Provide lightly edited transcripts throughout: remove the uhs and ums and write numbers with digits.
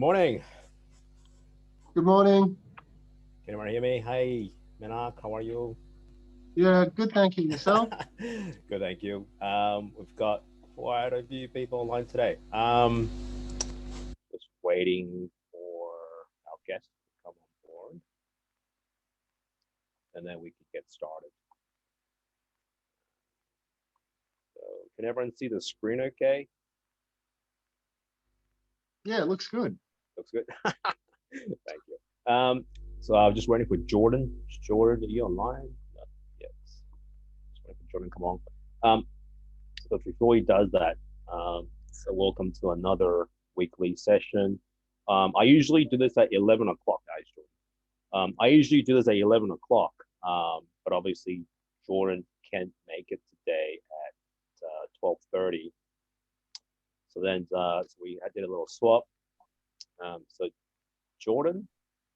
Morning. Good morning. Can anyone hear me? Hey, Menak, how are you? Yeah, good. Thank you. Yourself? Good, thank you. We've got quite a few people online today. Just waiting for our guests to come on board, and then we can get started. So, can everyone see the screen? Okay, Yeah, it looks good. looks good. Thank you. So I was just waiting for Jordan. Jordan, are you online? Yes. Just waiting for Jordan to come on. Um, But before he does that, so welcome to another weekly session. I usually do this at 11 o'clock, actually. I usually do this at 11 o'clock, but obviously Jordan can't make it today at 12:30. So we did a little swap. So Jordan,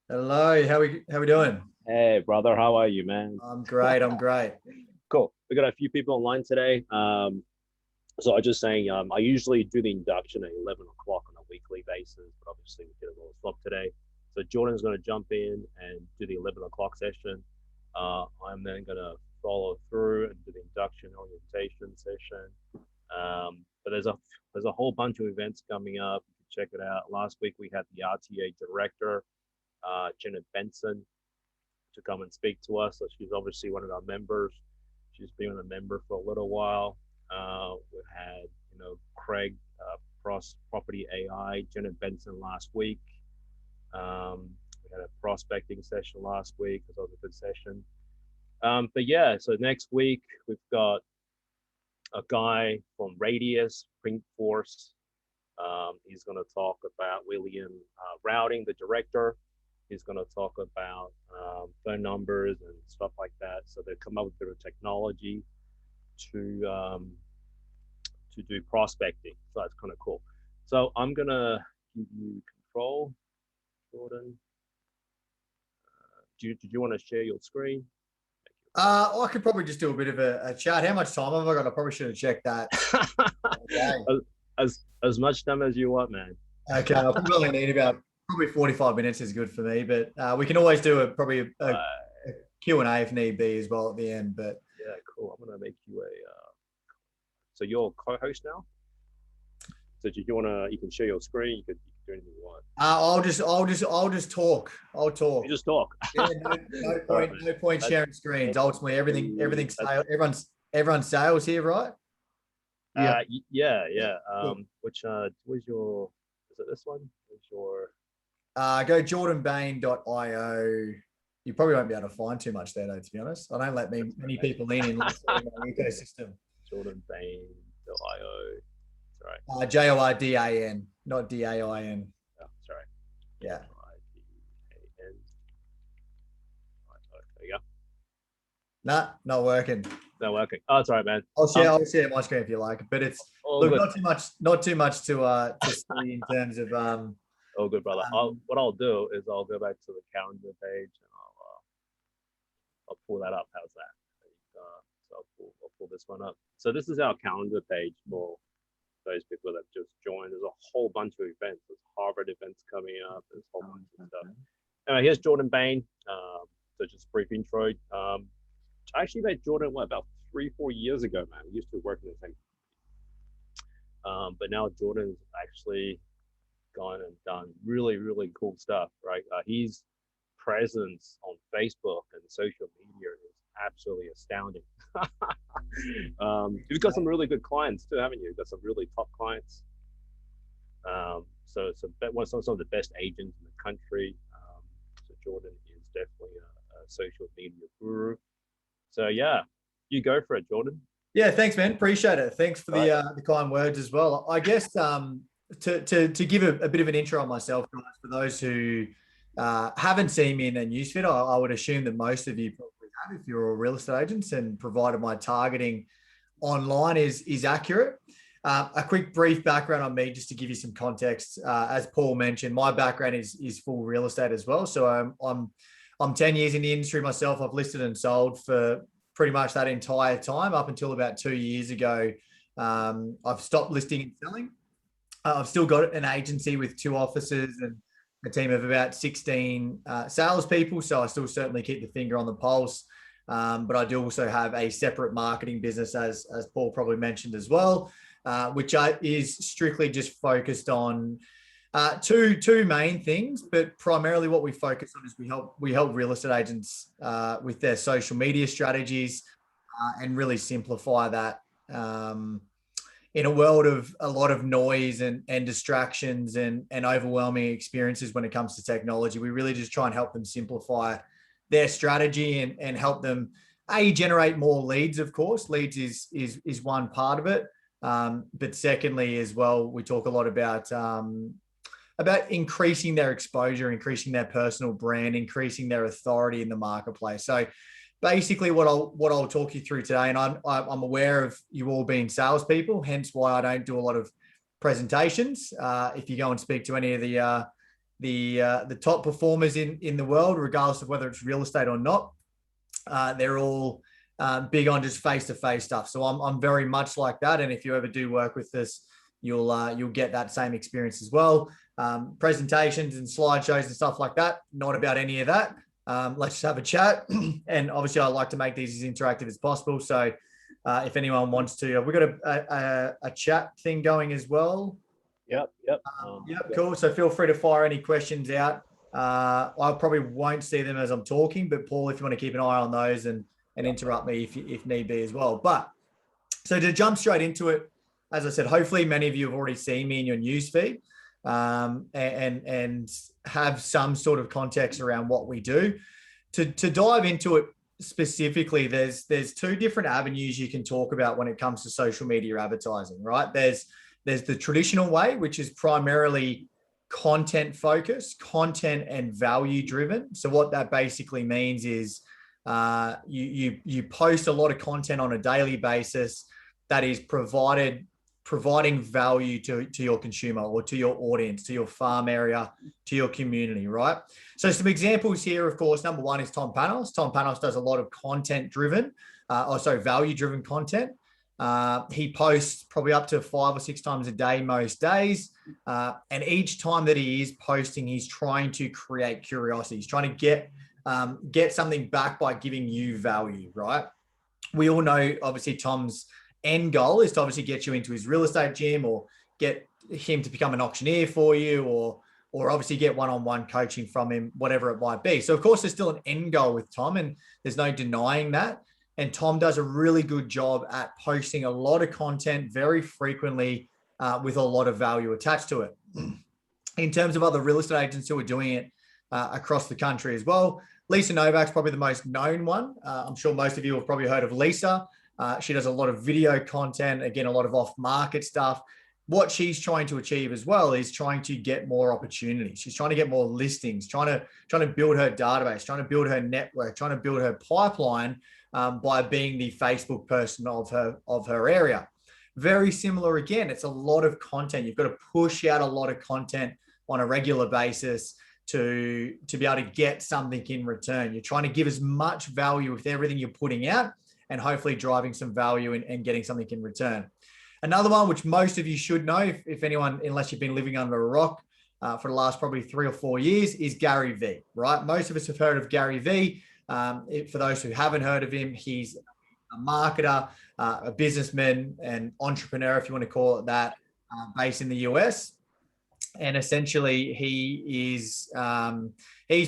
Hello, how we doing? hey brother, how are you, man? I'm great. I'm great. Cool. We got a few people online today. So I was just saying, I usually do the induction at 11 o'clock on a weekly basis, but obviously we did a little swap today. So Jordan's going to jump in and do the 11 o'clock session. I'm then going to follow through and do the induction orientation session. But there's a whole bunch of events coming up. You can check it out. Last week we had the RTA director, Janet Benson, to come and speak to us. So she's obviously one of our members. She's been a member for a little while. We had, Craig, Property AI, Janet Benson last week. We had a prospecting session last week. It was a good session. But yeah, so next week we've got a guy from Radius, Print Force. He's going to talk about William Routing, the director. He's going to talk about phone numbers and stuff like that. So they come up with a bit of technology to do prospecting. So that's kind of cool. So I'm gonna give you control, Jordan. Did you want to share your screen? I could probably just do a bit of a chat. How much time have I got? I probably should have checked that. Okay. as much time as you want, man. Okay, I'll probably need about 45 minutes is good for me, but we can always do a Q&A if need be as well at the end. But yeah, cool. I'm gonna make you a. So you're a co-host now. So do you wanna? You can share your screen. You can do anything you want. I'll just talk. I'll talk. You just talk. Yeah, no point sharing screens. Ultimately, everything's sales. Everyone's sales here, right? Yeah. Which was your? Is it this one? What's your? Go jordanbain.io. You probably won't be able to find too much there, though, to be honest. I don't let many people in my ecosystem. jordanbain.io. Sorry. JORDAN, not DAIN. Oh, sorry. Yeah. There you go. Nah, not working. Not working. Oh, sorry, man. I'll share my screen if you like, but it's not too much to see in terms of Oh, good, brother. What I'll do is I'll go back to the calendar page and I'll pull that up. How's that? So I'll pull this one up. So this is our calendar page for those people that just joined. There's a whole bunch of events. There's Harvard events coming up. There's a whole bunch of stuff. Anyway, here's Jordan Bain. So just a brief intro. I actually met Jordan about 3-4 years ago, man. We used to work in the same company. But now Jordan's actually gone and done really, really cool stuff, right? His presence on Facebook and social media is absolutely astounding. You've got some really good clients too, haven't you? You've got some really top clients. So it's some of the best agents in the country. So Jordan is definitely a social media guru. So yeah, you go for it, Jordan. Yeah, thanks, man. Appreciate it. Thanks for the kind words as well. I guess to give a bit of an intro on myself, guys, for those who haven't seen me in their newsfeed, I would assume that most of you probably have if you're a real estate agents, and provided my targeting online is accurate. A quick brief background on me, just to give you some context. As Paul mentioned, my background is full real estate as well. So I'm 10 years in the industry myself. I've listed and sold for pretty much that entire time up until about 2 years ago. I've stopped listing and selling. I've still got an agency with 2 offices and a team of about 16 salespeople. So I still certainly keep the finger on the pulse. But I do also have a separate marketing business, as Paul probably mentioned as well, which is strictly just focused on two main things. But primarily, what we focus on is we help real estate agents with their social media strategies and really simplify that. In a world of a lot of noise and distractions and overwhelming experiences when it comes to technology, we really just try and help them simplify their strategy and help them generate more leads. Of course, leads is one part of it, but secondly as well, we talk a lot about increasing their exposure, increasing their personal brand, increasing their authority in the marketplace. So basically what I'll talk you through today, and I'm aware of you all being salespeople, hence why I don't do a lot of presentations. If you go and speak to any of the top performers in the world, regardless of whether it's real estate or not, they're all big on just face-to-face stuff. So I'm very much like that. And if you ever do work with us, you'll get that same experience as well. Presentations and slideshows and stuff like that, not about any of that. Let's just have a chat. And obviously I like to make these as interactive as possible. So if anyone wants to, we've got a chat thing going as well. Yep. Cool. So feel free to fire any questions out. I probably won't see them as I'm talking, but Paul, if you want to keep an eye on those and interrupt me if need be as well. But so to jump straight into it, as I said, hopefully many of you have already seen me in your newsfeed. And have some sort of context around what we do. To dive into it specifically, there's 2 different avenues you can talk about when it comes to social media advertising, right? There's the traditional way, which is primarily content focused, content and value driven. So what that basically means is you post a lot of content on a daily basis that is providing value to your consumer or to your audience, to your farm area, to your community, right? So some examples here, of course, number 1 is Tom Panos. Tom Panos does a lot of value-driven content. He posts probably up to 5 or 6 times a day most days. And each time that he is posting, he's trying to create curiosity. He's trying to get something back by giving you value, right? We all know, obviously, Tom's end goal is to obviously get you into his real estate gym or get him to become an auctioneer for you or obviously get one-on-one coaching from him, whatever it might be. So of course there's still an end goal with Tom and there's no denying that. And Tom does a really good job at posting a lot of content very frequently with a lot of value attached to it. In terms of other real estate agents who are doing it across the country as well, Lisa Novak's probably the most known one. I'm sure most of you have probably heard of Lisa. She does a lot of video content, again, a lot of off-market stuff. What she's trying to achieve as well is trying to get more opportunities. She's trying to get more listings, trying to build her database, trying to build her network, trying to build her pipeline by being the Facebook person of her area. Very similar again, it's a lot of content. You've got to push out a lot of content on a regular basis to be able to get something in return. You're trying to give as much value with everything you're putting out and hopefully driving some value and getting something in return. Another one, which most of you should know, if anyone, unless you've been living under a rock for the last probably 3 or 4 years, is Gary Vee, right? Most of us have heard of Gary Vee. For those who haven't heard of him, he's a marketer, a businessman, an entrepreneur, if you want to call it that, based in the US. And essentially he's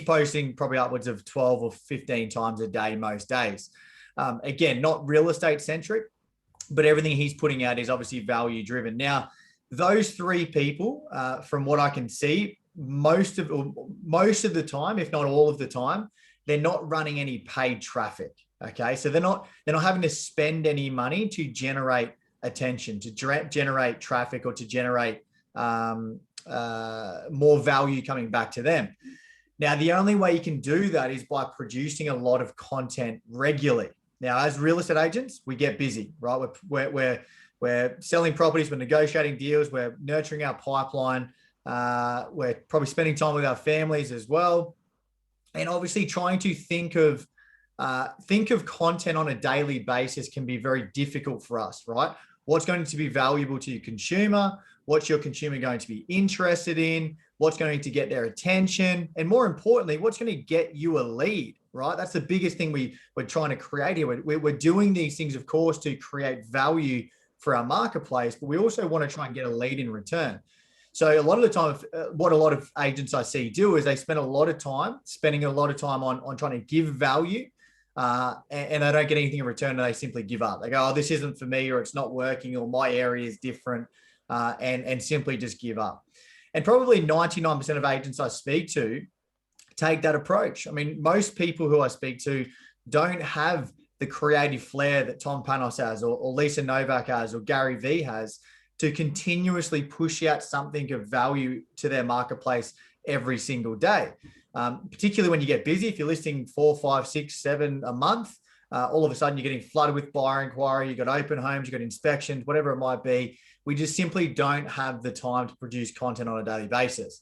posting probably upwards of 12 or 15 times a day most days. Again, not real estate centric, but everything he's putting out is obviously value driven. Now, those 3 people, from what I can see, most of the time, if not all of the time, they're not running any paid traffic. Okay, so they're not having to spend any money to generate attention, to generate traffic, or to generate more value coming back to them. Now, the only way you can do that is by producing a lot of content regularly. Now, as real estate agents, we get busy, right? We're selling properties, we're negotiating deals, we're nurturing our pipeline, we're probably spending time with our families as well, and obviously trying to think of content on a daily basis can be very difficult for us, right? what's going to be valuable to your consumer, what's your consumer going to be interested in, what's going to get their attention, and more importantly, what's going to get you a lead, right? That's the biggest thing we're trying to create here. We're doing these things, of course, to create value for our marketplace, but we also want to try and get a lead in return. So a lot of the time, what a lot of agents I see do is they spend a lot of time on trying to give value, and they don't get anything in return, and they simply give up. They go, oh, this isn't for me, or it's not working, or my area is different, and simply just give up. And probably 99% of agents I speak to take that approach. I mean, most people who I speak to don't have the creative flair that Tom Panos has, or Lisa Novak has, or Gary Vee has, to continuously push out something of value to their marketplace every single day. Particularly when you get busy, if you're listing 4, 5, 6, 7 a month, all of a sudden you're getting flooded with buyer inquiry, you've got open homes, you've got inspections, whatever it might be. We just simply don't have the time to produce content on a daily basis.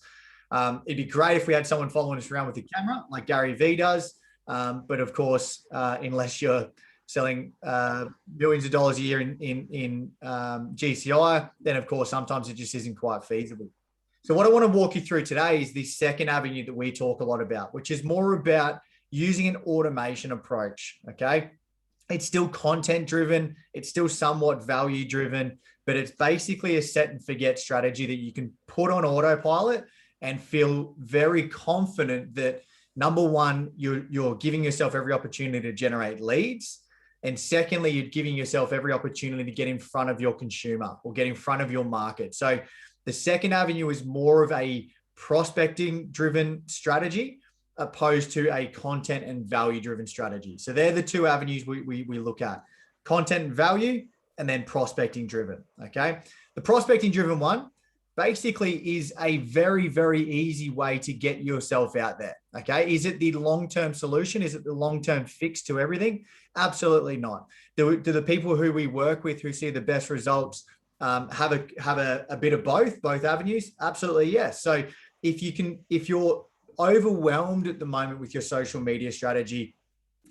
It'd be great if we had someone following us around with a camera like Gary Vee does. But of course, unless you're selling millions of dollars a year in GCI, then of course, sometimes it just isn't quite feasible. So what I want to walk you through today is this second avenue that we talk a lot about, which is more about using an automation approach, okay? It's still content driven, it's still somewhat value driven, but it's basically a set and forget strategy that you can put on autopilot and feel very confident that, number one, you're giving yourself every opportunity to generate leads. And secondly, you're giving yourself every opportunity to get in front of your consumer or get in front of your market. So the second avenue is more of a prospecting driven strategy opposed to a content and value driven strategy. So they're the two avenues we look at: content and value, and then prospecting driven. Okay. The prospecting driven one basically is a very, very easy way to get yourself out there. Okay. Is it the long-term solution? Is it the long-term fix to everything? Absolutely not. Do the people who we work with who see the best results have a bit of both avenues? Absolutely, yes. So if you're overwhelmed at the moment with your social media strategy,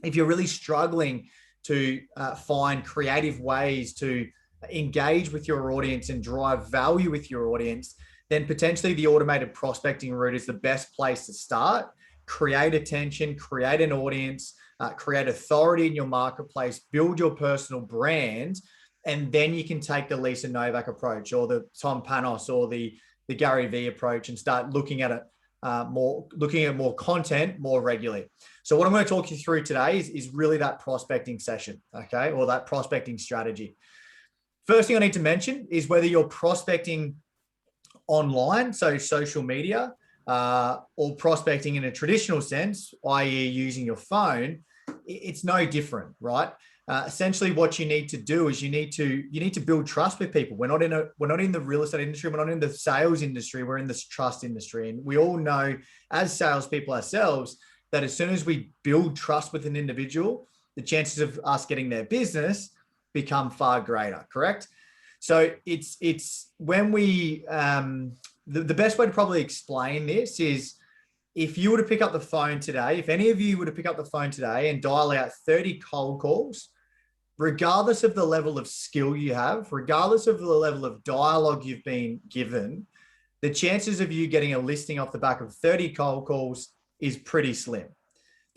if you're really struggling to find creative ways to engage with your audience and drive value with your audience, then potentially the automated prospecting route is the best place to start. Create attention, create an audience, create authority in your marketplace, build your personal brand, and then you can take the Lisa Novak approach or the Tom Panos or the Gary Vee approach and start looking at it more content more regularly. So what I'm going to talk you through today is really that prospecting session, okay, or that prospecting strategy. First thing I need to mention is whether you're prospecting online, so social media, or prospecting in a traditional sense, i.e. using your phone, it's no different, right? Essentially what you need to do is you need to build trust with people. We're not in the real estate industry. We're not in the sales industry. We're in this trust industry. And we all know as salespeople ourselves that as soon as we build trust with an individual, the chances of us getting their business become far greater, correct? So it's when we, the best way to probably explain this is if you were to pick up the phone today, if any of you were to pick up the phone today and dial out 30 cold calls, regardless of the level of skill you have, regardless of the level of dialogue you've been given, the chances of you getting a listing off the back of 30 cold calls is pretty slim.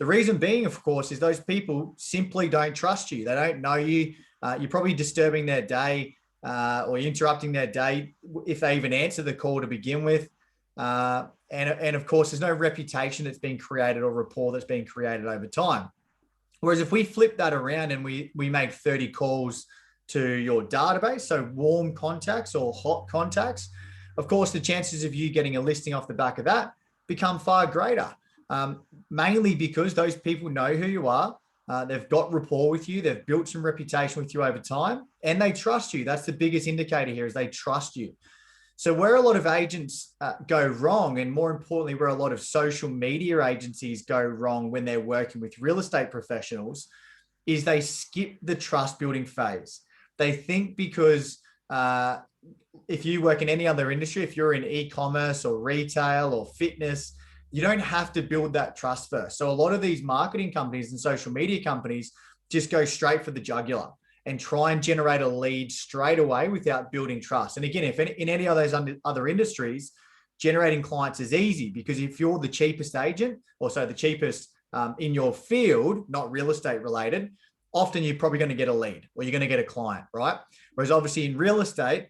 The reason being, of course, is those people simply don't trust you. They don't know you. You're probably disturbing their day or interrupting their day if they even answer the call to begin with. And of course, there's no reputation that's been created or rapport that's been created over time. Whereas if we flip that around and we make 30 calls to your database, so warm contacts or hot contacts, of course, the chances of you getting a listing off the back of that become far greater, mainly because those people know who you are. They've got rapport with you. They've built some reputation with you over time, and they trust you. That's the biggest indicator here, is they trust you. So where a lot of agents go wrong, and more importantly, where a lot of social media agencies go wrong when they're working with real estate professionals, is they skip the trust building phase. They think because if you work in any other industry, if you're in e-commerce or retail or fitness, you don't have to build that trust first. So a lot of these marketing companies and social media companies just go straight for the jugular and try and generate a lead straight away without building trust. And again, if in any of those other industries, generating clients is easy, because if you're the cheapest agent, or so the cheapest in your field, not real estate related, often you're probably going to get a lead or you're going to get a client, right? Whereas obviously in real estate,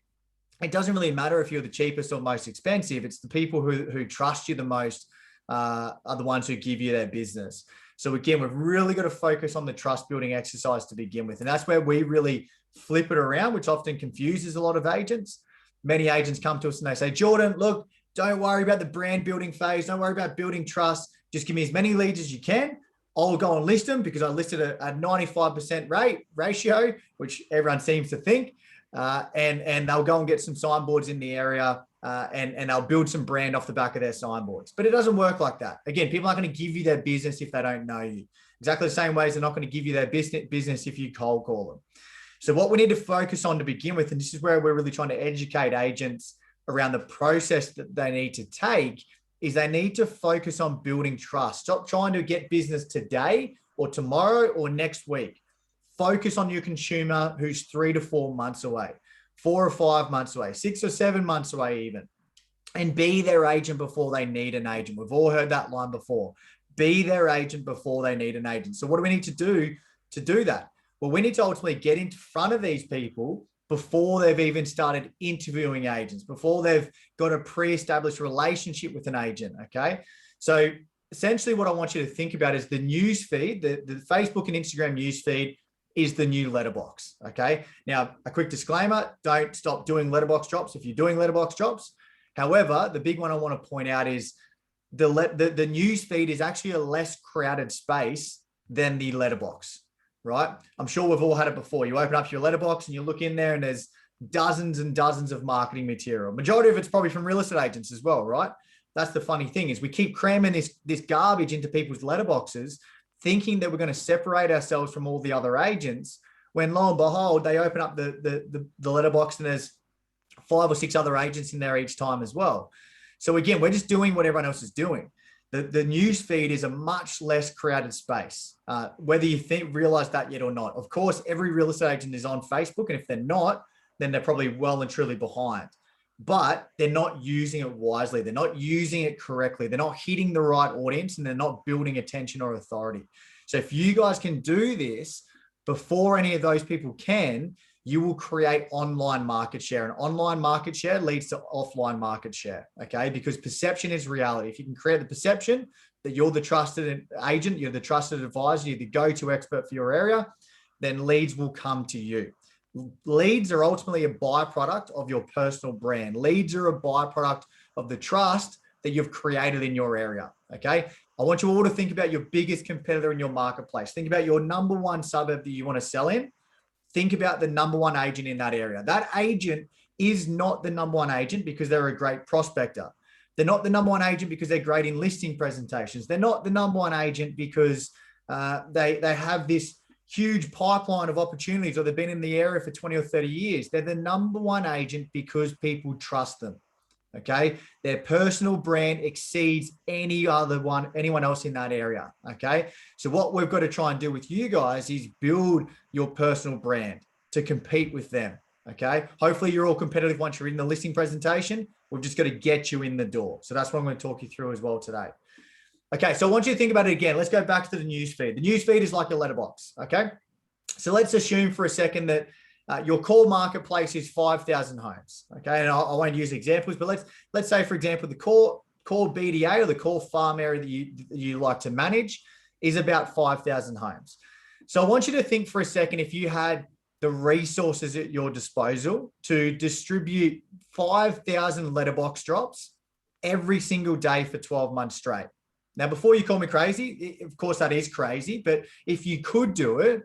it doesn't really matter if you're the cheapest or most expensive. It's the people who trust you the most are the ones who give you their business. So again, we've really got to focus on the trust building exercise to begin with. And that's where we really flip it around, which often confuses a lot of agents. Many agents come to us and they say, Jordan, look, don't worry about the brand building phase. Don't worry about building trust. Just give me as many leads as you can. I'll go and list them because I listed a 95% ratio, which everyone seems to think. And they'll go and get some signboards in the area and they'll build some brand off the back of their signboards. But it doesn't work like that. Again, people aren't going to give you their business if they don't know you. Exactly the same ways they're not going to give you their business if you cold call them. So what we need to focus on to begin with, and this is where we're really trying to educate agents around the process that they need to take, is they need to focus on building trust. Stop trying to get business today or tomorrow or next week. Focus on your consumer who's 3 to 4 months away, 4 or 5 months away, 6 or 7 months away even, and be their agent before they need an agent. We've all heard that line before. Be their agent before they need an agent. So what do we need to do that? Well, we need to ultimately get in front of these people before they've even started interviewing agents, before they've got a pre-established relationship with an agent, okay? So essentially what I want you to think about is the news feed, the Facebook and Instagram news feed is the new letterbox, okay? Now, a quick disclaimer, don't stop doing letterbox drops if you're doing letterbox drops. However, the big one I want to point out is the news feed is actually a less crowded space than the letterbox, right? I'm sure we've all had it before. You open up your letterbox and you look in there and there's dozens and dozens of marketing material. Majority of it's probably from real estate agents as well, right? That's the funny thing, is we keep cramming this garbage into people's letterboxes, thinking that we're going to separate ourselves from all the other agents, when lo and behold, they open up the letterbox and there's 5 or 6 other agents in there each time as well. So again, we're just doing what everyone else is doing. The news feed is a much less crowded space, whether you realize that yet or not. Of course, every real estate agent is on Facebook, and if they're not, then they're probably well and truly behind. But they're not using it wisely. They're not using it correctly. They're not hitting the right audience, and they're not building attention or authority. So if you guys can do this before any of those people can, you will create online market share, and online market share leads to offline market share, okay? Because perception is reality. If you can create the perception that you're the trusted agent, you're the trusted advisor, you're the go-to expert for your area, then leads will come to you. Leads are ultimately a byproduct of your personal brand. Leads are a byproduct of the trust that you've created in your area, okay? I want you all to think about your biggest competitor in your marketplace. Think about your number one suburb that you want to sell in. Think about the number one agent in that area. That agent is not the number one agent because they're a great prospector. They're not the number one agent because they're great in listing presentations. They're not the number one agent because they have this huge pipeline of opportunities, or they've been in the area for 20 or 30 years. They're the number one agent because people trust them, okay? Their personal brand exceeds anyone else in that area, okay? So what we've got to try and do with you guys is build your personal brand to compete with them, okay? Hopefully you're all competitive once you're in the listing presentation. We've just got to get you in the door. So that's what I'm going to talk you through as well today. Okay, so I want you to think about it again. Let's go back to the news feed. The news feed is like a letterbox, okay? So let's assume for a second that your core marketplace is 5,000 homes, okay? And I won't use examples, but let's say, for example, the core BDA or the core farm area that you like to manage is about 5,000 homes. So I want you to think for a second, if you had the resources at your disposal to distribute 5,000 letterbox drops every single day for 12 months straight. Now, before you call me crazy, of course that is crazy, but if you could do it,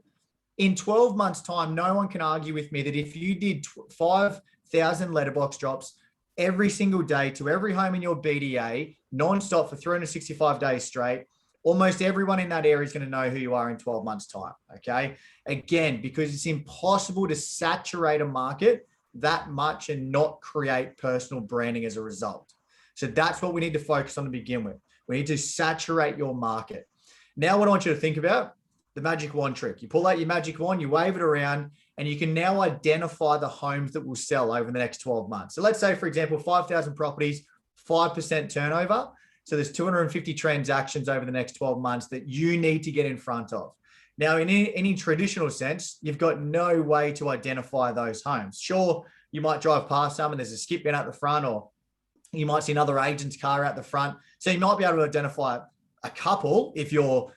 in 12 months' time, no one can argue with me that if you did 5,000 letterbox drops every single day to every home in your BDA, non-stop for 365 days straight, almost everyone in that area is going to know who you are in 12 months' time, okay? Again, because it's impossible to saturate a market that much and not create personal branding as a result. So that's what we need to focus on to begin with. We need to saturate your market. Now, what I want you to think about the magic wand trick. You pull out your magic wand, you wave it around, and you can now identify the homes that will sell over the next 12 months. So let's say, for example, 5,000 properties, 5% turnover. So there's 250 transactions over the next 12 months that you need to get in front of. Now, in any traditional sense, you've got no way to identify those homes. Sure, you might drive past some and there's a skip bin at the front, or you might see another agent's car out the front. So you might be able to identify a couple if you're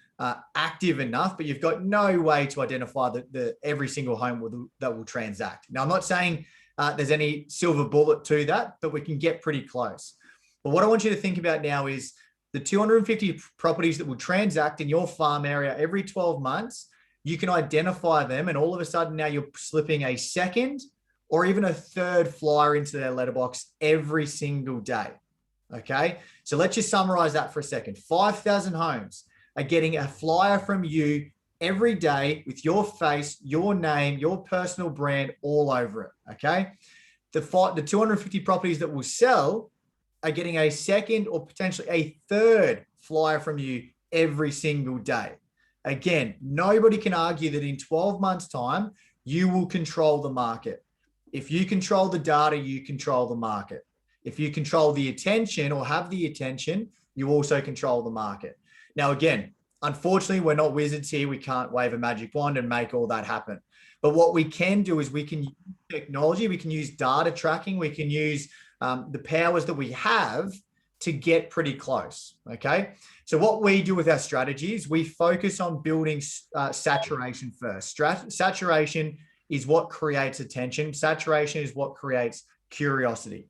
active enough, but you've got no way to identify the every single home that will transact. Now, I'm not saying there's any silver bullet to that, but we can get pretty close. But what I want you to think about now is the 250 properties that will transact in your farm area every 12 months. You can identify them, and all of a sudden now you're slipping a second or even a third flyer into their letterbox every single day. Okay, so let's just summarize that for a second. 5,000 homes are getting a flyer from you every day with your face, your name, your personal brand all over it. Okay, the 250 properties that will sell are getting a second or potentially a third flyer from you every single day. Again, nobody can argue that in 12 months' time, you will control the market. If you control the data, you control the market. If you control the attention or have the attention, you also control the market. Now, again, unfortunately, we're not wizards here. We can't wave a magic wand and make all that happen. But what we can do is we can use technology, we can use data tracking, we can use the powers that we have to get pretty close. Okay. So what we do with our strategies, we focus on building saturation first. Saturation is what creates attention. Saturation is what creates curiosity.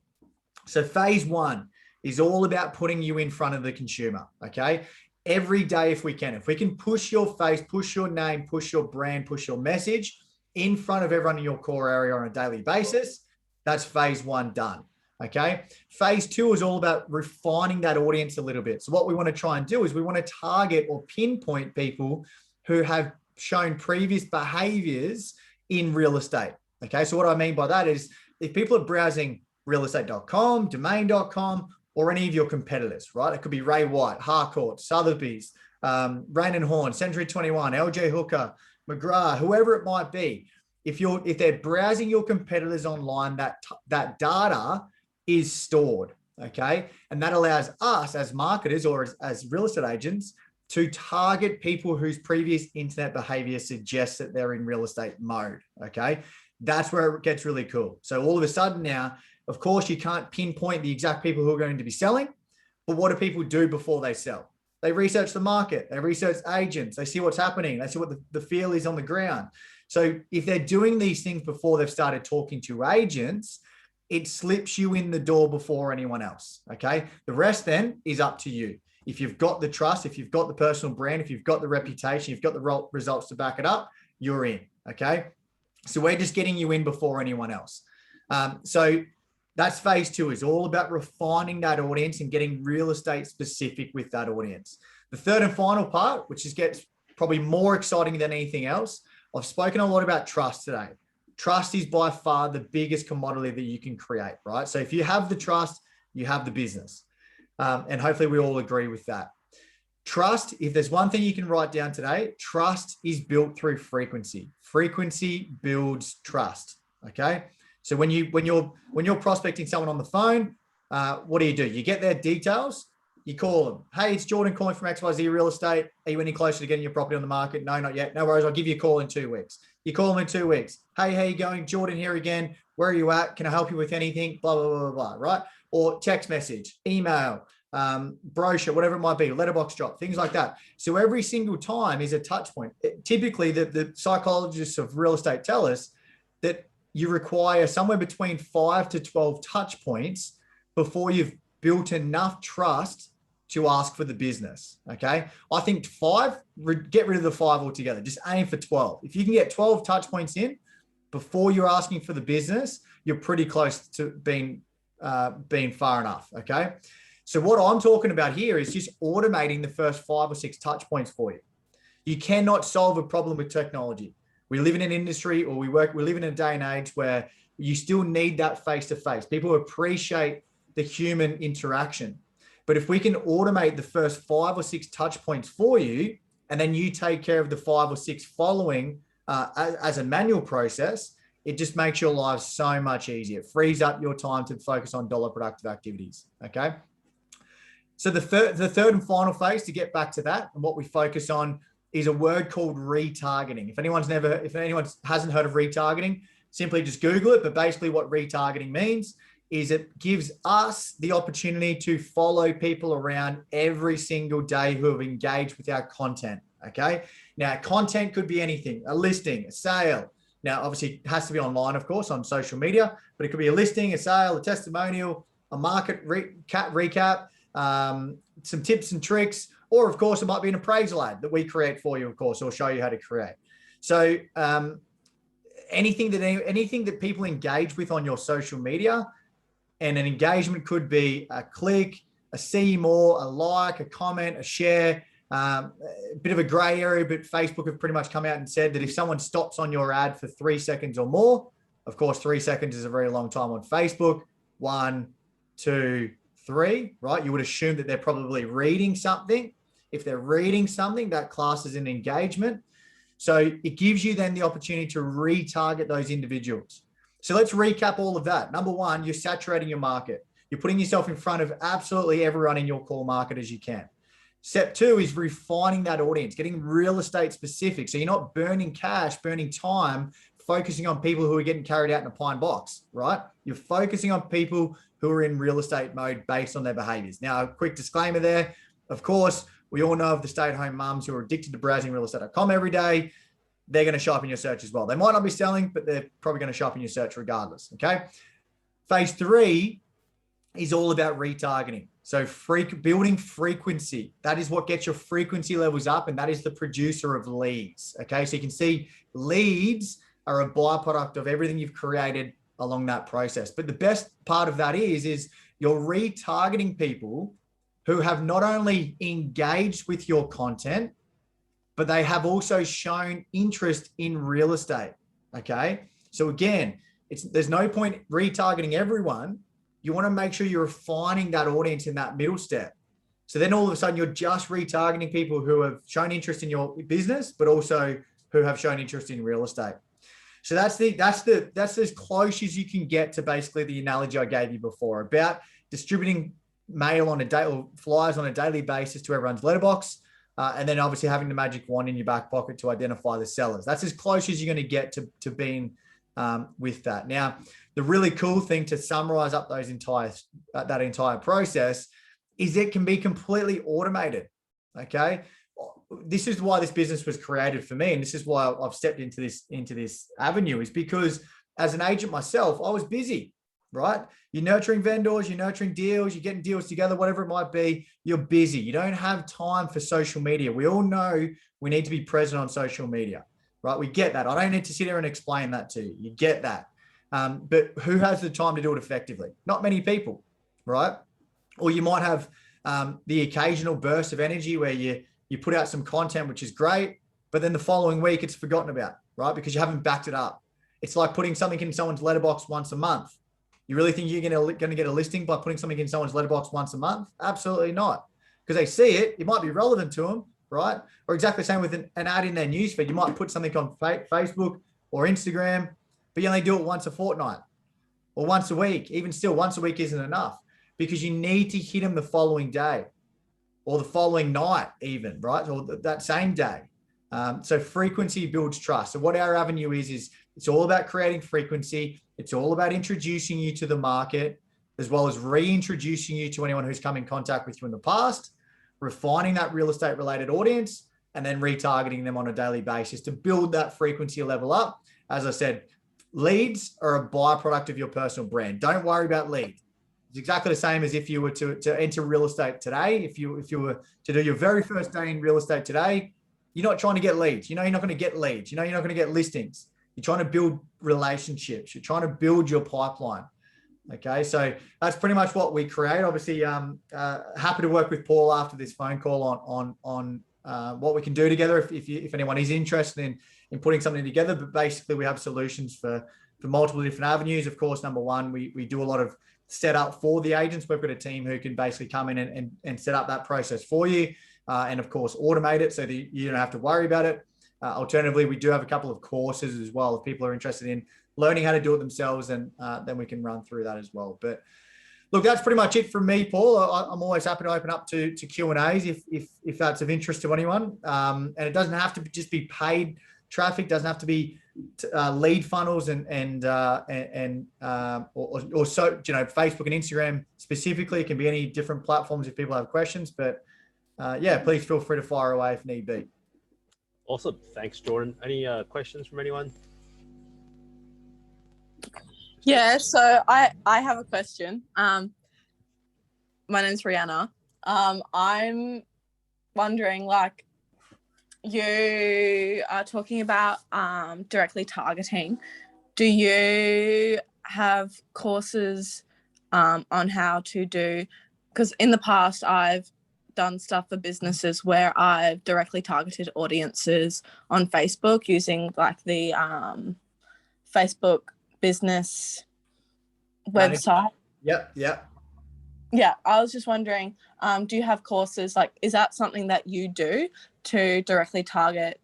So phase one is all about putting you in front of the consumer. Okay. Every day, if we can push your face, push your name, push your brand, push your message in front of everyone in your core area on a daily basis, that's phase one done. Okay. Phase two is all about refining that audience a little bit. So what we want to try and do is we want to target or pinpoint people who have shown previous behaviors in real estate. Okay. So what I mean by that is if people are browsing realestate.com, domain.com, or any of your competitors, right? It could be Ray White, Harcourt, Sotheby's, Rain and Horn, Century 21, LJ Hooker, McGrath, whoever it might be. If they're browsing your competitors online, that data is stored, okay? And that allows us as marketers or as real estate agents to target people whose previous internet behavior suggests that they're in real estate mode, okay? That's where it gets really cool. So all of a sudden now, of course, you can't pinpoint the exact people who are going to be selling, but what do people do before they sell? They research the market, they research agents, they see what's happening, they see what the feel is on the ground. So if they're doing these things before they've started talking to agents, it slips you in the door before anyone else, okay? The rest then is up to you. If you've got the trust, if you've got the personal brand, if you've got the reputation, you've got the results to back it up, you're in, okay? So we're just getting you in before anyone else. So that's phase two, is all about refining that audience and getting real estate specific with that audience. The third and final part, which gets probably more exciting than anything else, I've spoken a lot about trust today. Trust is by far the biggest commodity that you can create, right? So if you have the trust, you have the business. And hopefully we all agree with that. Trust, if there's one thing you can write down today, trust is built through frequency. Frequency builds trust, okay? So when you're prospecting someone on the phone, what do? You get their details, you call them. Hey, it's Jordan calling from XYZ Real Estate. Are you any closer to getting your property on the market? No, not yet. No worries. I'll give you a call in 2 weeks. You call them in 2 weeks. Hey, how you going? Jordan here again. Where are you at? Can I help you with anything? Blah, blah, blah, blah, blah, right? Or text message, email, brochure, whatever it might be, letterbox drop, things like that. So every single time is a touch point. Typically, the psychologists of real estate tell us that you require somewhere between 5 to 12 touch points before you've built enough trust to ask for the business. Okay. I think 5, get rid of the 5 altogether. Just aim for 12. If you can get 12 touch points in before you're asking for the business, you're pretty close to being far enough. Okay. So what I'm talking about here is just automating the first 5 or 6 touch points for you. You cannot solve a problem with technology. We live in an industry, or we live in a day and age where you still need that face-to-face. People appreciate the human interaction. But if we can automate the first 5 or 6 touch points for you, and then you take care of the 5 or 6 following as a manual process, it just makes your life so much easier. It frees up your time to focus on dollar productive activities. Okay. So the third and final phase, to get back to that, and what we focus on is a word called retargeting. If anyone hasn't heard of retargeting, simply just Google it. But basically what retargeting means is it gives us the opportunity to follow people around every single day who have engaged with our content. Okay. Now, content could be anything: a listing, a sale. Now, obviously, it has to be online, of course, on social media, but it could be a listing, a sale, a testimonial, a market recap, some tips and tricks, or of course, it might be an appraisal ad that we create for you, of course, or show you how to create. So anything that people engage with on your social media, and an engagement could be a click, a see more, a like, a comment, a share. A bit of a gray area, but Facebook have pretty much come out and said that if someone stops on your ad for 3 seconds or more, of course, 3 seconds is a very long time on Facebook. 1, 2, 3, right? You would assume that they're probably reading something. If they're reading something, that class is an engagement. So it gives you then the opportunity to retarget those individuals. So let's recap all of that. Number 1, you're saturating your market. You're putting yourself in front of absolutely everyone in your core market as you can. Step 2 is refining that audience, getting real estate specific. So you're not burning cash, burning time, focusing on people who are getting carried out in a pine box, right? You're focusing on people who are in real estate mode based on their behaviors. Now, a quick disclaimer there. Of course, we all know of the stay-at-home mums who are addicted to browsing realestate.com every day. They're going to show up in your search as well. They might not be selling, but they're probably going to show up in your search regardless, okay? Phase 3 is all about retargeting. So building frequency. That is what gets your frequency levels up, and that is the producer of leads. Okay, so you can see leads are a byproduct of everything you've created along that process. But the best part of that is you're retargeting people who have not only engaged with your content, but they have also shown interest in real estate. Okay, so again, there's no point retargeting everyone. You want to make sure you're refining that audience in that middle step. So then all of a sudden you're just retargeting people who have shown interest in your business, but also who have shown interest in real estate. So that's as close as you can get to basically the analogy I gave you before about distributing mail on a day or flyers on a daily basis to everyone's letterbox. And then obviously having the magic wand in your back pocket to identify the sellers. That's as close as you're going to get to being with that. Now, the really cool thing to summarize up that entire process is it can be completely automated. Okay. This is why this business was created for me. And this is why I've stepped into this avenue, is because as an agent myself, I was busy, right? You're nurturing vendors, you're nurturing deals, you're getting deals together, whatever it might be. You're busy. You don't have time for social media. We all know we need to be present on social media, right? We get that. I don't need to sit here and explain that to you. You get that. But who has the time to do it effectively? Not many people, right? Or you might have the occasional burst of energy where you put out some content, which is great, but then the following week it's forgotten about, right? Because you haven't backed it up. It's like putting something in someone's letterbox once a month. You really think you're going to get a listing by putting something in someone's letterbox once a month? Absolutely not. Because they see it, it might be relevant to them, right? Or exactly the same with an ad in their newsfeed. You might put something on Facebook or Instagram, but you only do it once a fortnight or once a week. Even still, once a week isn't enough, because you need to hit them the following day or the following night even, right? Or that same day. So frequency builds trust. So what our avenue is it's all about creating frequency. It's all about introducing you to the market, as well as reintroducing you to anyone who's come in contact with you in the past, refining that real estate related audience, and then retargeting them on a daily basis to build that frequency level up. As I said, leads are a byproduct of your personal brand. Don't worry about leads. It's exactly the same as if you were to enter real estate today. If you were to do your very first day in real estate today, you're not trying to get leads. You're not going to get leads. You're not going to get listings. You're trying to build relationships. You're trying to build your pipeline. Okay, so that's pretty much what we create. Obviously, happy to work with Paul after this phone call on what we can do together if anyone is interested in putting something together. But basically, we have solutions for multiple different avenues. Of course, number one, we do a lot of setup for the agents. We've got a team who can basically come in and set up that process for you. and of course automate it so that you don't have to worry about it. Alternatively, we do have a couple of courses as well if people are interested in learning how to do it themselves, and then we can run through that as well. But look, that's pretty much it from me, Paul. I'm always happy to open up to Q&As if that's of interest to anyone. And it doesn't have to just be paid traffic, doesn't have to be lead funnels or so, Facebook and Instagram specifically. It can be any different platforms if people have questions. But yeah, please feel free to fire away if need be. Awesome. Thanks, Jordan. Any questions from anyone? Yeah, so I have a question. My name's Rihanna. I'm wondering, like, you are talking about directly targeting. Do you have courses on how to do, because in the past I've done stuff for businesses where I've directly targeted audiences on Facebook using like the Facebook business website. Yep. Yeah, I was just wondering, do you have courses, like, is that something that you do to directly target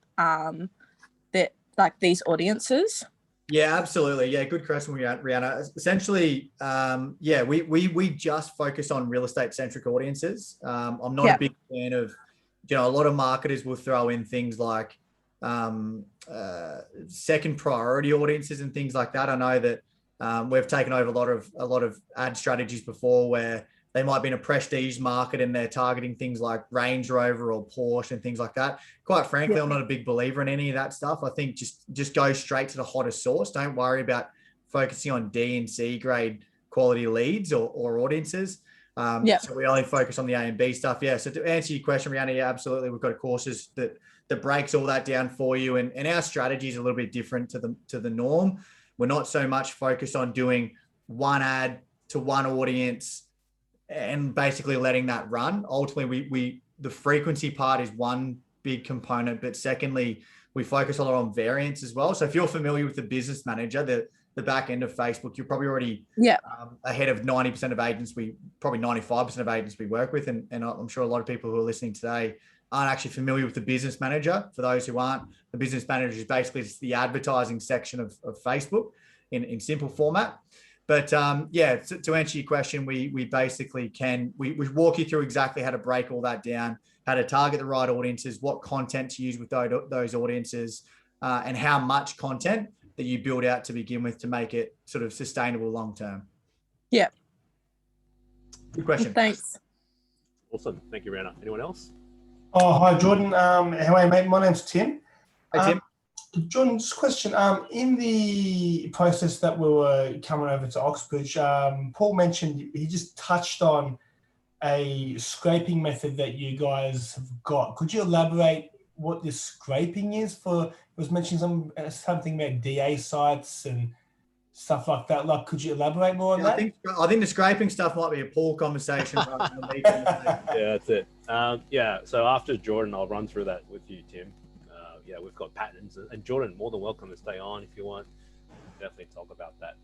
these audiences? Yeah, absolutely. Yeah, good question, Rihanna. Essentially, we just focus on real estate centric audiences. I'm not a big fan of, a lot of marketers will throw in things like second priority audiences and things like that. I know that we've taken over a lot of ad strategies before where they might be in a prestige market and they're targeting things like Range Rover or Porsche and things like that. Quite frankly, I'm not a big believer in any of that stuff. I think just go straight to the hottest source. Don't worry about focusing on D and C grade quality leads or audiences. So we only focus on the A and B stuff. Yeah. So to answer your question, Rihanna, yeah, absolutely. We've got courses that breaks all that down for you. And our strategy is a little bit different to the norm. We're not so much focused on doing one ad to one audience and basically letting that run. Ultimately, the frequency part is one big component, but secondly, we focus a lot on variance as well. So if you're familiar with the business manager, the back end of Facebook, you're probably already ahead of 90% of agents, probably 95% of agents we work with. And I'm sure a lot of people who are listening today aren't actually familiar with the business manager. For those who aren't, the business manager is basically just the advertising section of Facebook in simple format. But to answer your question, we basically we walk you through exactly how to break all that down, how to target the right audiences, what content to use with those audiences, and how much content that you build out to begin with to make it sort of sustainable long term. Yeah. Good question. Thanks. Awesome. Thank you, Rihanna. Anyone else? Oh, hi, Jordan. How are you, mate? My name's Tim. Hey, Tim. Jordan, just a question. In the process that we were coming over to Oxbridge, Paul mentioned he just touched on a scraping method that you guys have got. Could you elaborate what this scraping is for? It was mentioning something about DA sites and stuff like that. Like, could you elaborate more on that? I think the scraping stuff might be a Paul conversation. Yeah, that's it. So after Jordan, I'll run through that with you, Tim. We've got patterns, and Jordan, more than welcome to stay on if you want. Definitely talk about that.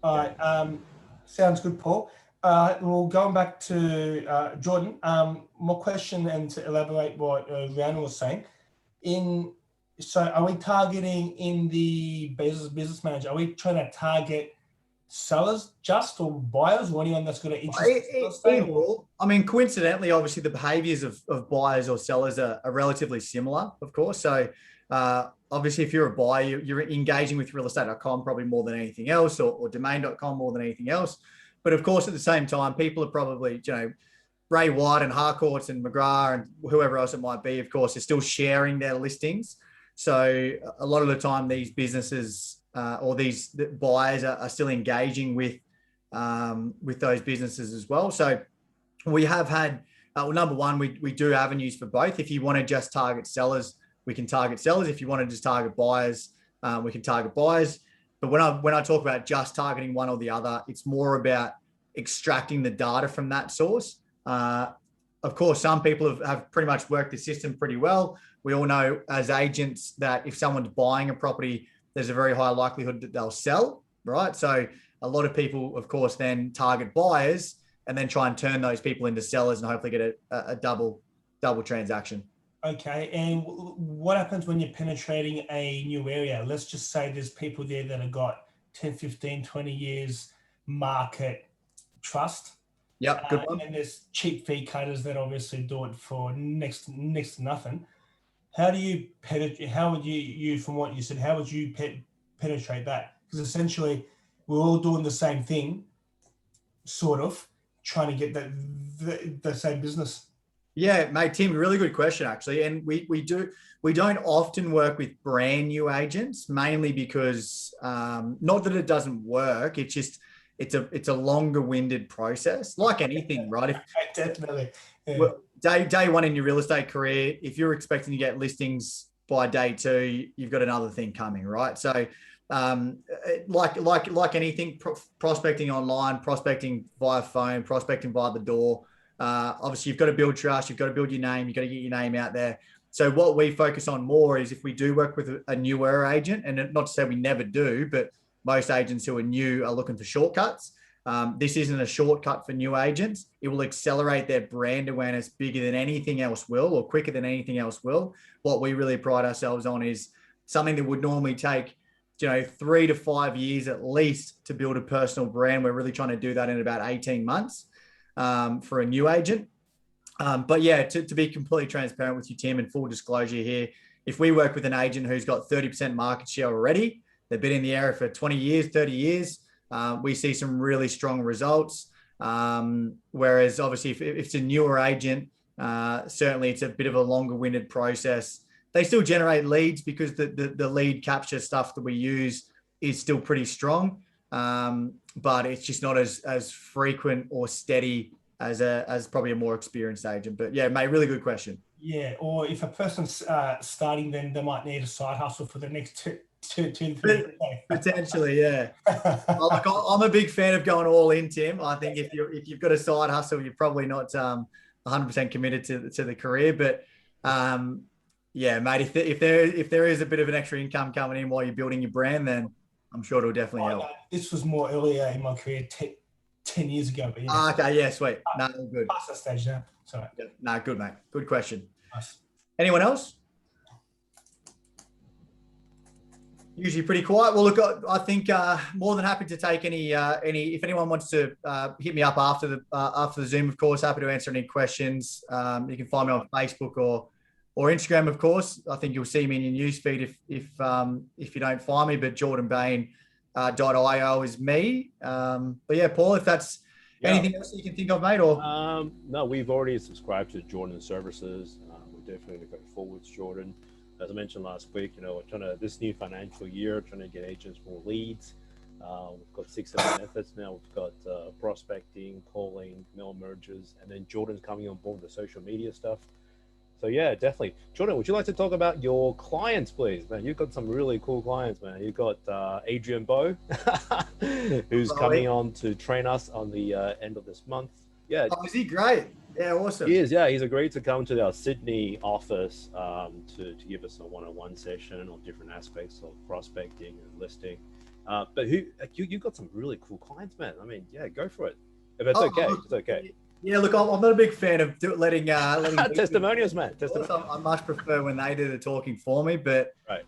All right. Sounds good, Paul. Well, going back to Jordan, more question and to elaborate what Rihanna was saying. So are we targeting in the business manager? Are we trying to target sellers just or buyers or anyone that's got an interest? I mean, coincidentally, obviously the behaviors of buyers or sellers are relatively similar, of course. So obviously if you're a buyer, you're engaging with realestate.com probably more than anything else, or domain.com more than anything else. But of course, at the same time, people are probably, Ray White and Harcourts and McGrath and whoever else it might be, of course, are still sharing their listings. So a lot of the time these businesses or these buyers are still engaging with those businesses as well. So we have had, number one, we do avenues for both. If you want to just target sellers, we can target sellers. If you want to just target buyers, we can target buyers. But when I talk about just targeting one or the other, it's more about extracting the data from that source. Of course, some people have pretty much worked the system pretty well. We all know as agents that if someone's buying a property, there's a very high likelihood that they'll sell, right? So a lot of people, of course, then target buyers and then try and turn those people into sellers and hopefully get a double double transaction. Okay, and what happens when you're penetrating a new area? Let's just say there's people there that have got 10, 15, 20 years market trust. Yep, good one. And there's cheap fee cutters that obviously do it for next to nothing. How do you penetrate? How would you from what you said? How would you penetrate that? Because essentially, we're all doing the same thing, sort of trying to get the same business. Yeah, mate, Tim, really good question, actually. And we don't often work with brand new agents, mainly because not that it doesn't work, it's just it's a longer winded process, like anything, right? Definitely. Yeah. Well, day one in your real estate career, if you're expecting to get listings by day two, you've got another thing coming, right? So like anything, prospecting online, prospecting via phone, prospecting via the door. Obviously, you've got to build trust. You've got to build your name. You've got to get your name out there. So what we focus on more is if we do work with a newer agent, and not to say we never do, but most agents who are new are looking for shortcuts. This isn't a shortcut for new agents. It will accelerate their brand awareness bigger than anything else will, or quicker than anything else will. What we really pride ourselves on is something that would normally take 3 to 5 years at least to build a personal brand. We're really trying to do that in about 18 months. For a new agent. But yeah, to be completely transparent with you, Tim, and full disclosure here, if we work with an agent who's got 30% market share already, they've been in the area for 20 years, 30 years, we see some really strong results. Whereas obviously if it's a newer agent, certainly it's a bit of a longer winded process. They still generate leads because the lead capture stuff that we use is still pretty strong. But it's just not as frequent or steady as probably a more experienced agent. But yeah, mate, really good question. Yeah, or if a person's starting, then they might need a side hustle for the next two, 3 days. Potentially, yeah. I'm a big fan of going all in, Tim. I think if you've got a side hustle, you're probably not 100% committed to the career. But yeah, mate, if there is a bit of an extra income coming in while you're building your brand, then I'm sure it'll definitely help. This was more earlier in my career, 10 years ago. But yeah. Okay, yeah, sweet. No, good. Past that stage now. Sorry. No, good, mate. Good question. Nice. Anyone else? Usually pretty quiet. Well, look, I think more than happy to take any. If anyone wants to hit me up after the Zoom, of course, happy to answer any questions. You can find me on Facebook or Instagram, of course. I think you'll see me in your newsfeed if you don't find me, but jordanbain.io is me. But yeah, Paul, if that's anything else that you can think of, mate, or no, we've already subscribed to Jordan's services. We're definitely going forwards, Jordan. As I mentioned last week, we're trying to this new financial year, trying to get agents more leads. We've got 6 7 methods now. We've got prospecting, calling, mail mergers, and then Jordan's coming on board with the social media stuff. So yeah, definitely. Jordan, would you like to talk about your clients, please? Man, you've got some really cool clients, man. You've got Adrian Bowe, who's coming on to train us on the end of this month. Yeah. Oh, is he great? Yeah, awesome. He is, yeah. He's agreed to come to our Sydney office to give us a one-on-one session on different aspects of prospecting and listing. But you got some really cool clients, man. I mean, yeah, go for it. If it's okay, it's okay. Yeah, look, I'm not a big fan of letting testimonials, man. I much prefer when they do the talking for me. But right.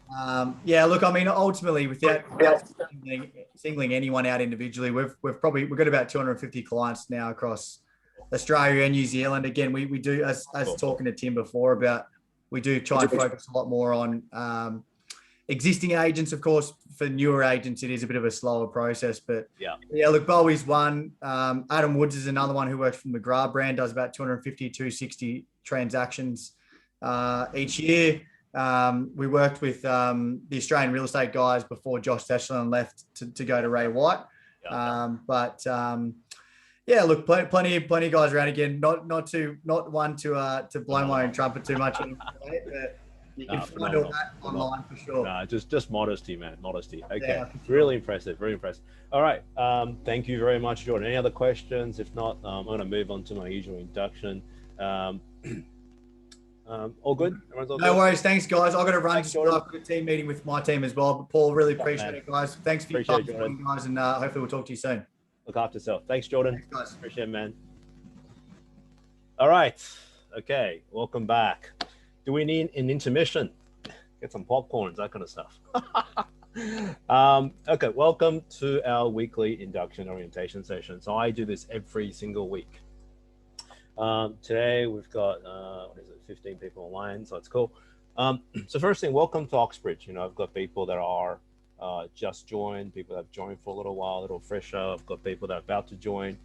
Yeah, look, I mean, ultimately, without singling anyone out individually, we've got about 250 clients now across Australia and New Zealand. Again, we do, as cool. Talking to Tim before about, we do try and focus a lot more on existing agents. Of course, for newer agents, it is a bit of a slower process, but yeah, look, Bowie's one. Adam Woods is another one who works from the McGrath brand, does about 250, 260 transactions each year. We worked with the Australian real estate guys before Josh Teschlin left to go to Ray White. Yeah, look, plenty of guys around. Again, not one to blow my own trumpet too much, but you can find all that online for sure. Nah, just modesty, man. Modesty. Okay. Yeah, really impressive. Very impressive. All right. Thank you very much, Jordan. Any other questions? If not, I'm going to move on to my usual induction. All good? Everyone's all good? No worries. Thanks, guys. I've got to run. I've got a team meeting with my team as well. But Paul, really appreciate it, guys. Thanks for your time, guys, and hopefully we'll talk to you soon. Look after yourself. Thanks, Jordan. Thanks, guys. Appreciate it, man. All right. Okay, welcome back. Do we need an intermission? Get some popcorns, that kind of stuff. Okay, welcome to our weekly induction orientation session. So I do this every single week. Today we've got, 15 people online, so it's cool. So first thing, welcome to Oxbridge. I've got people that are just joined, people that have joined for a little while, a little fresher. I've got people that are about to join.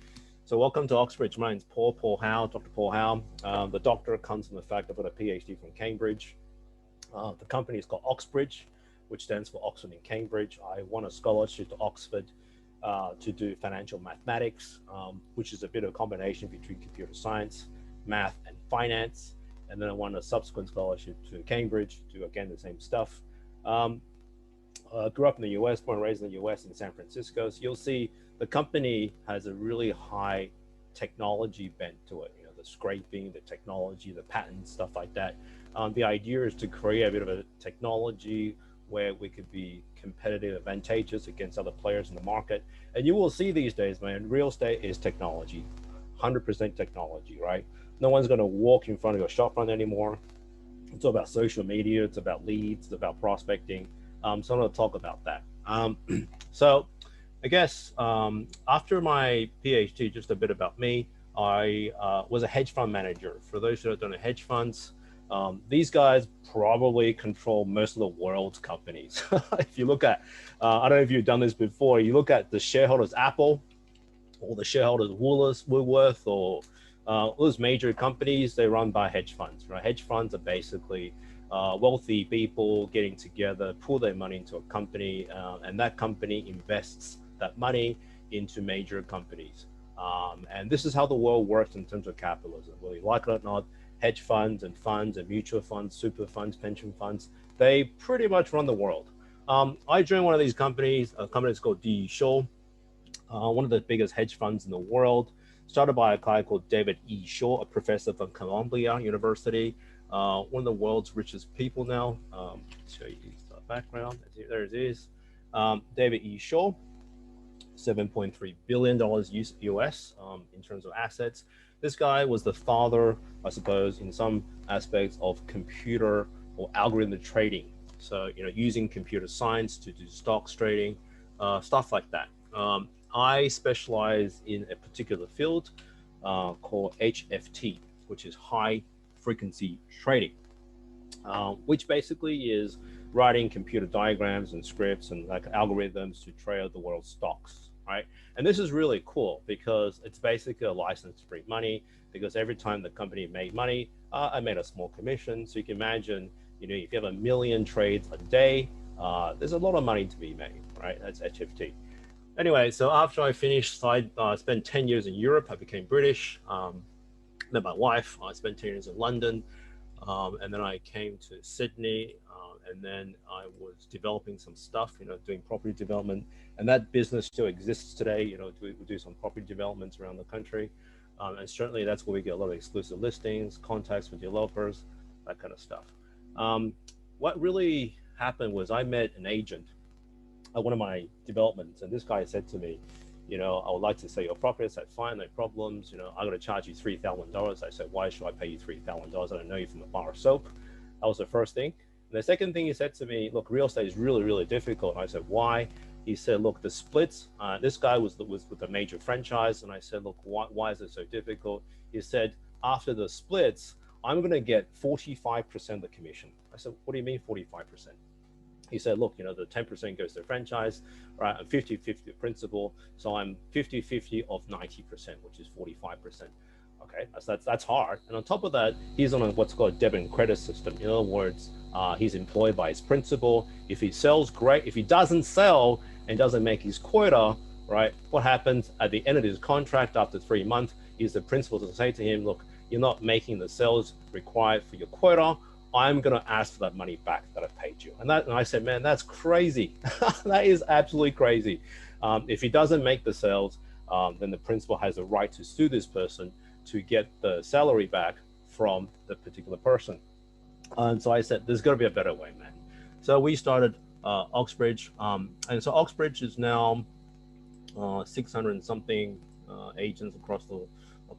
So welcome to Oxbridge. My name's Paul Howe, Dr. Paul Howe. The doctor comes from the fact I've got a PhD from Cambridge. The company is called Oxbridge, which stands for Oxford and Cambridge. I won a scholarship to Oxford to do financial mathematics, which is a bit of a combination between computer science, math, and finance. And then I won a subsequent scholarship to Cambridge to do, again, the same stuff. Grew up in the US, born and raised in the US in San Francisco. So you'll see the company has a really high technology bent to it. The scraping, the technology, the patents, stuff like that. The idea is to create a bit of a technology where we could be competitive, advantageous against other players in the market. And you will see these days, man, real estate is technology, 100% technology, right? No one's going to walk in front of your shopfront anymore. It's all about social media. It's about leads. It's about prospecting. So I'm going to talk about that. So I guess after my PhD, just a bit about me, I was a hedge fund manager. For those who don't know hedge funds, these guys probably control most of the world's companies. If you look at, I don't know if you've done this before, you look at the shareholders Apple or the shareholders Woolworth or those major companies, they're run by hedge funds, right? Hedge funds are basically wealthy people getting together, pull their money into a company, and that company invests that money into major companies. And this is how the world works in terms of capitalism. Whether you like it or not, hedge funds and mutual funds, super funds, pension funds, they pretty much run the world. I joined one of these companies, a company that's called D. Shaw, one of the biggest hedge funds in the world, started by a guy called David E. Shaw, a professor from Columbia University, one of the world's richest people now. Show you his background. There it is. David E. Shaw, $7.3 billion US in terms of assets. This guy was the father, I suppose, in some aspects of computer or algorithm trading. So, using computer science to do stocks trading, stuff like that. I specialize in a particular field called HFT, which is high frequency trading, which basically is writing computer diagrams and scripts and like algorithms to trade the world's stocks, right? And this is really cool because it's basically a license-free money, because every time the company made money, I made a small commission. So you can imagine, if you have 1 million trades a day, there's a lot of money to be made, right? That's HFT. Anyway, so after I finished, I spent 10 years in Europe. I became British, met my wife. I spent 10 years in London. And then I came to Sydney, and then I was developing some stuff, doing property development, and that business still exists today. We do some property developments around the country, and certainly that's where we get a lot of exclusive listings, contacts with developers, that kind of stuff. What really happened was I met an agent at one of my developments, and this guy said to me, I would like to sell your property. I said, fine, no problems. I'm going to charge you $3,000. I said, why should I pay you $3,000? I don't know you from a bar of soap. That was the first thing. And the second thing he said to me, look, real estate is really, really difficult. And I said, why? He said, look, the splits, this guy was with a major franchise. And I said, look, why is it so difficult? He said, after the splits, I'm going to get 45% of the commission. I said, what do you mean 45%? He said, look, the 10% goes to the franchise, right? I'm 50-50 principal. So I'm 50-50 of 90%, which is 45%. Okay, that's hard. And on top of that, he's on what's called a debit and credit system. In other words, he's employed by his principal. If he sells, great. If he doesn't sell and doesn't make his quota, right? What happens at the end of his contract after 3 months is the principal to say to him, look, you're not making the sales required for your quota. I'm going to ask for that money back that I paid you. And I said, man, that's crazy. That is absolutely crazy. If he doesn't make the sales, then the principal has a right to sue this person to get the salary back from the particular person. And so I said, there's got to be a better way, man. So we started Oxbridge. And so Oxbridge is now 600 and something agents across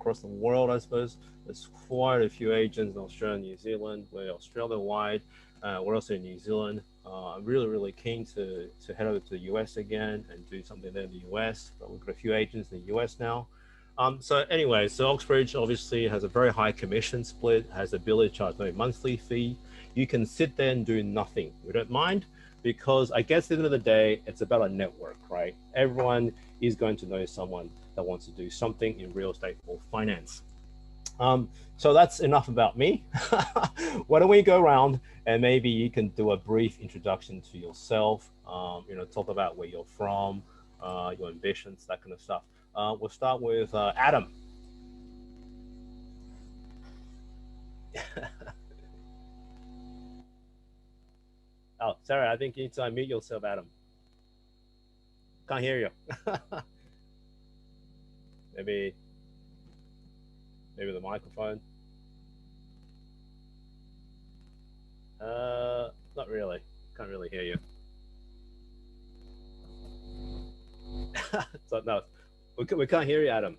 across the world, I suppose. There's quite a few agents in Australia and New Zealand. We're Australia-wide. We're also in New Zealand. I'm really keen to head over to the US again and do something there in the US. But we've got a few agents in the US now. So anyway, so Oxbridge obviously has a very high commission split, has the ability to charge no monthly fee. You can sit there and do nothing. We don't mind, because I guess at the end of the day, it's about a network, right? Everyone is going to know someone that wants to do something in real estate or finance. So that's enough about me. Why don't we go around and maybe you can do a brief introduction to yourself, talk about where you're from, your ambitions, that kind of stuff. We'll start with Adam. Oh, sorry, I think you need to unmute yourself, Adam. Can't hear you. maybe the microphone. Not really. Can't really hear you. So no, we can't hear you, Adam.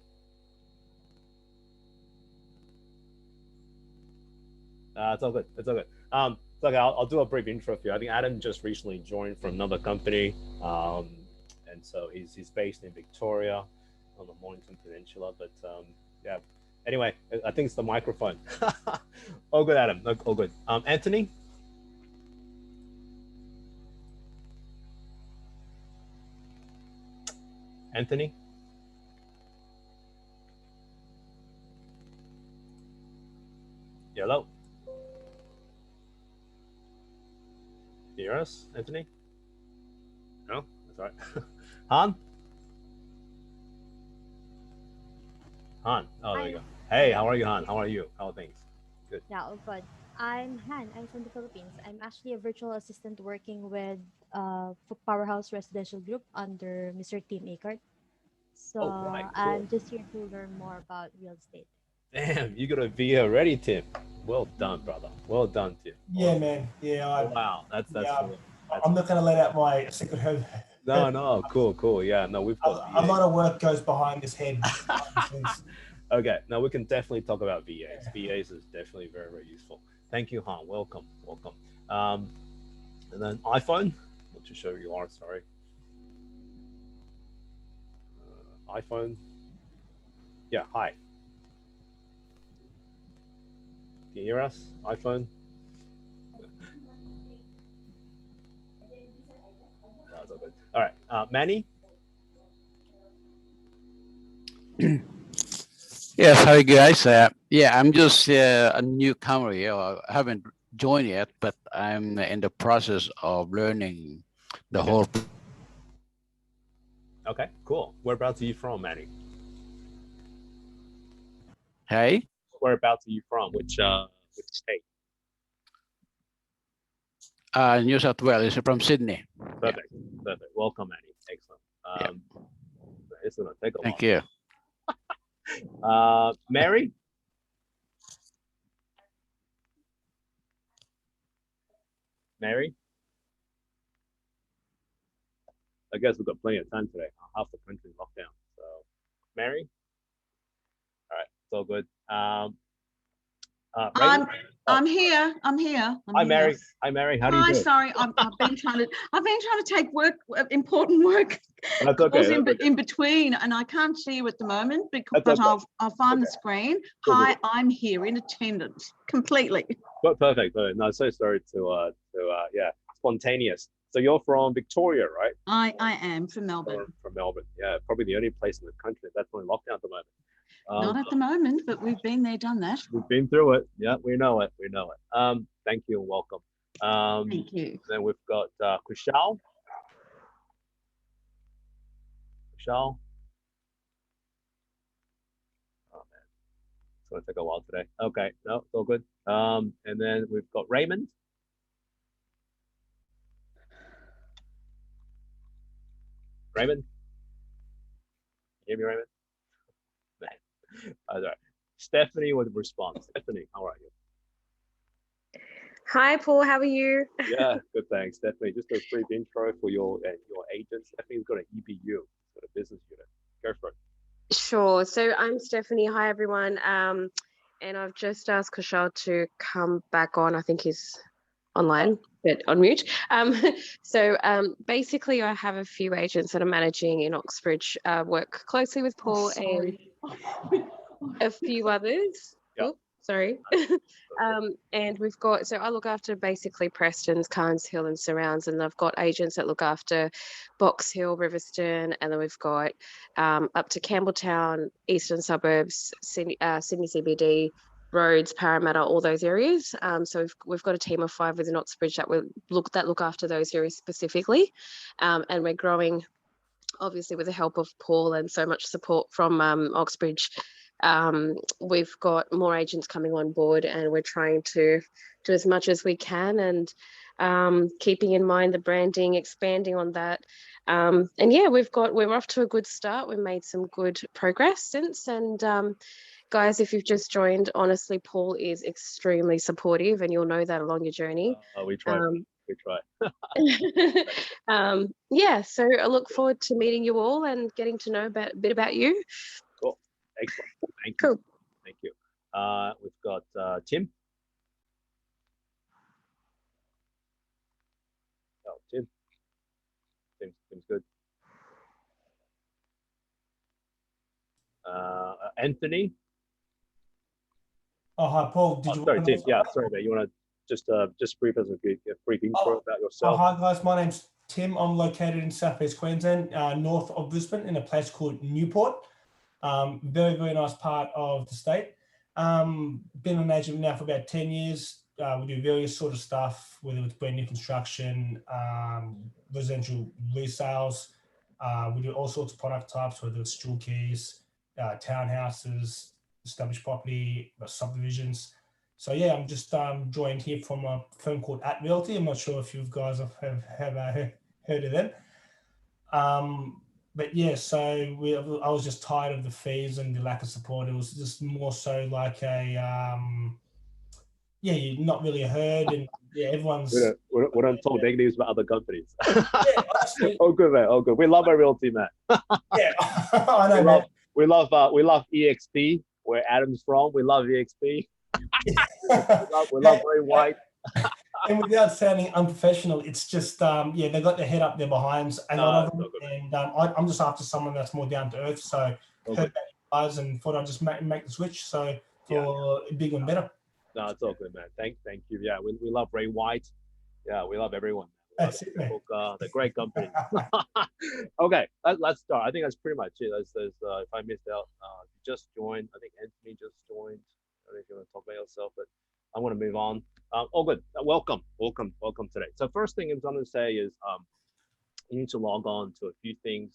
It's all good. It's all good. It's okay. I'll do a brief intro for you. I think Adam just recently joined from another company, and so he's based in Victoria on the Mornington Peninsula. But yeah. Anyway, I think it's the microphone. All good, Adam. All good. Anthony. Anthony. Hello. Can you hear us, Anthony? No, that's all right. Han? Han. Oh, there you go. Hey, how are you, Han? How are you? How are things? Good. Yeah, oh good. I'm Han. I'm from the Philippines. I'm actually a virtual assistant working with Powerhouse Residential Group under Mr. Tim Akert. So right, cool. I'm just here to learn more about real estate. Damn, you got a VA already, Tim. Well done, brother. Well done, Tim. Yeah, man. Yeah. Wow, that's cool. I'm not going to let out my secret head. No, cool. Yeah, no, we've got a lot of work goes behind this head. Okay, now we can definitely talk about VAs. VAs is definitely very useful. Thank you, Han. Welcome. And then iPhone. Not too sure who you are. Sorry. iPhone. Yeah. Hi. Can you hear us? iPhone. That's all good. All right, Manny. Yes, hi guys. Yeah, I'm just a newcomer here. I haven't joined yet, but I'm in the process of learning the whole. Okay, cool. Whereabouts are you from, Manny? Hey? Whereabouts are you from? Which state? New South Wales, from Sydney. Perfect. Welcome, Manny. Excellent. It's gonna take a while. Thank you. Mary? Mary? I guess we've got plenty of time today. Half the country in lockdown. So, Mary? All right, it's all good. I'm here. Hi, Mary. Hi, Mary. How do you do? Sorry, I've been trying to take important work That's okay. in between, and I can't see you at the moment, but okay. I'll find the screen. Cool. Hi, I'm here in attendance completely. Well, perfect. No, so sorry to spontaneous. So you're from Victoria, right? I am from Melbourne. From Melbourne, yeah, probably the only place in the country that's on lockdown at the moment. Not at the moment, but we've been there, done that. We've been through it. Yeah, we know it. Thank you and welcome. Thank you. Then we've got Kushal. Kushal. Oh man, it's gonna take a while today. Okay, no, it's all good. And then we've got Raymond. Raymond. Can you hear me, Raymond? All right. Stephanie would respond. Stephanie, how are you? Hi, Paul. How are you? Yeah, good. Thanks, Stephanie. Just a brief intro for your agent. Stephanie's got an EBU, got a business unit. Go for it. Sure. So I'm Stephanie. Hi, everyone. And I've just asked Kushal to come back on. I think he's online, but on mute. Basically, I have a few agents that are managing in Oxbridge, work closely with Paul and a few others. Yeah. Oops, sorry. And we've got, so I look after basically Preston's, Carnes Hill and surrounds, and I've got agents that look after Box Hill, Riverstone, and then we've got up to Campbelltown, eastern suburbs, Sydney CBD, Rhodes, Parramatta, all those areas. So we've got a team of 5 within Oxbridge that look after those areas specifically, and we're growing, obviously, with the help of Paul and so much support from Oxbridge. We've got more agents coming on board, and we're trying to do as much as we can, and keeping in mind the branding, expanding on that. And yeah, we're off to a good start. We've made some good progress since, and guys, if you've just joined, honestly, Paul is extremely supportive, and you'll know that along your journey. We try. We try. Yeah, so I look forward to meeting you all and getting to know a bit about you. Cool. Excellent. Thank you. Cool. Thank you. We've got Tim. Oh, Tim. Tim's good. Anthony. Oh, hi, Paul. Did you sorry, want Tim. to... Yeah, sorry, mate. You want to just brief us a brief intro about yourself? Hi, guys. My name's Tim. I'm located in Southeast Queensland, north of Brisbane, in a place called Newport. Very, very nice part of the state. Been an agent now for about 10 years. We do various sort of stuff, whether it's brand new construction, residential resales. We do all sorts of product types, whether it's dual keys, townhouses, established property, subdivisions. So yeah, I'm just joined here from a firm called At Realty. I'm not sure if you guys have heard of them. But yeah, so I was just tired of the fees and the lack of support. It was just more so like a yeah, you're not really heard, and yeah, everyone's. We don't talk negatives about other companies. Yeah, honestly. Oh good, man. Oh good. We love our realty, man. Yeah, I know, man. We love EXP, where Adam's from. We love EXP. we love Ray White. And without sounding unprofessional, it's just yeah, they got their head up their behinds, a lot of them. And I'm just after someone that's more down to earth. So heard about you guys and thought I'd just make the switch. So for bigger and better. No, it's all good, man. Thank you. Yeah, we love Ray White. Yeah, we love everyone. That's it, man. The great company. Okay, let's start. I think that's pretty much it. If I missed out, you just joined. I think Anthony just joined. I don't know if you want to talk about yourself, but I want to move on. All good. Welcome today. So first thing I'm going to say is you need to log on to a few things.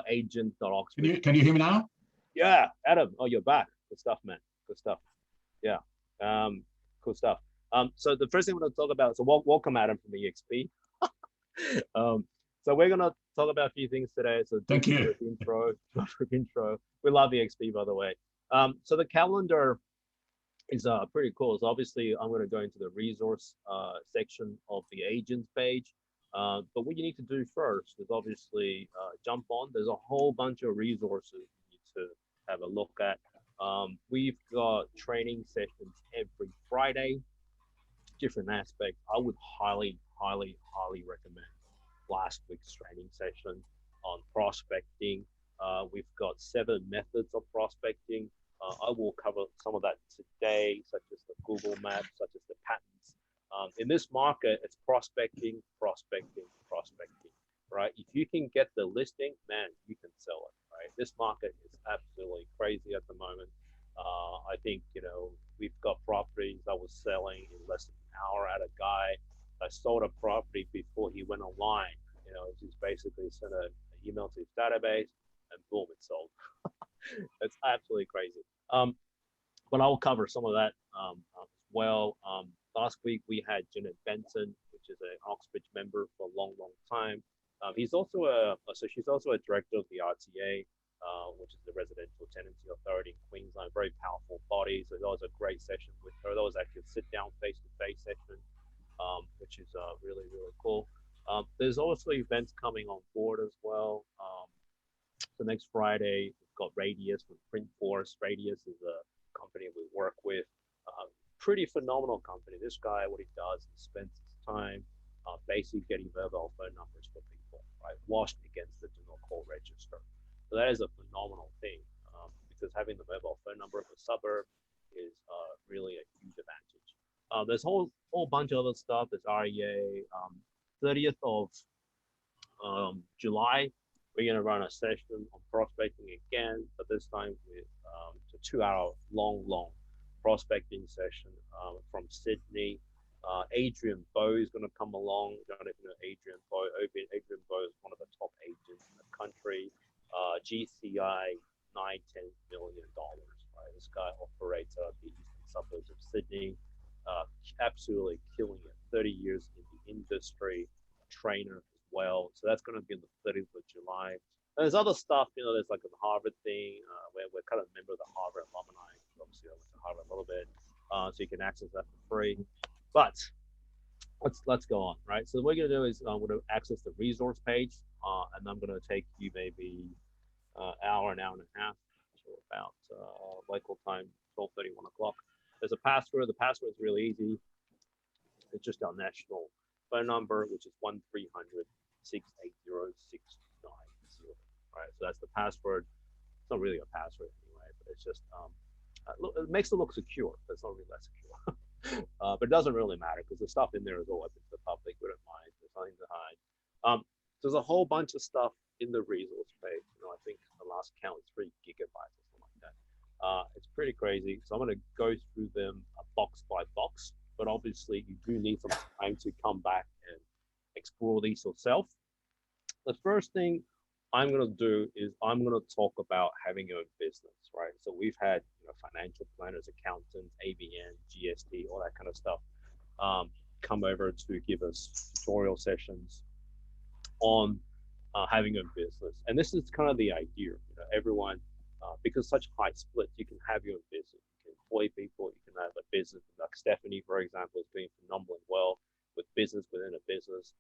Agent.oxford. Can you hear me now? Yeah, Adam. Oh, you're back. Good stuff, man. Good stuff. Yeah. Cool stuff. So the first thing we're going to talk about, so welcome Adam from EXP. So we're going to talk about a few things today. So thank you. Intro. We love EXP, by the way. So the calendar is pretty cool. So obviously I'm going to go into the resource section of the agents page. But what you need to do first is obviously jump on. There's a whole bunch of resources you need to have a look at. We've got training sessions every Friday, different aspects. I would highly recommend last week's training session on prospecting. We've got 7 methods of prospecting. I will cover some of that today, such as the Google Maps, such as the patterns. In this market, it's prospecting, right? If you can get the listing, man, you can sell it, right? This market is absolutely crazy at the moment. I think, we've got properties I was selling in less than an hour at a guy. I sold a property before he went online. Just basically sent an email to his database and boom, it's sold. It's absolutely crazy. But I'll cover some of that as well. Last week we had Janet Benson, which is an Oxbridge member for a long time. She's also a director of the RTA, which is the Residential Tenancy Authority in Queensland. Very powerful body. So that was a great session with her. That was actually a sit-down face-to-face session, which is really cool. There's also events coming on board as well. So next Friday we've got Radius from Print Force. Radius is a company we work with. Pretty phenomenal company. This guy, what he does, he spends his time basically getting mobile phone numbers for people, right, washed against the do not call register. So that is a phenomenal thing because having the mobile phone number of a suburb is really a huge advantage. There's a whole bunch of other stuff. There's REA. 30th of July, we're going to run a session on prospecting again, but this time with a 2-hour long prospecting session from Sydney. Adrian Bow is going to come along. I don't know if you know Adrian Bow. Adrian Bow is one of the top agents in the country. GCI, $9-10 million. Right? This guy operates the eastern suburbs of Sydney. Absolutely killing it. 30 years in the industry, trainer as well. So that's going to be on the 30th of July. And there's other stuff, there's like a Harvard thing where we're kind of a member of the Harvard alumni. Obviously, I went to Harvard a little bit, so you can access that for free. But let's go on, right? So what we're going to do is I'm going to access the resource page, and I'm going to take you maybe an hour and a half, so about local time, 12:30, 1 o'clock. There's a password. The password is really easy. It's just our national phone number, which is 1-300-680-690. Right, so that's the password. It's not really a password anyway, but it's just it makes it look secure, but it's not really that secure. But it doesn't really matter because the stuff in there is all open to the public. We don't mind. There's nothing to hide. There's a whole bunch of stuff in the resource page. I think the last count is 3 gigabytes or something like that. It's pretty crazy. So I'm going to go through them box by box, but obviously you do need some time to come back and explore these yourself. The first thing I'm going to do is I'm going to talk about having your own business, right? So we've had financial planners, accountants, ABN, GST, all that kind of stuff come over to give us tutorial sessions on having your own business. And this is kind of the idea, everyone, because such high splits, you can have your own business. You can employ people, you can have a business. Like Stephanie, for example, is doing phenomenally well with business within a business.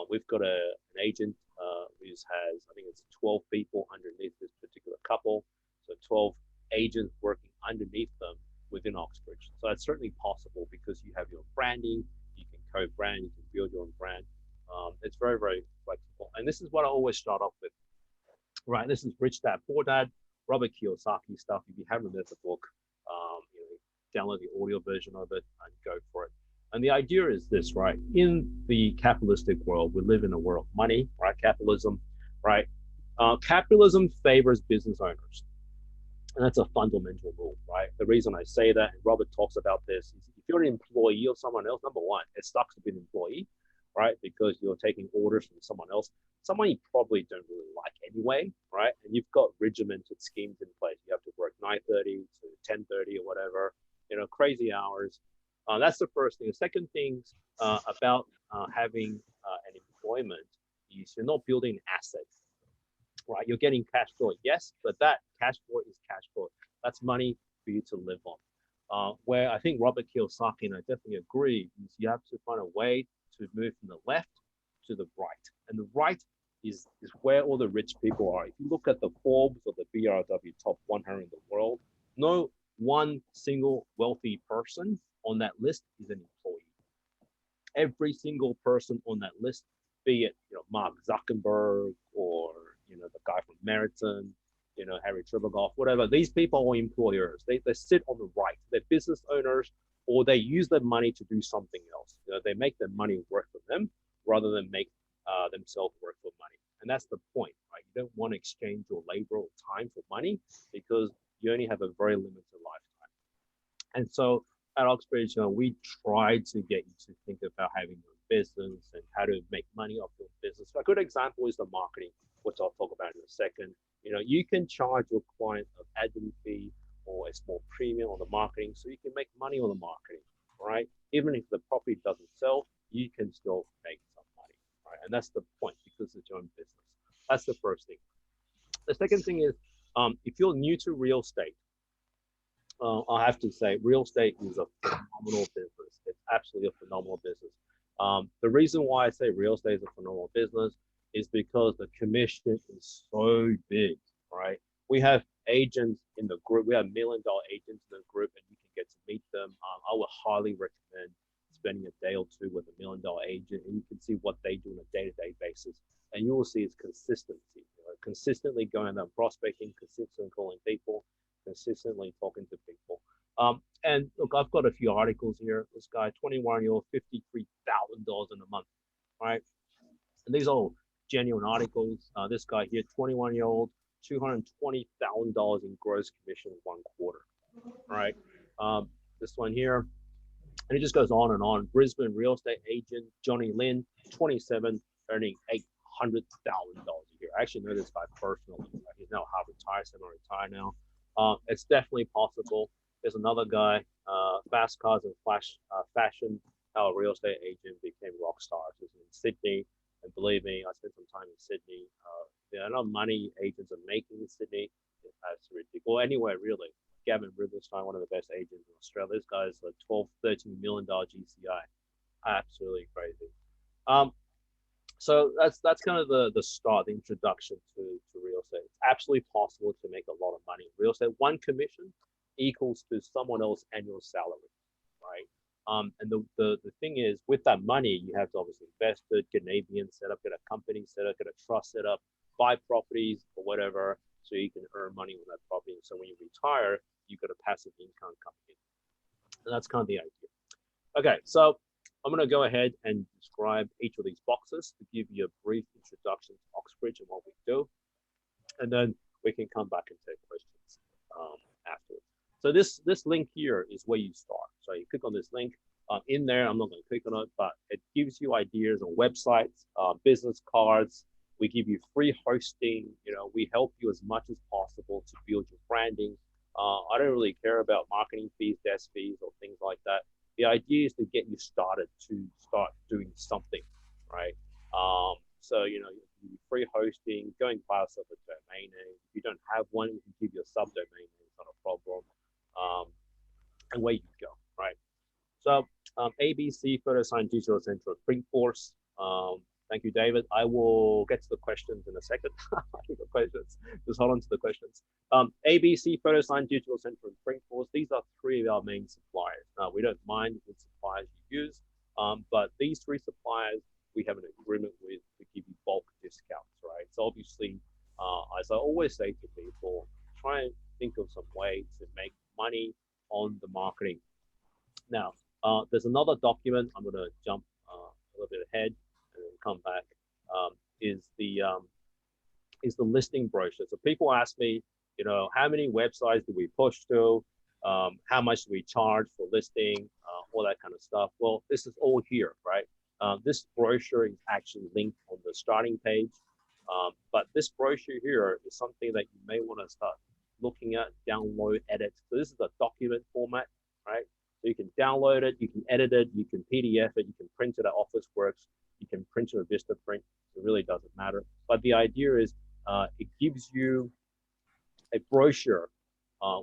We've got an agent who has, I think it's 12 people underneath this particular couple. So 12 agents working underneath them within Oxbridge. So that's certainly possible because you have your own branding, you can co-brand, you can build your own brand. It's very, very flexible. And this is what I always start off with, right? This is Rich Dad, Poor Dad, Robert Kiyosaki stuff. If you haven't read the book, download the audio version of it and go for it. And the idea is this, right? In the capitalistic world, we live in a world of money, right? Capitalism, right? Capitalism favors business owners. And that's a fundamental rule, right? The reason I say that, and Robert talks about this, is if you're an employee of someone else, number one, it sucks to be an employee, right? Because you're taking orders from someone else, someone you probably don't really like anyway, right? And you've got regimented schemes in place. You have to work 9:30 to 10:30 or whatever, crazy hours. That's the first thing. The second thing about having an employment is you're not building assets, right? You're getting cash flow, yes, but that cash flow is cash flow. That's money for you to live on. Where I think Robert Kiyosaki, and I definitely agree, is you have to find a way to move from the left to the right. And the right is where all the rich people are. If you look at the Forbes or the BRW top 100 in the world, no one single wealthy person on that list is an employee. Every single person on that list, be it Mark Zuckerberg or the guy from Meriton, Harry Trebegoff, whatever, these people are employers. They sit on the right. They're business owners, or they use their money to do something else. They make their money work for them rather than make themselves work for money. And that's the point, right? You don't want to exchange your labor or time for money because you only have a very limited lifetime. And so at Oxbridge, we try to get you to think about having your business and how to make money off your business. A good example is the marketing, which I'll talk about in a second. You can charge your client an admin fee or a small premium on the marketing, so you can make money on the marketing, right? Even if the property doesn't sell, you can still make some money, right? And that's the point because it's your own business. That's the first thing. The second thing is, if you're new to real estate, I have to say, real estate is a phenomenal business. It's absolutely a phenomenal business. The reason why I say real estate is a phenomenal business is because the commission is so big, right? We have agents in the group. We have $1 million agents in the group, and you can get to meet them. I would highly recommend spending a day or two with $1 million agent, and you can see what they do on a day-to-day basis. And you will see it's consistency. Consistently going out prospecting, consistently calling people, consistently talking to people. And look, I've got a few articles here. This guy, 21-year-old, $53,000 in a month, right? And these are all genuine articles. This guy here, 21-year-old, $220,000 in gross commission in 1 quarter, right? This one here, and it just goes on and on. Brisbane real estate agent Johnny Lynn, 27, earning $800,000 a year. I actually know this guy personally. He's now half retired, semi-retired now. It's definitely possible. There's another guy, fast cars and fashion, how a real estate agent became rock stars. He's in Sydney, and believe me, I spent some time in Sydney. The amount of money agents are making in Sydney is absolutely ridiculous. Or anywhere really. Gavin Riverstein, one of the best agents in Australia. This guy's a $12, $13 million GCI. Absolutely crazy. So that's kind of the start, the introduction to real estate. It's absolutely possible to make a lot of money in real estate. One commission equals to someone else's annual salary, right? And the thing is, with that money, you have to obviously invest it, get an ABN set up, get a company set up, get a trust set up, buy properties or whatever, so you can earn money on that property. So when you retire, you've got a passive income coming in. And that's kind of the idea. Okay, so I'm going to go ahead and describe each of these boxes to give you a brief introduction to Oxbridge and what we do. And then we can come back and take questions afterwards. So this link here is where you start. So you click on this link. In there, I'm not going to click on it, but it gives you ideas on websites, business cards. We give you free hosting. We help you as much as possible to build your branding. I don't really care about marketing fees, desk fees, or things like that. The idea is to get you started to start doing something, right? So, you free hosting, go and buy yourself a domain name. If you don't have one, we can give you a subdomain name. It's not a problem. And where you go, right? So ABC, Photo Sign Digital Center of Printforce. Thank you, David. I will get to the questions in a second. I think the questions, just hold on to the questions. ABC, Photo Sign Digital Center and Printforce. These are 3 of our main suppliers. Now, we don't mind which suppliers you use, but these 3 suppliers, we have an agreement with to give you bulk discounts, right? So obviously, as I always say to people, try and think of some way to make money on the marketing. Now, there's another document. I'm going to jump a little bit ahead and then come back. Is the listing brochure. So people ask me, how many websites do we push to? How much do we charge for listing? All that kind of stuff. Well, this is all here, right? This brochure is actually linked on the starting page. But this brochure here is something that you may want to start looking at, download, edit. So this is a document format, right? So you can download it, you can edit it, you can PDF it, you can print it at Officeworks, you can print it at Vistaprint. It really doesn't matter. But the idea is it gives you a brochure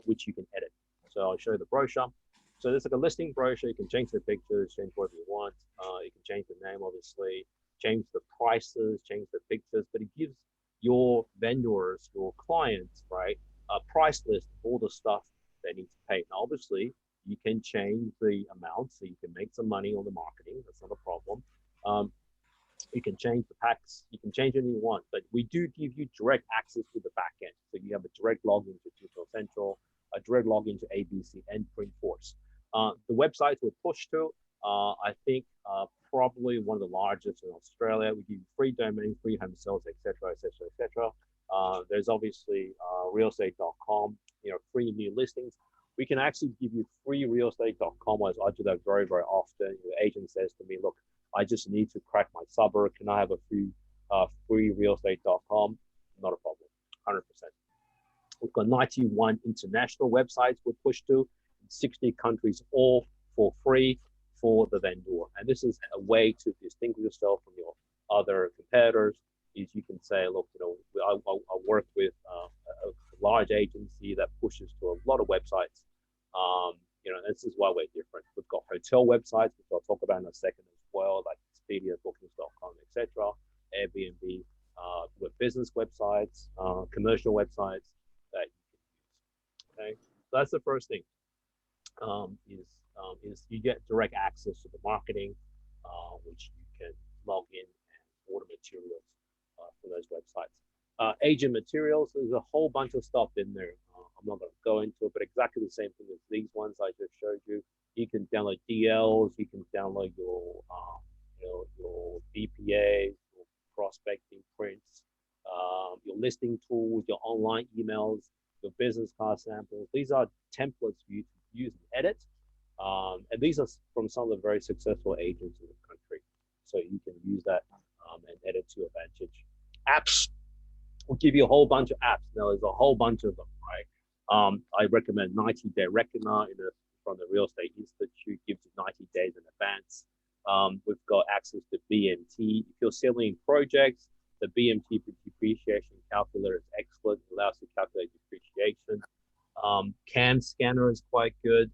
which you can edit. So I'll show you the brochure. So there's like a listing brochure. You can change the pictures, change whatever you want. You can change the name, obviously, change the prices, change the pictures, but it gives your vendors, your clients, right, a price list of all the stuff they need to pay. Now, obviously, you can change the amount so you can make some money on the marketing. That's not a problem. You can change the packs. You can change anything you want, but we do give you direct access to the back end. So you have a direct login to Digital Central, a direct login to ABC and Printforce. The websites we're pushed to, I think, probably one of the largest in Australia. We give you free domain, free home sales, etc., etc., etc. There's obviously realestate.com, free new listings. We can actually give you free realestate.com, as I do that very, very often. The agent says to me, look, I just need to crack my suburb. Can I have a free realestate.com? Not a problem, 100%. We've got 91 international websites we're pushed to in 60 countries, all for free for the vendor. And this is a way to distinguish yourself from your other competitors. Is you can say, look, I work with a large agency that pushes to a lot of websites. This is why we're different. We've got hotel websites, which I'll talk about in a second as well, like Expedia, Bookings.com, etc., Airbnb, with business websites, commercial websites that you can use. that's the first thing. Is you get direct access to the marketing, which you can log in and order materials for those websites. Agent materials, there's a whole bunch of stuff in there. I'm not going to go into it, but exactly the same thing as these ones I just showed you. You can download DLs, you can download your BPA, your prospecting prints, your listing tools, your online emails, your business card samples. These are templates for you to use and edit. And these are from some of the very successful agents in the country. So you can use that and edit to your advantage. Apps will give you a whole bunch of apps. Now there's a whole bunch of them, right? I recommend 90-day Reckoner from the Real Estate Institute, gives you 90 days in advance. We've got access to BMT. If you're selling projects, the BMT depreciation calculator is excellent. It allows you to calculate depreciation. CAM scanner is quite good.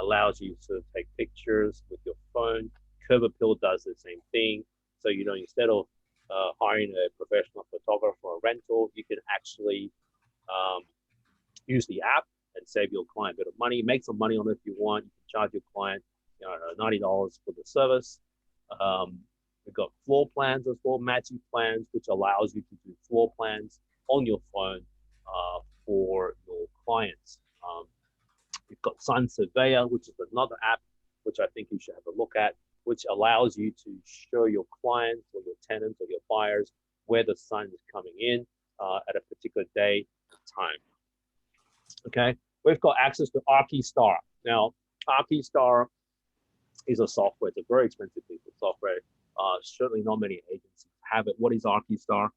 Allows you to take pictures with your phone. Curb Appeal does the same thing. So, instead of hiring a professional photographer for a rental, you can actually use the app and save your client a bit of money. Make some money on it if you want. You can charge your client $90 for the service. We've got floor plans as well, matching plans, which allows you to do floor plans on your phone for your clients. We've got Sun Surveyor, which is another app, which I think you should have a look at, which allows you to show your clients or your tenants or your buyers where the sun is coming in at a particular day and time. Okay, we've got access to ArchiStar. Now, ArchiStar is a software. It's a very expensive piece of software. Certainly not many agencies have it. What is ArchiStar?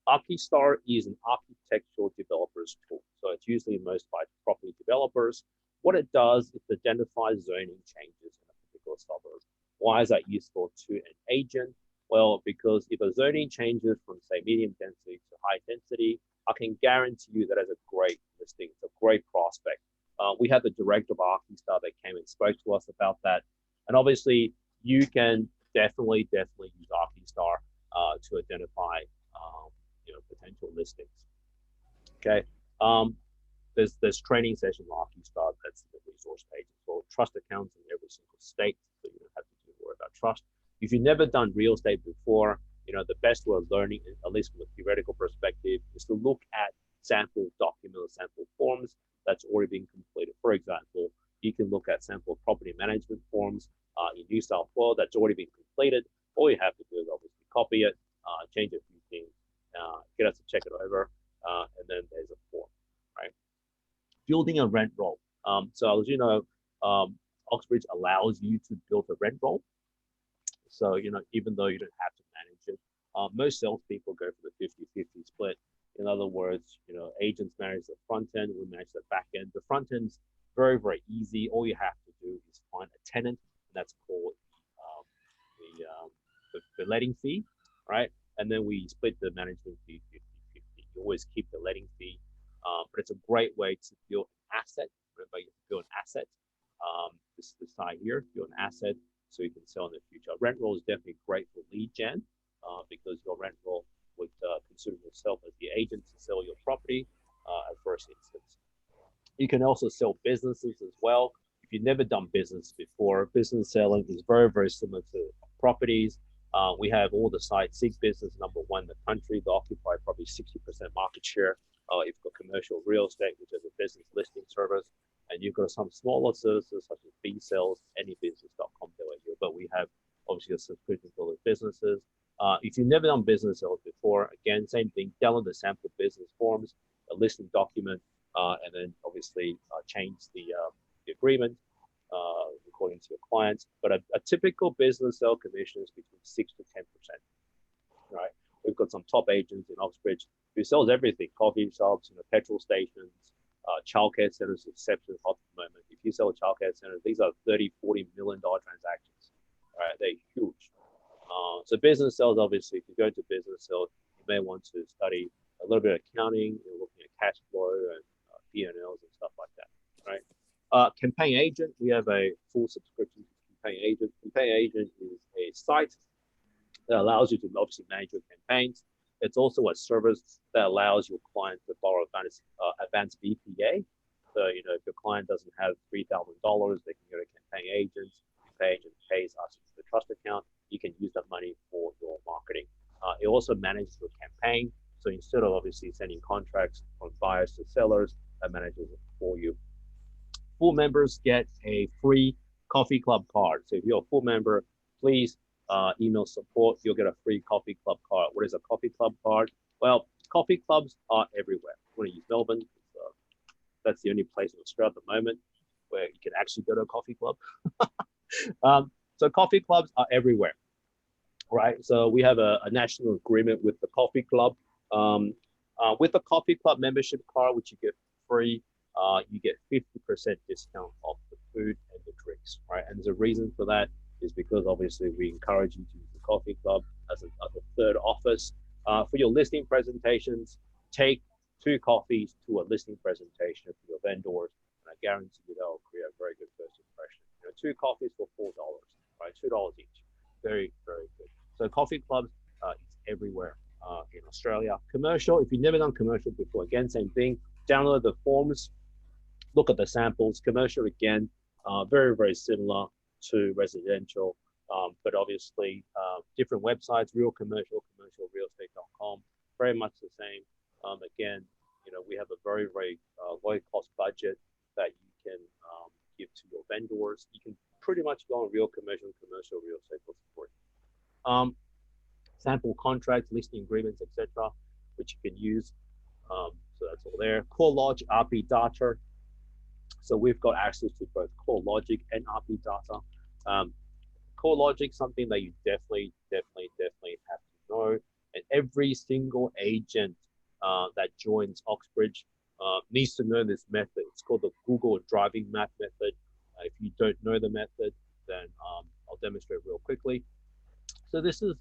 ArchiStar is an architectural developer's tool. So it's usually used by property developers. What it does is identify zoning changes in a particular suburb. Why is that useful to an agent? Well, because if a zoning changes from, say, medium density to high density, I can guarantee you that is a great listing. It's a great prospect. We had the director of ArchiStar that came and spoke to us about that. And obviously, you can definitely use ArchiStar to identify potential listings. Okay. There's training sessions on ArchiStar. That's the resource page as well. Trust accounts in every single state, so you don't have to worry about trust. If you've never done real estate before, the best way of learning, at least from a theoretical perspective, is to look at sample documents, sample forms that's already been completed. For example, you can look at sample property management forms in New South Wales that's already been completed. All you have to do is obviously copy it, change a few things, get us to check it over, and then there's a form, right? Building a rent roll. So as you know, Oxbridge allows you to build a rent roll. So, even though you don't have to manage it, most salespeople go for the 50-50 split. In other words, agents manage the front end, we manage the back end. The front end's very, very easy. All you have to do is find a tenant, and that's called the letting fee, right? And then we split the management fee 50-50. You always keep the letting fee, but it's a great way to build an asset. Remember, you build an asset. This side here, build an asset so you can sell in the future. Rent roll is definitely great for lead gen because your rent roll would consider yourself as the agent to sell your property at first instance. You can also sell businesses as well. If you've never done business before, business selling is very, very similar to properties. We have all the sites. Seek Business, #1 in the country. They occupy probably 60% market share. You've got Commercial Real Estate, which is a business listing service. And you've got some smaller services such as bsales, anybusiness.com.au. But we have obviously a subscription for those businesses. If you've never done business sales before, again, same thing, download the sample business forms, a listing document, and then obviously change the agreement according to your clients. But a typical business sale commission is between 6 to 10%, right? We've got some top agents in Oxbridge who sells everything, coffee shops, petrol stations, childcare centers, exception hot at the moment. If you sell a childcare center, these are $30-40 million transactions, right? They're huge. So business sales, obviously, if you go to business sales, you may want to study a little bit of accounting, looking at cash flow and P&Ls and stuff like that, right? Campaign agent, we have a full subscription to Campaign agent. Campaign agent is a site that allows you to obviously manage your campaigns. It's also a service that allows your client to borrow advanced BPA So, you know, if your client doesn't have $3,000, they can go to campaign agents. Campaign agent pays us into the trust account. You can use that money for your marketing. It also manages your campaign. So instead of obviously sending contracts from buyers to sellers, that manages it for you. Full members get a free coffee club card. So if you're a full member, please email support. You'll get a free coffee club card. What is a coffee club card? Well, coffee clubs are everywhere. You want to use Melbourne? That's the only place in Australia at the moment where you can actually go to a coffee club. So coffee clubs are everywhere, right? So we have a national agreement with the coffee club. With the coffee club membership card, which you get free, you get 50% discount off the food and the drinks, right? And there's a reason for that is because obviously we encourage you to use the coffee club as a third office. For your listing presentations, take 2 coffees to a listing presentation for your vendors, and I guarantee you they'll create a very good first impression. You know, 2 coffees for $4, right? $2 each. Very, very good. So coffee clubs is everywhere in Australia. Commercial, if you've never done commercial before, again, same thing. Download the forms, look at the samples. Commercial, again, very, very similar to residential, but obviously different websites, real commercial, commercialrealestate.com, very much the same. Again, you know, we have a very, very low cost budget that you can give to your vendors. You can pretty much go on real commercial real estate for free. Sample contracts, listing agreements, etc., which you can use. So that's all there. CoreLogic, RP data. So we've got access to both CoreLogic and RP data. CoreLogic, something that you definitely have to know. And every single agent that joins Oxbridge needs to know this method. It's called the Google driving map method. If you don't know the method, then I'll demonstrate real quickly. So this is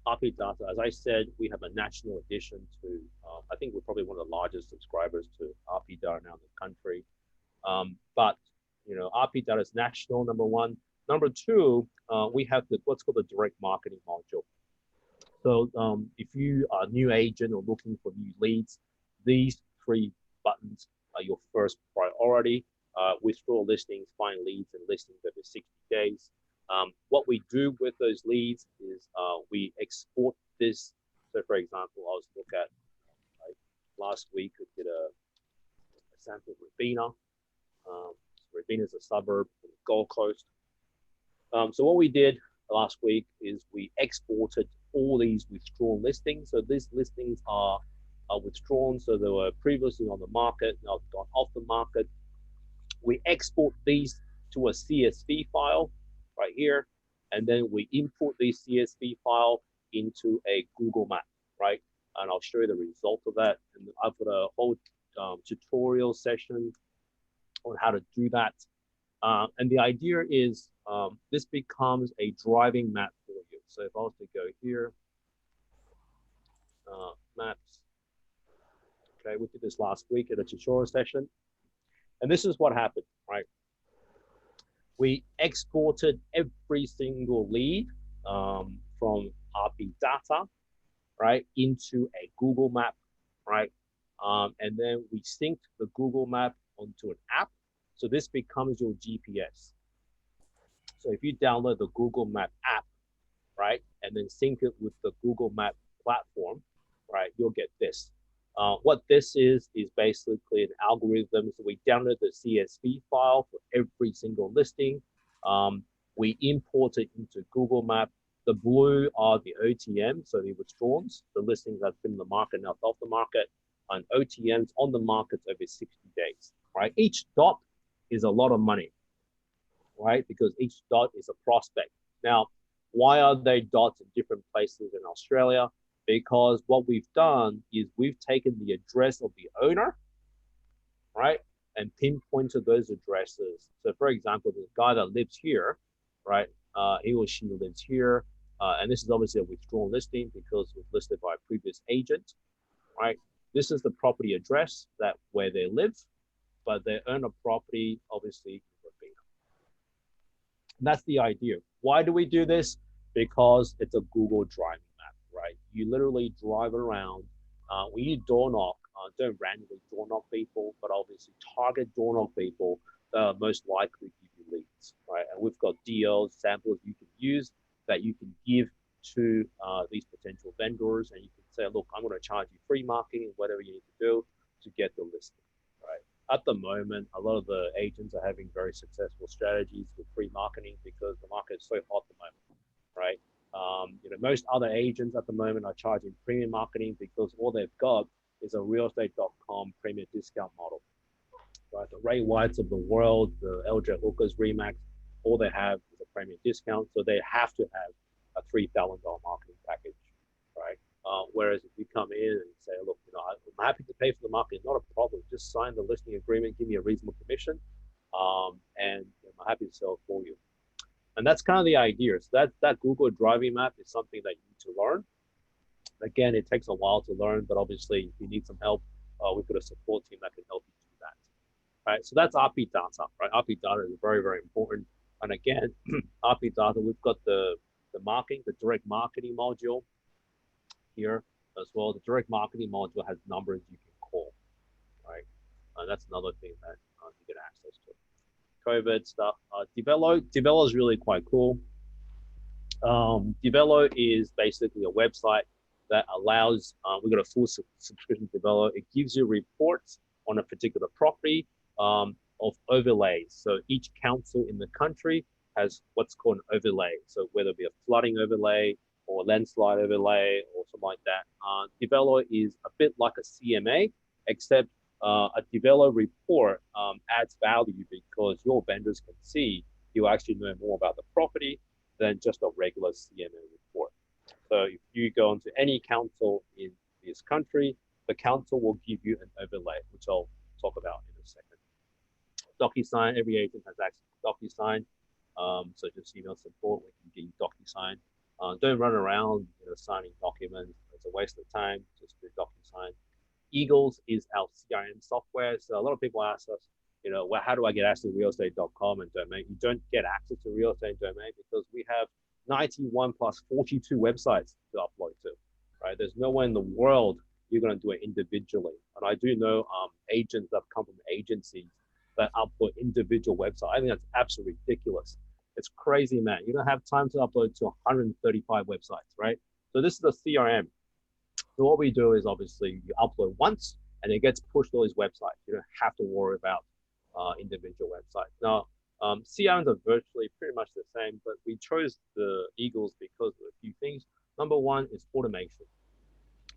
RP data. As I said, we have a national addition to, I think we're probably one of the largest subscribers to RP data now in the country. But, you know, RP data is national, number one. Number two, we have what's called the direct marketing module. So if you are a new agent or looking for new leads, these 3 buttons are your first priority. Withdraw listings, find leads, and listings over 60 days. What we do with those leads is we export this. So for example, I was looking at last week, we did a sample of Robina. Robina is a suburb of the Gold Coast. So what we did last week is we exported all these withdrawn listings. So these listings are withdrawn. So they were previously on the market, now gone off the market. We export these to a CSV file right here, and then we import this CSV file into a Google map, right? And I'll show you the result of that. And I've got a whole tutorial session on how to do that. And the idea is this becomes a driving map for you. So if I was to go here, maps, okay, we did this last week at a tutorial session. And this is what happened, right? We exported every single lead from RP data, right, into a Google map, right? And then we synced the Google map onto an app. So this becomes your GPS. So if you download the Google Map app, right, and then sync it with the Google Map platform, right, you'll get this. What this is basically an algorithm. So we download the CSV file for every single listing. We import it into Google Map. The blue are the OTM, so the withdrawals, the listings that's been in the market, now off the market, and OTMs on the market over 60 days, right? Each dot is a lot of money, right? Because each dot is a prospect. Now, why are they dots in different places in Australia? Because what we've done is we've taken the address of the owner, right, and pinpointed those addresses. So for example, the guy that lives here, right, he or she lives here, and this is obviously a withdrawn listing because it was listed by a previous agent, right? This is the property address where they live, but they own a property, obviously, in Robina. That's the idea. Why do we do this? Because it's a Google driving map, right? You literally drive around. When you door knock, Don't randomly door knock people, but obviously target door knock people that are most likely to give you leads, right? And we've got DLs, samples you can use that you can give to these potential vendors, and you can say, look, I'm going to charge you free marketing, whatever you need to do to get the listing, right? At the moment, a lot of the agents are having very successful strategies with free marketing because the market is so hot at the moment, right? Most other agents at the moment are charging premium marketing because all they've got is a realestate.com premium discount model, right? The Ray Whites of the world, the LJ Hookers, Remax, all they have is a premium discount, so they have to have a $3,000 marketing package, right? Whereas if you come in and say, look, I'm happy to pay for the marketing, not a problem. Just sign the listing agreement, give me a reasonable commission, and I'm happy to sell it for you. And that's kind of the idea. So that Google driving map is something that you need to learn. Again, it takes a while to learn, but obviously if you need some help, we've got a support team that can help you do that. Right, so that's RP data, right? RP data is very, very important. And again, RP data, we've got the marketing, the direct marketing module here as well. The direct marketing module has numbers you can call, right? That's another thing that you get access to. COVID stuff. Develo is really quite cool. Develo is basically a website that allows, we've got a full subscription to Develo. It gives you reports on a particular property of overlays. So each council in the country has what's called an overlay. So whether it be a flooding overlay or a landslide overlay or something like that. Develo is a bit like a CMA, except a Develo report adds value because your vendors can see you actually know more about the property than just a regular CMA report. So if you go into any council in this country, the council will give you an overlay, which I'll talk about in a second. DocuSign, every agent has access to DocuSign. So just email support, we can get you DocuSign. Don't run around signing documents. It's a waste of time. Just do DocuSign. Eagles is our CRM software. So a lot of people ask us, well, how do I get access to realestate.com and domain? You don't get access to real estate domain because we have 91 plus 42 websites to upload to, right? There's no way in the world you're going to do it individually. And I do know agents that come from agencies that upload individual websites. I think that's absolutely ridiculous. It's crazy, man. You don't have time to upload to 135 websites, right? So this is a CRM. So what we do is obviously you upload once and it gets pushed to all these websites. You don't have to worry about individual websites. Now, CRMs are virtually pretty much the same, but we chose the Eagles because of a few things. Number one is automation,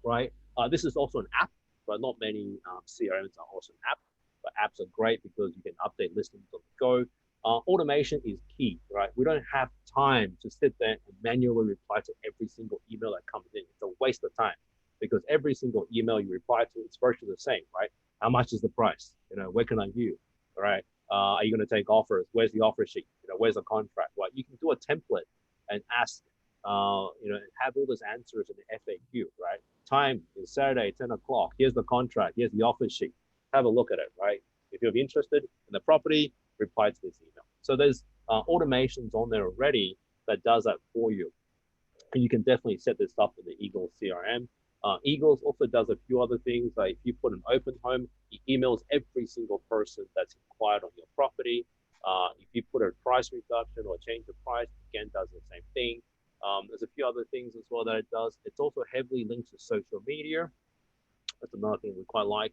right? This is also an app, but not many CRMs are also an app. But apps are great because you can update listings on the go. Automation is key, right? We don't have time to sit there and manually reply to every single email that comes in. It's a waste of time because every single email you reply to, it's virtually the same, right? How much is the price? Where can I view? All right. Are you going to take offers? Where's the offer sheet? Where's the contract? Right? You can do a template and ask, have all those answers in the FAQ, right? Time is Saturday, 10 o'clock. Here's the contract. Here's the offer sheet. Have a look at it, right? If you're interested in the property, reply to this email. So there's automations on there already that does that for you. And you can definitely set this up in the Eagles CRM. Eagles also does a few other things. Like if you put an open home, it emails every single person that's inquired on your property. If you put a price reduction or change the price, again, does the same thing. There's a few other things as well that it does. It's also heavily linked to social media. That's another thing we quite like.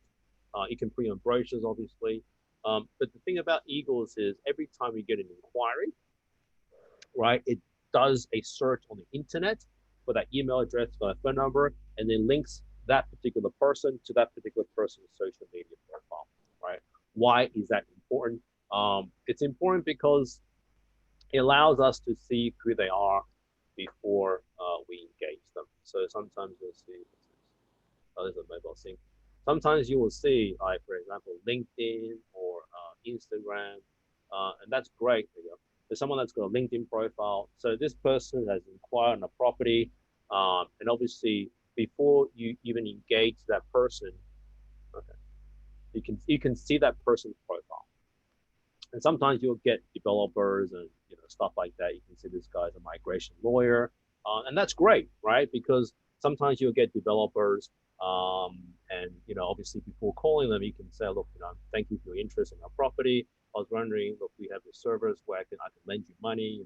You can print on brochures, obviously. But the thing about Eagles is every time you get an inquiry, right, it does a search on the internet for that email address, for that phone number, and then links that particular person to that particular person's social media profile, right? Why is that important? It's important because it allows us to see who they are before we engage them. So sometimes you'll see, there's a mobile sync. Sometimes you will see, like, for example, LinkedIn or Instagram, and that's great. There's someone that's got a LinkedIn profile. So this person has inquired on a property, and obviously before you even engage that person, okay, you can see that person's profile. And sometimes you'll get developers and stuff like that. You can see this guy's a migration lawyer, and that's great, right? Because sometimes you'll get developers And obviously before calling them, you can say, look, thank you for your interest in our property. I was wondering, look, we have the service where I can lend you money.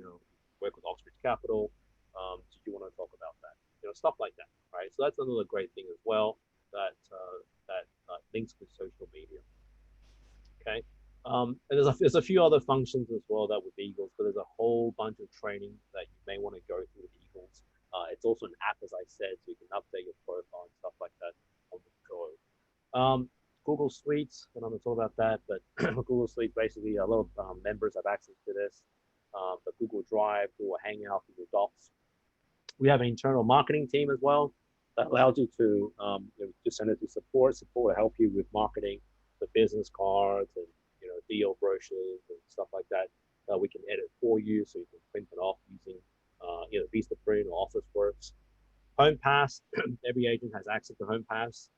Work with Oxbridge Capital. Did you want to talk about that? Stuff like that, right? So that's another great thing as well that links with social media. Okay. And there's a few other functions as well that with Eagles, but there's a whole bunch of training that you may want to go through with Eagles. It's also an app, as I said, so you can update your profile and stuff like that on the go. Google Suites, I don't want to talk about that, but Google Suites, basically a lot of members have access to this. The Google Drive, Google Hangout, Google Docs. We have an internal marketing team as well that allows you to just send it to support. Support will help you with marketing, the business cards and deal brochures and stuff like that. We can edit for you, so you can print it off using VistaPrint or OfficeWorks. HomePass, every agent has access to HomePass.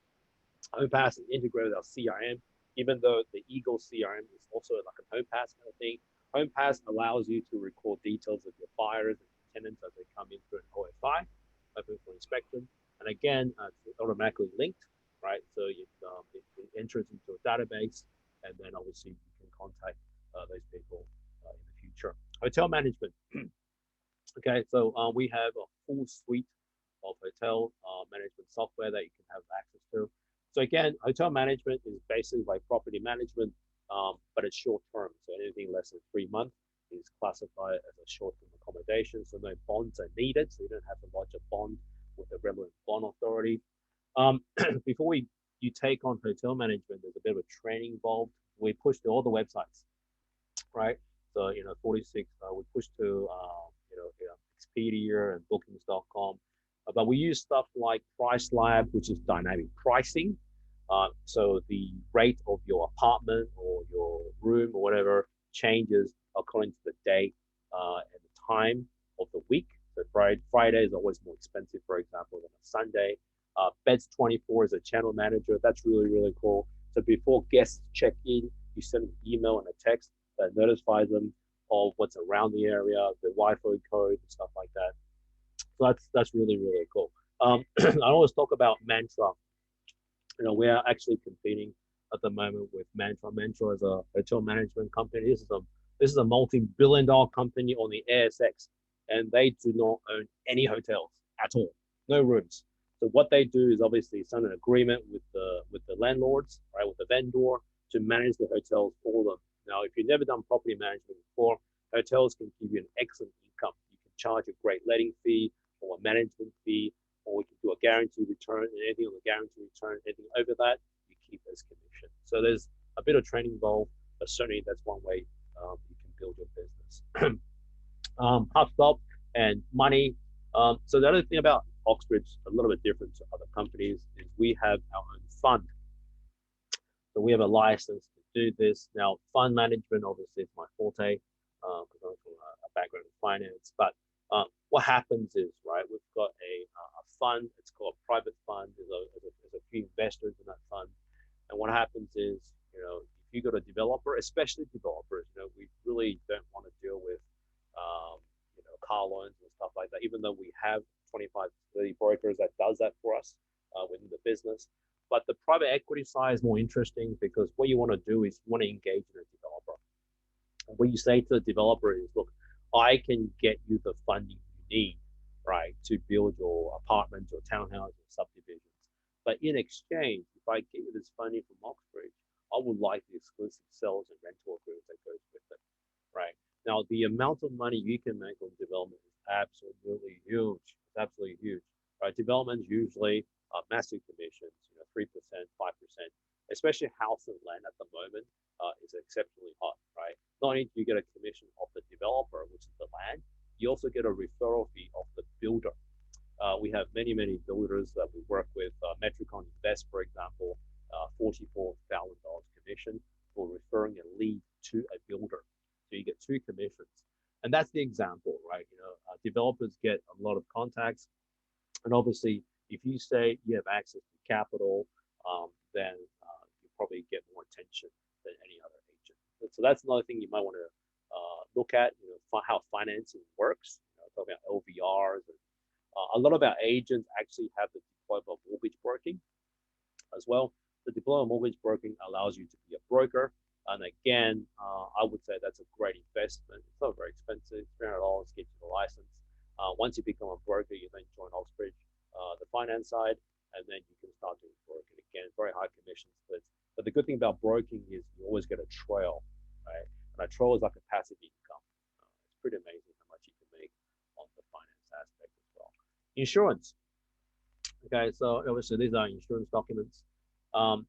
HomePass is integrated with our CRM, even though the Eagle CRM is also like a HomePass kind of thing. HomePass allows you to record details of your buyers and tenants as they come in through an OFI, open for inspection. And again, it's automatically linked, right? So it enters into a database, and then obviously you can contact those people in the future. Hotel management. Okay, so we have a full suite of hotel management software that you can have access to. So again, hotel management is basically like property management, but it's short term. So anything less than 3 months is classified as a short-term accommodation. So no bonds are needed. So you don't have to lodge a bond with the relevant bond authority. Before you take on hotel management, there's a bit of a training involved. We push to all the websites, right? So 46, we push to Expedia and Bookings.com. But we use stuff like PriceLab, which is dynamic pricing. So the rate of your apartment or your room or whatever changes according to the date and the time of the week. So Friday is always more expensive, for example, than a Sunday. Beds24 is a channel manager. That's really, really cool. So before guests check in, you send an email and a text that notifies them of what's around the area, the Wi-Fi code, and stuff like that. So that's really, really cool. I always talk about Mantra. We are actually competing at the moment with Mantra. Mantra is a hotel management company. This is a multi-billion-dollar company on the ASX, and they do not own any hotels at all, no rooms. So what they do is obviously sign an agreement with the landlords, right, with the vendor to manage the hotels for them. Now, if you've never done property management before, hotels can give you an excellent income. You can charge a great letting fee or a management fee, or we can do a guaranteed return, and anything on the guaranteed return, anything over that, you keep as commission. So there's a bit of training involved, but certainly that's one way you can build your business. HubSpot and money. So the other thing about Oxbridge, a little bit different to other companies, is we have our own fund. So we have a license to do this. Now, fund management obviously is my forte because I'm from a background in finance. But what happens is, right, we've got a fund. It's called a private fund. There's a few investors in that fund. And what happens is, if you got a developer, especially developers, we really don't want to deal with, car loans and stuff like that, even though we have 25, 30 brokers that does that for us within the business. But the private equity side is more interesting because what you want to do is you want to engage in a developer. And what you say to the developer is, look, I can get you the funding you need, right, to build your apartments or townhouses or subdivisions. But in exchange, if I get you this funding from Oxbridge, I would like the exclusive sales and rental agreement that goes with it, right? Now, the amount of money you can make on development is absolutely huge. It's absolutely huge, right? Development usually massive commissions, 3%, 5%, especially house and land at the moment is exceptionally hot, right? Not only do you get a commission of the developer, which is the land, you also get a referral fee of the builder. We have many, many builders that we work with. Metricon Invest, for example, $44,000 commission for referring a lead to a builder. So you get 2 commissions. And that's the example, right? Developers get a lot of contacts. And obviously, if you say you have access to capital, then you probably get more attention than any other agent. So that's another thing you might want to look at, how financing works. Talking about LVRs. And, a lot of our agents actually have the deployment of mortgage broking. as well. The diploma mortgage broking allows you to be a broker. And again, I would say that's a great investment. It's not very expensive, $300 gets you the license. Once you become a broker, you then join Oxbridge, the finance side, and then you can start doing broking again. Very high commission splits. But the good thing about broking is you always get a trail, right? And a trail is like a passive income. It's pretty amazing how much you can make on the finance aspect as well. Insurance. Okay, so obviously these are insurance documents.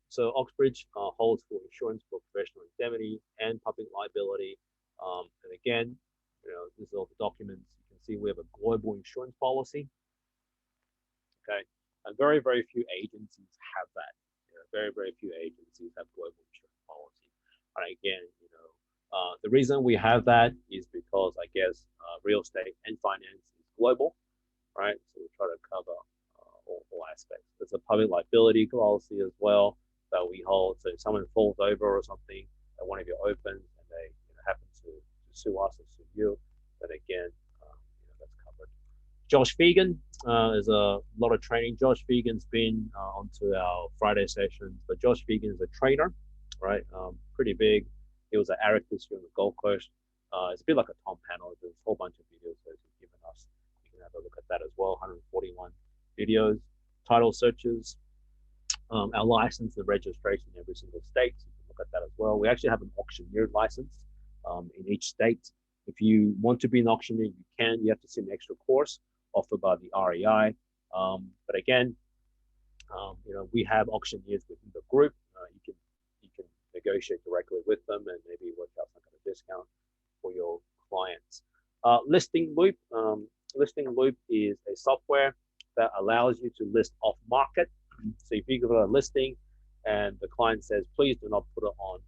So Oxbridge holds for insurance for professional indemnity and public liability. And again, these are all the documents. You can see we have a global insurance policy. Okay, and very, very few agencies have that. Very, very few agencies have global insurance policy. And again, the reason we have that is because I guess real estate and finance is global, right? So we try to cover all aspects. There's a public liability policy as well that we hold. So if someone falls over or something at one of your opens and they happen to sue us or sue you, then again, that's covered. Josh Fegan, there's a lot of training. Josh Fegan's been onto our Friday sessions, but Josh Fegan is a trainer, right? Pretty big. He was an Eric this year on the Gold Coast. It's a bit like a Tom Panel. There's a whole bunch of videos that he's given us. You can have a look at that as well. 141 videos, title searches, our license and registration in every single state. So you can look at that as well. We actually have an auctioneer license in each state. If you want to be an auctioneer, you can. You have to see an extra course offered by the REI. But again, we have auctioneers within the group. You can negotiate directly with them and maybe work out some kind of discount for your clients. Listing Loop. Listing Loop is a software that allows you to list off market. So if you give a listing and the client says, please do not put it on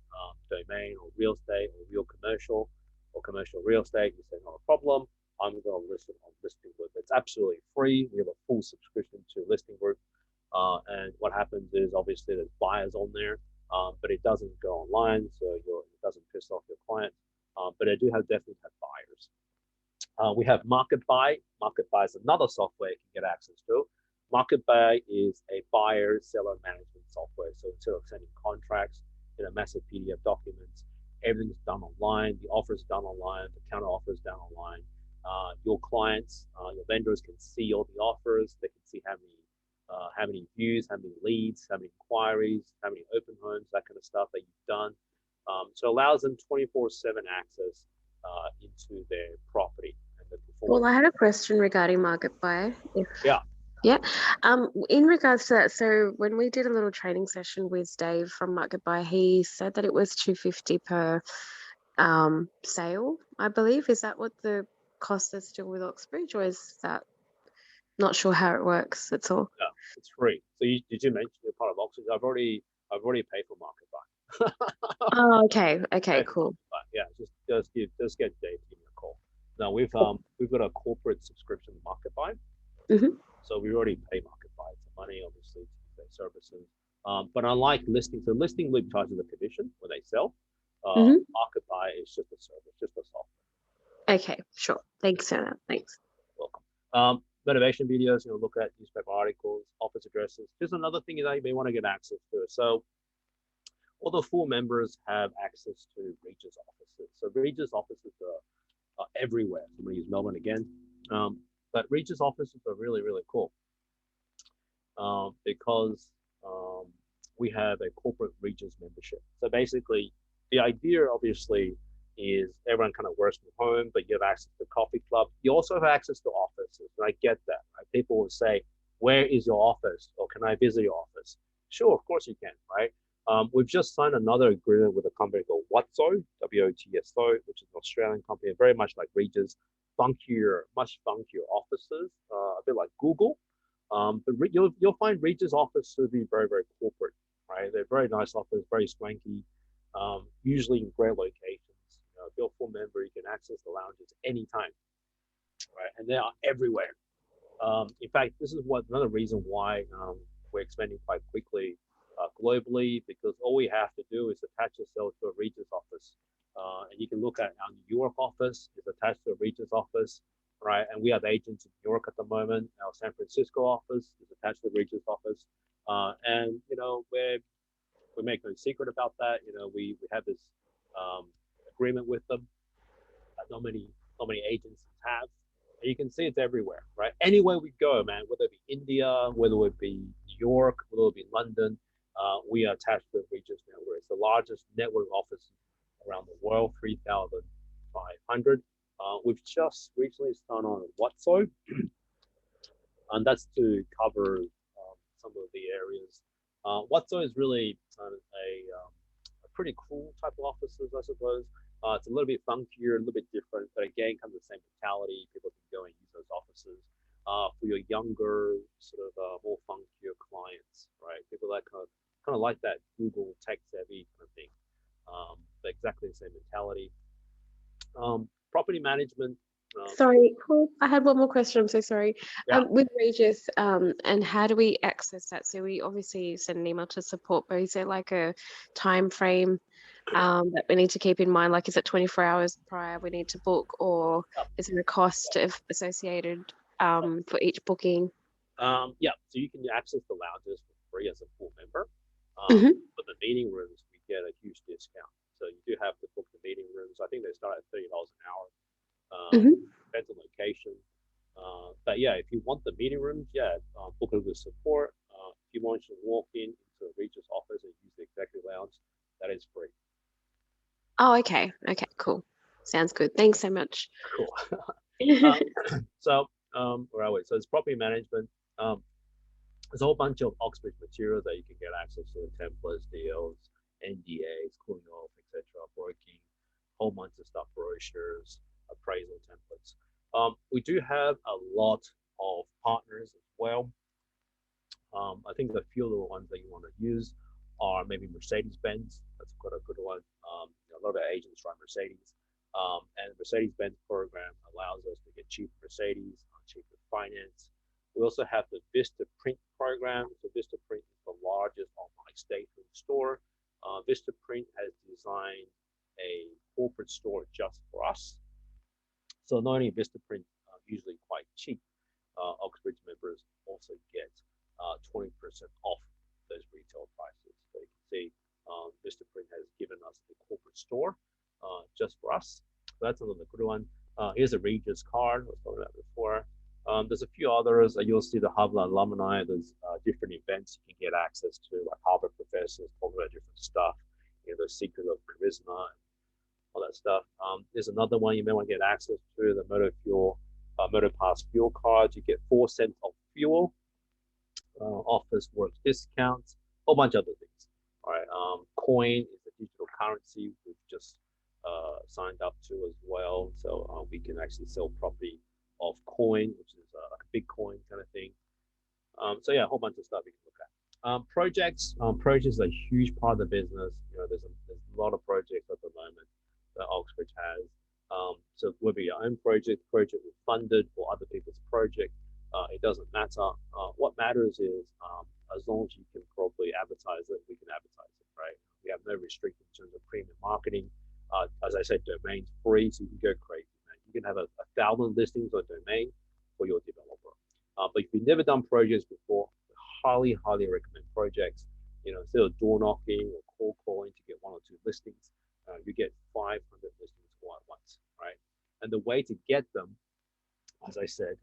domain or real estate or real commercial or commercial real estate, you say, not a problem. I'm going to list it on Listing Group. It's absolutely free. We have a full subscription to Listing Group. And what happens is obviously there's buyers on there, but it doesn't go online, so it doesn't piss off your client. But I do definitely have buyers. We have Market Buy. Market Buy is another software you can get access to. Market Buy is a buyer-seller management software. So instead of sending contracts in a massive PDF documents, everything's done online. The offer is done online. The counter offer is done online. Your clients, your vendors can see all the offers. They can see how many views, how many leads, how many inquiries, how many open homes, that kind of stuff that you've done. So it allows them 24/7 access into their property. Well, I had a question regarding Market Buy. Yeah. Yeah. In regards to that, so when we did a little training session with Dave from Market Buy, he said that it was $250 per sale, I believe. Is that what the cost is still with Oxbridge, or is that not sure how it works? That's all. No, it's free. So did you mention you're part of Oxbridge? I've already paid for Market Buy. Oh, okay. Okay, cool. Yeah, just get Dave to give me a call. Now we've got a corporate subscription to Market Buy. Mm-hmm. So we already pay Market Buy some money, obviously, to use their services. But unlike Listing, so Listing Loop charges a commission when they sell. Market Buy is just a service, just a software. Okay, sure. Thanks, Anna. Thanks. Welcome. Motivation videos, look at newspaper articles, office addresses. Here's another thing that you may want to get access to. So all the full members have access to Regis offices. So Regis offices are everywhere. I'm going to use Melbourne again. But Regis offices are really, really cool because we have a corporate Regis membership. So basically, the idea obviously is everyone kind of works from home, but you have access to coffee club. You also have access to offices, and I get that. Right? People will say, where is your office? Or can I visit your office? Sure, of course you can, right? We've just signed another agreement with a company called Wotso, W-O-T-S-O, which is an Australian company, very much like Regis, much funkier offices, a bit like Google. But you'll find Regis office to be very, very corporate, right? They're very nice offices, very swanky, usually in great locations. If you're a full member, you can access the lounges anytime, right? And they are everywhere. In fact, this is another reason why we're expanding quite quickly globally, because all we have to do is attach yourself to a Regis office. And you can look at our New York office is attached to a Regis office, right? And we have agents in New York at the moment. Our San Francisco office is attached to the Regis office. And you know, we make no secret about that. You know, we have this agreement with them that not many agencies have. And you can see it's everywhere, right? Anywhere we go, man, whether it be India, whether it be New York, whether it be London, we are attached to the Regis network. It's the largest network office around the world, 3,500. We've just recently started on WhatsApp, and that's to cover some of the areas. WhatsApp is really a pretty cool type of offices, I suppose. It's a little bit funkier, a little bit different, but again, comes with the same mentality. People can go and use those offices for your younger, sort of more funkier clients, right? People that kind of like that Google tech savvy kind of thing, but exactly the same mentality. Property management. Sorry, Paul, I had one more question. I'm so sorry. Yeah. With Regis, and how do we access that? So we obviously send an email to support, but is there like a time frame that we need to keep in mind? Like, is it 24 hours prior we need to book, or is there a cost associated for each booking? Yeah, so you can access the lounges for free as a full member. Mhm. But the meeting rooms, we get a huge discount. So you do have to book the meeting rooms. I think they start at $30 an hour. Depends on location. But yeah, if you want the meeting rooms, yeah, book it with support. If you want to walk into a Regis office and use the executive lounge, that is free. Oh, okay. Okay, cool. Sounds good. Thanks so much. Cool. So where are we? So it's property management. There's a whole bunch of Oxbridge material that you can get access to: templates, deals, NDAs, cooling off, etc., broking, whole bunch of stuff, brochures, appraisal templates. We do have a lot of partners as well. I think a few of the ones that you want to use are maybe Mercedes-Benz. That's quite a good one. A lot of agents run Mercedes. And the Mercedes-Benz program allows us to get cheap Mercedes, cheaper finance. We also have the Vista Print program. So Vista Print is the largest online stationery store. Vista Print has designed a corporate store just for us. So not only Vista Print usually quite cheap, Oxbridge members also get 20% off those retail prices. So you can see Vista Print has given us the corporate store just for us. So that's another good one. Here's a Regis card. I was talking about before. There's a few others. You'll see the Harvard alumni. There's different events you can get access to, like Harvard professors talking about different stuff. You know, the secret of charisma, and all that stuff. There's another one you may want to get access to, the Motor Pass fuel cards. You get 4 cents off fuel, office work discounts, a whole bunch of other things. All right. Coin is a digital currency we've just signed up to as well. So we can actually sell property of coin, which is like a Bitcoin kind of thing. So yeah, a whole bunch of stuff you can look at. Projects is a huge part of the business. You know, there's a lot of projects at the moment that Oxbridge has. So whether your own project we funded, or other people's project, it doesn't matter. What matters is as long as you can properly advertise it, we can advertise it, right? We have no restriction in terms of premium marketing. As I said, domain's free, so you can go crazy, man. You can have 1,000 listings on domain for your developer. But if you've never done projects before, highly recommend projects. You know, instead of door knocking or cold calling to get 1 or 2 listings, you get 500 listings all at once, right? And the way to get them, as I said,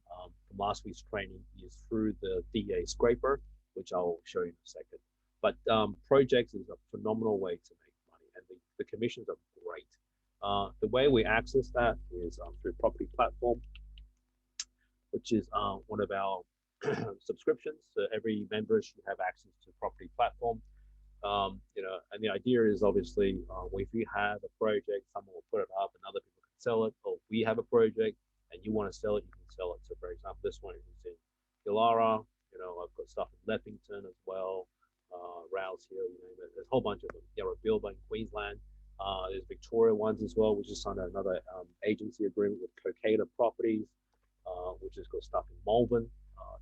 from last week's training, is through the DA scraper, which I'll show you in a second. But projects is a phenomenal way to make money, and the commissions are great. The way we access that is through Property Platform, which is one of our subscriptions. So every member should have access to Property Platform. You know, and the idea is obviously if you have a project, someone will put it up and other people can sell it, or we have a project and you want to sell it, you can sell it. So for example, this one is in Illawarra. You know, I've got stuff in Leppington as well, Rouse Hill, you name it. There's a whole bunch of them. Yarrabilba in Queensland. There's Victoria ones as well, which is signed another agency agreement with Cocada Properties, which has got stuff in Melbourne.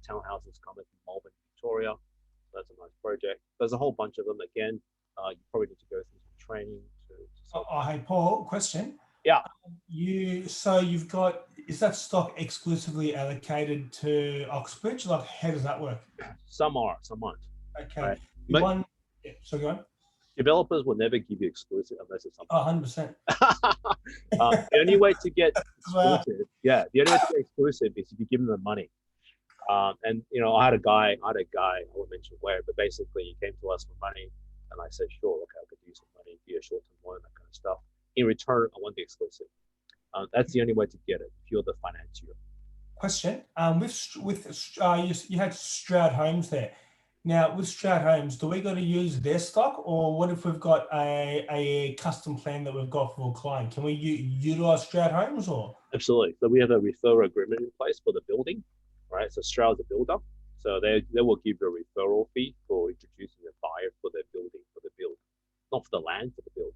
Townhouses coming from Melbourne, Victoria. So that's a nice project. There's a whole bunch of them. Again, you probably need to go through some training to hey, Paul, question. Yeah. You've got, is that stock exclusively allocated to Oxbridge? Like, how does that work? Some are, some aren't. Okay. Right. The one, yeah, so go on. Developers will never give you exclusive unless it's something. 100%. The only way to get Wow. exclusive, the only way to get exclusive is if you give them the money. And I had a guy, I won't mention where, but basically he came to us for money, and I said, sure, look, I could use some money, be a short-term loan, that kind of stuff. In return, I want the exclusive. That's the only way to get it if you're the financier. Question. You had Stroud Homes there. Now with Stroud Homes, do we got to use their stock, or what if we've got a custom plan that we've got for a client? Can we utilize Stroud Homes or? Absolutely. So we have a referral agreement in place for the building, right? So Stroud's a builder, so they will give you a referral fee for introducing a buyer for their building, for the build, not for the land, for the build.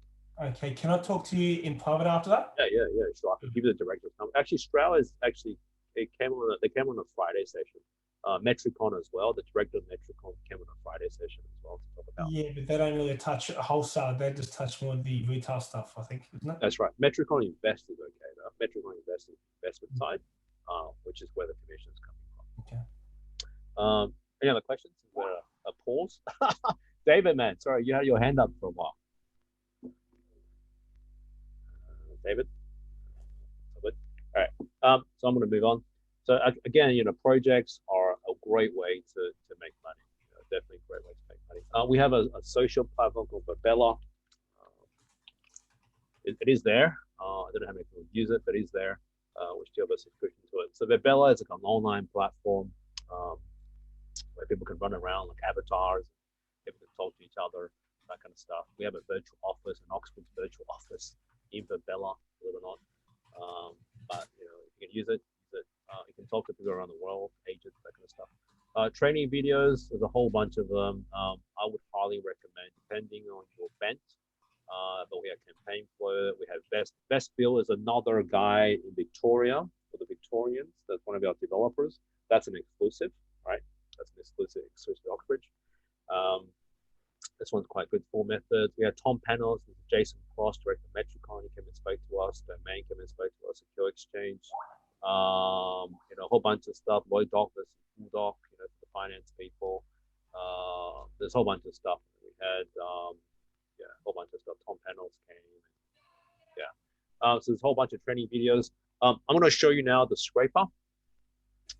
Okay, can I talk to you in private after that? Yeah. So I can give you the director's number. Actually, Stroud is they came on a Friday session. Metricon as well. The director of Metricon came on a Friday session as well to talk about. Yeah, but they don't really touch wholesale. They just touch more of the retail stuff, I think, isn't it? That's right. Metricon invested, okay, though. Metricon invested investment side, which is where the commission is coming from. Okay. Any other questions? Is there a pause? David, man, sorry, you had your hand up for a while. David? Good. All right. So I'm going to move on. So again, projects are a great way to make money. Definitely a great way to make money. We have a social platform called Babella. It is there. I don't know how many people use it, but it is there. We still have a subscription to it. So Babella is like an online platform where people can run around like avatars, people can talk to each other, that kind of stuff. We have a virtual office, an Oxford's virtual office in Babella, believe it or not. But you can use it. You can talk to people around the world, agents, that kind of stuff. Training videos, there's a whole bunch of them. I would highly recommend, depending on your bent. But we have Campaign Flow. We have Best Bill is another guy in Victoria for the Victorians. That's one of our developers. That's an exclusive, right? That's an exclusive Oxbridge. This one's quite good. 4 methods. We have Tom Panos, Jason Cross, director of Metricon. He came and spoke to us. Domain came and spoke to us. Secure Exchange. A whole bunch of stuff. Lloyd Douglas, Bulldog, for the finance people. There's a whole bunch of stuff. We had, a whole bunch of stuff. Tom Panos came. So there's a whole bunch of training videos. I'm going to show you now the scraper,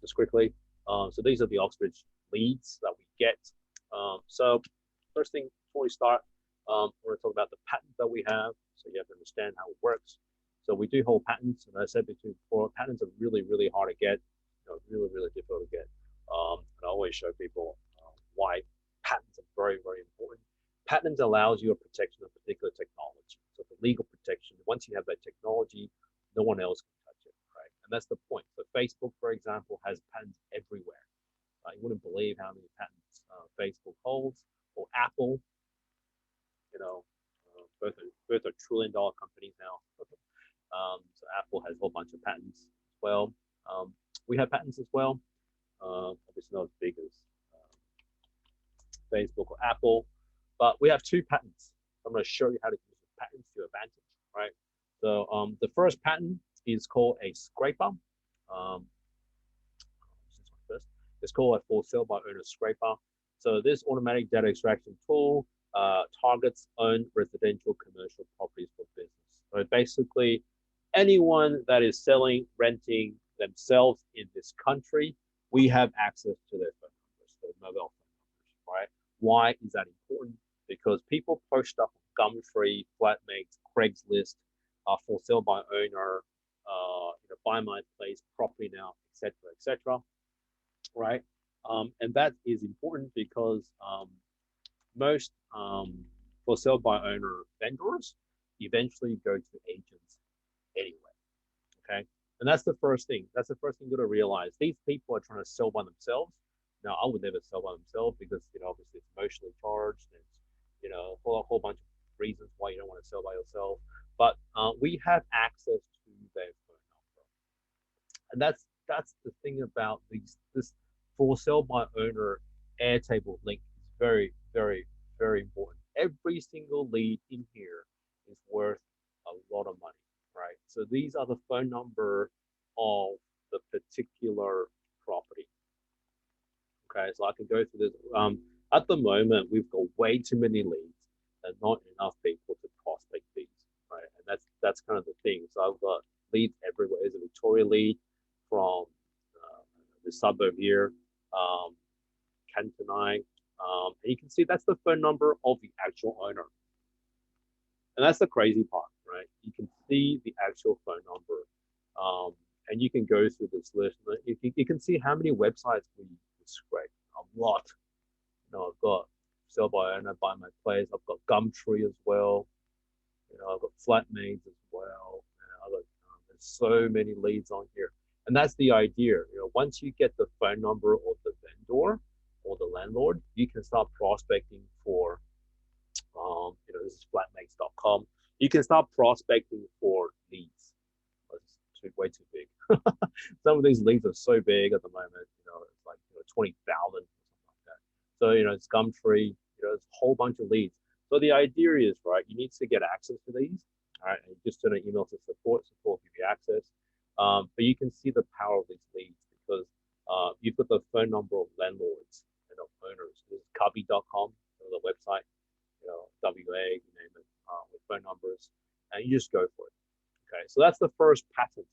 just quickly. So these are the Oxbridge leads that we get. So first thing before we start, we're going to talk about the patent that we have, so you have to understand how it works. So we do hold patents, and as I said before, patents are really, really hard to get, really, really difficult to get. And I always show people why patents are very, very important. Patents allows you a protection of particular technology. So the legal protection, once you have that technology, no one else can touch it, right? And that's the point. So Facebook, for example, has patents everywhere. You wouldn't believe how many patents Facebook holds, or Apple. Both are trillion-dollar companies now. So Apple has a whole bunch of patents as well. We have patents as well. Obviously not as big as Facebook or Apple, but we have 2 patents. I'm going to show you how to use patents to your advantage, right? So the first patent is called a scraper. It's called a for sale by owner scraper. So this automatic data extraction tool targets owned residential commercial properties for business. So basically, anyone that is selling, renting themselves in this country, we have access to their phone numbers, their mobile phone numbers, right? Why is that important? Because people post stuff on Gumtree, Flatmates, Craigslist, for sale by owner, buy my place, property now, etc., right? And that is important because most for sale by owner vendors eventually go to agents anyway. Okay, and that's the first thing. That's the first thing you got to realize. These people are trying to sell by themselves. Now, I would never sell by themselves because obviously it's emotionally charged. And a whole bunch of reasons why you don't want to sell by yourself. But we have access to their phone number, and that's the thing about this for sale by owner Airtable link is very, very, very important. Every single lead in here is worth a lot of money, right? So these are the phone number of the particular property. Okay, so I can go through this. At the moment, we've got way too many leads and not enough people to prospect these, right? And that's kind of the thing. So I've got leads everywhere. There's a Victoria lead from the suburb here, Cantonai, and you can see that's the phone number of the actual owner. And that's the crazy part, right? You can see the actual phone number, and you can go through this list. You can see how many websites we scrape. A lot. You know, I've got sell by owner, buy my place. I've got Gumtree as well. You know, I've got Flatmates as well. I've got, there's so many leads on here, and that's the idea. You know, once you get the phone number of the vendor or the landlord, you can start prospecting for. You know, this is flatmates.com. You can start prospecting for leads. It's way too big. Some of these leads are so big at the moment. You know, it's like 20,000 or something like that. So it's Gumtree. You know, it's a whole bunch of leads. So the idea is, right, you need to get access to these. All right, and just send an email to support give you access. But you can see the power of these leads because you've got the phone number of landlords and of owners. This is cubby.com, the website. You know, WA, you name it, with phone numbers, and you just go for it. Okay, so that's the first patent.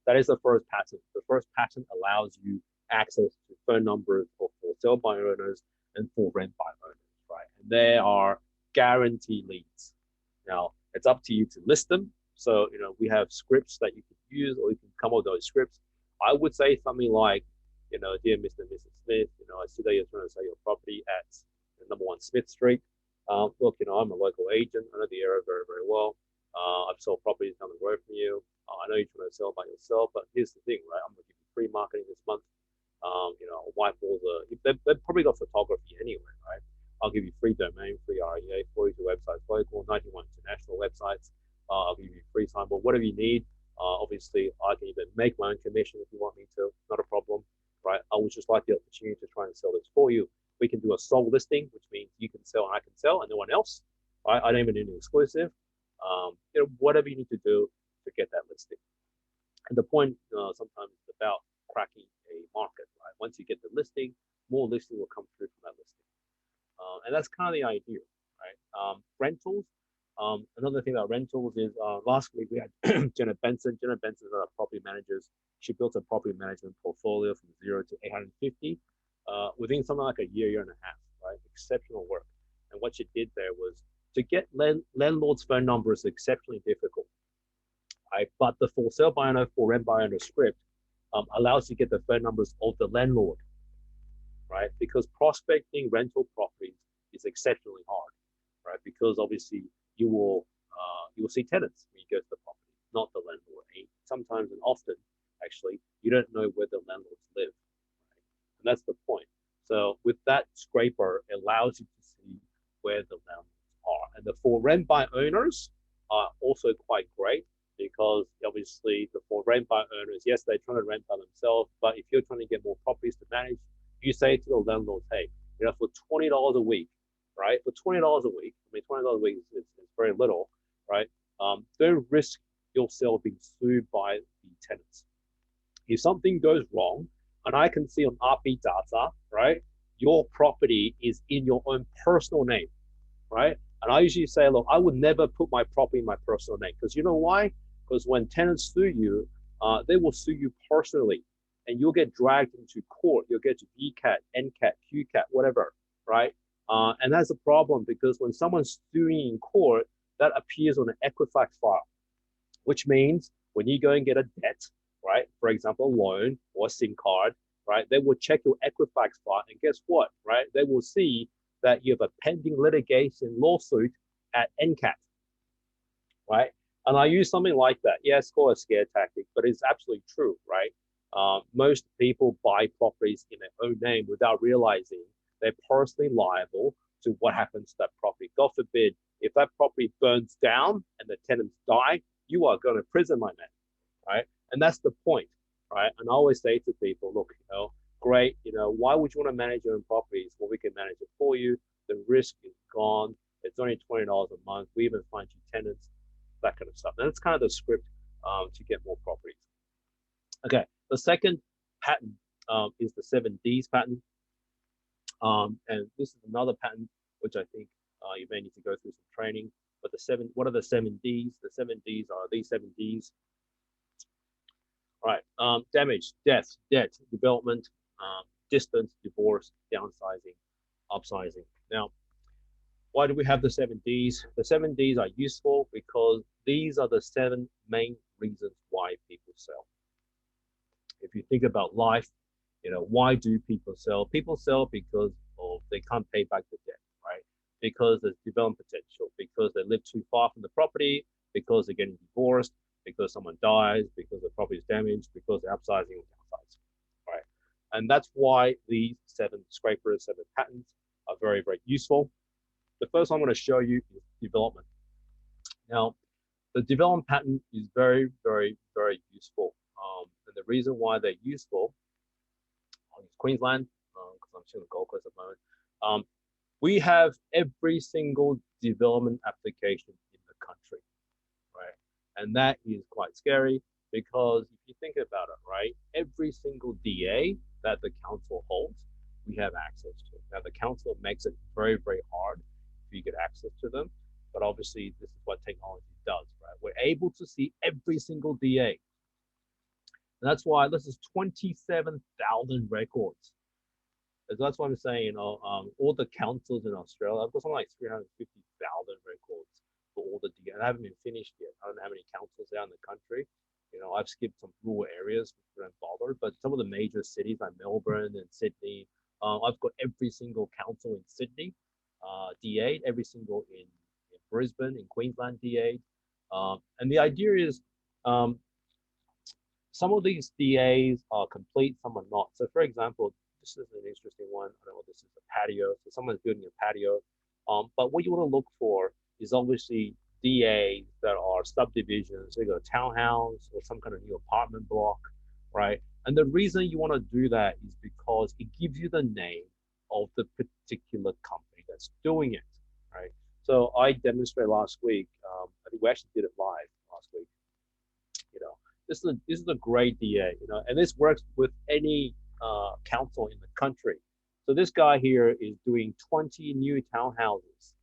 That is the first patent. The first patent allows you access to phone numbers for sale by owners and for rent by owners, right? And they are guaranteed leads. Now, it's up to you to list them. So, we have scripts that you can use, or you can come up with those scripts. I would say something like, dear Mr. and Mrs. Smith, I see that you're trying to sell your property at number 1 Smith Street. Look, I'm a local agent. I know the area very, very well. I've sold properties down the road from you. I know you're trying to sell by yourself, but here's the thing, right? I'm going to give you free marketing this month. Wipe all they've probably got photography anyway, right? I'll give you free domain, free REA, 42 websites local, 91 international websites. I'll give you free signboard, whatever you need. Obviously, I can even make my own commission if you want me to. Not a problem, right? I would just like the opportunity to try and sell this for you. We can do a sole listing, which means you can sell and I can sell and no one else. Right? I don't even need an exclusive. Whatever you need to do to get that listing. And the point sometimes is about cracking a market, right? Once you get the listing, more listing will come through from that listing. And that's kind of the idea, right? Rentals. Another thing about rentals is last week we had Jenna Benson. Jenna Benson is one of our property managers. She built a property management portfolio from 0 to 850 within something like a year and a half, right? Exceptional work. And what she did there was to get landlord's phone number is exceptionally difficult. Right? But the for sale by owner, for rent by owner script allows you to get the phone numbers of the landlord, right? Because prospecting rental properties is exceptionally hard, right? Because obviously you will see tenants when you go to the property, not the landlord. And sometimes and often, actually, you don't know where the landlords live, right? And that's the point. So with that scraper, it allows you to see where the landlords are. And the for rent by owners are also quite great because obviously the for rent by owners, yes, they're trying to rent by themselves, but if you're trying to get more properties to manage, you say to the landlord, hey, for $20 a week, right? For $20 a week, I mean, $20 a week is very little, right? Don't risk yourself being sued by the tenants. If something goes wrong, and I can see on RP data, right, your property is in your own personal name, right? And I usually say, look, I would never put my property in my personal name because you know why? Because when tenants sue you, they will sue you personally, and you'll get dragged into court. You'll get to VCAT, NCAT, QCAT, whatever, right? And that's a problem because when someone's suing in court, that appears on an Equifax file, which means when you go and get a debt, right? For example, a loan or a SIM card, right? They will check your Equifax file, and guess what, right? They will see that you have a pending litigation lawsuit at NCAT, right? And I use something like that. Yeah, it's called a scare tactic, but it's absolutely true, right? Most people buy properties in their own name without realizing they're personally liable to what happens to that property. God forbid, if that property burns down and the tenants die, you are going to prison, my man, right? And that's the point, right? And I always say to people, look, great, why would you want to manage your own properties? Well, we can manage it for you. The risk is gone. It's only $20 a month. We even find you tenants, that kind of stuff. And that's kind of the script to get more properties. Okay, the second patent is the 7Ds patent. And this is another patent which I think you may need to go through some training. But what are the 7Ds? The 7Ds are these 7Ds. Right. Damage, death, debt, development, distance, divorce, downsizing, upsizing. Now, why do we have the 7Ds? The 7Ds are useful because these are the 7 main reasons why people sell. If you think about life, why do people sell? People sell because they can't pay back the debt, right? Because there's development potential, because they live too far from the property, because they're getting divorced, because someone dies, because the property is damaged, because they're upsizing or downsizing, right? And that's why these 7 scrapers, 7 patents are very, very useful. The first one I'm going to show you is development. Now, the development patent is very, very, very useful. And the reason why they're useful, I'll use Queensland, because I'm still in the Gold Coast at the moment. We have every single development application in the country, right? And that is quite scary because if you think about it, right, every single DA that the council holds, we have access to. Now, the council makes it very, very hard for you to get access to them. But obviously, this is what technology does, right? We're able to see every single DA. And that's why this is 27,000 records. And that's why I'm saying, all the councils in Australia, I've got something like 350,000 records for all the DA. I haven't been finished yet. I don't know how many councils there in the country. I've skipped some rural areas, which don't bother, but some of the major cities like Melbourne and Sydney, I've got every single council in Sydney, DA, every single in Brisbane, in Queensland, DA. And the idea is, some of these DAs are complete, some are not. So for example, this is an interesting one. I don't know, this is a patio. So someone's building a patio. But what you want to look for is obviously DAs that are subdivisions. So you got a townhouse or some kind of new apartment block, right? And the reason you want to do that is because it gives you the name of the particular company that's doing it, right? So I demonstrated last week. I think we actually did it live last week. This is a great DA, and this works with any council in the country. So this guy here is doing 20 new townhouses,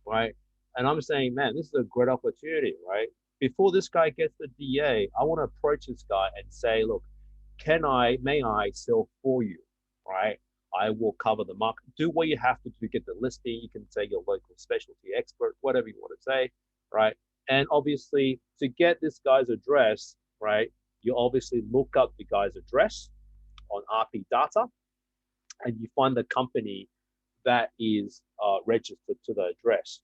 right? And I'm saying, man, this is a great opportunity, right? Before this guy gets the DA, I want to approach this guy and say, look, may I sell for you, right? I will cover the market. Do what you have to do to get the listing. You can say your local specialty expert, whatever you want to say, right? And obviously, to get this guy's address, right, you obviously look up the guy's address on RP data, and you find the company that is registered to the address.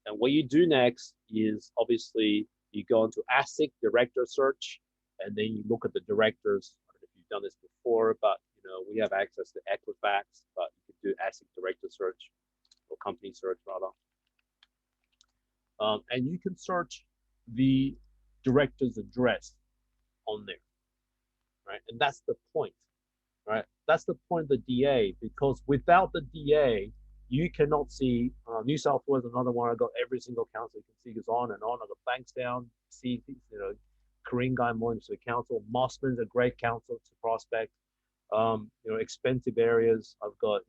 And what you do next is obviously you go into ASIC director search, and then you look at the directors. I don't know if you've done this before, but we have access to Equifax, but you can do ASIC director search or company search rather. And you can search the director's address on there, right? And that's the point, right? That's the point of the DA, because without the DA, you cannot see New South Wales, another one. I got every single council you can see goes on and on. I got Bankstown, see, Ku-ring-gai Municipal Council, Mossman's a great council to prospect. Expensive areas. I've got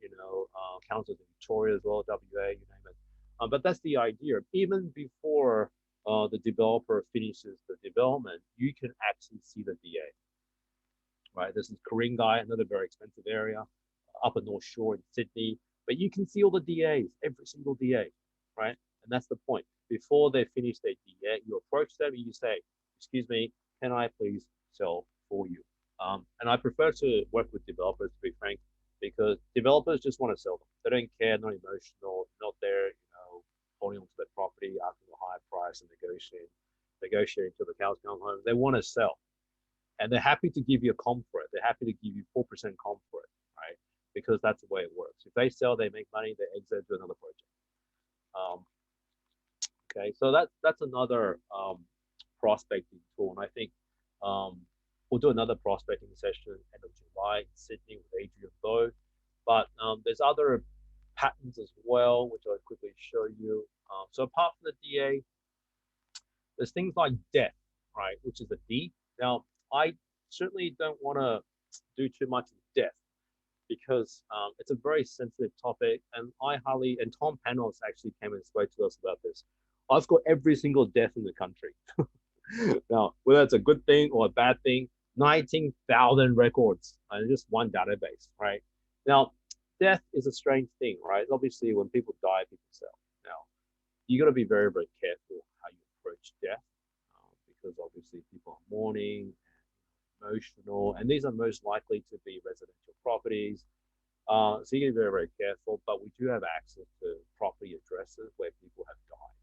councils in Victoria as well, WA, you name it. But that's the idea. Even before the developer finishes the development, you can actually see the DA. Right, this is Ku-ring-gai, another very expensive area, upper North Shore in Sydney. But you can see all the DAs, every single DA, right? And that's the point. Before they finish their DA, you approach them and you say, "Excuse me, can I please sell for you?" And I prefer to work with developers, to be frank, because developers just want to sell them. They don't care, not emotional, not there, holding onto their property, asking a higher price and negotiating till the cows come home. They want to sell. And they're happy to give you a comp for it. They're happy to give you 4% comp for it, right? Because that's the way it works. If they sell, they make money, they exit to another project. Okay, so that's another prospecting tool. And I think we'll do another prospecting session end of July in Sydney with Adrian Bow. But there's other patents as well, which I'll quickly show you. So apart from the DA, there's things like death, right, which is the D. Now, I certainly don't want to do too much with death. because it's a very sensitive topic. And and Tom Panos actually came and spoke to us about this. I've got every single death in the country. Now, whether it's a good thing or a bad thing, 19,000 records in just one database, right? Now, death is a strange thing, right? Obviously, when people die, people sell. Now, you got to be very, very careful how you approach death because obviously people are mourning, emotional, and these are most likely to be residential properties. So you get very, very careful, but we do have access to property addresses where people have died.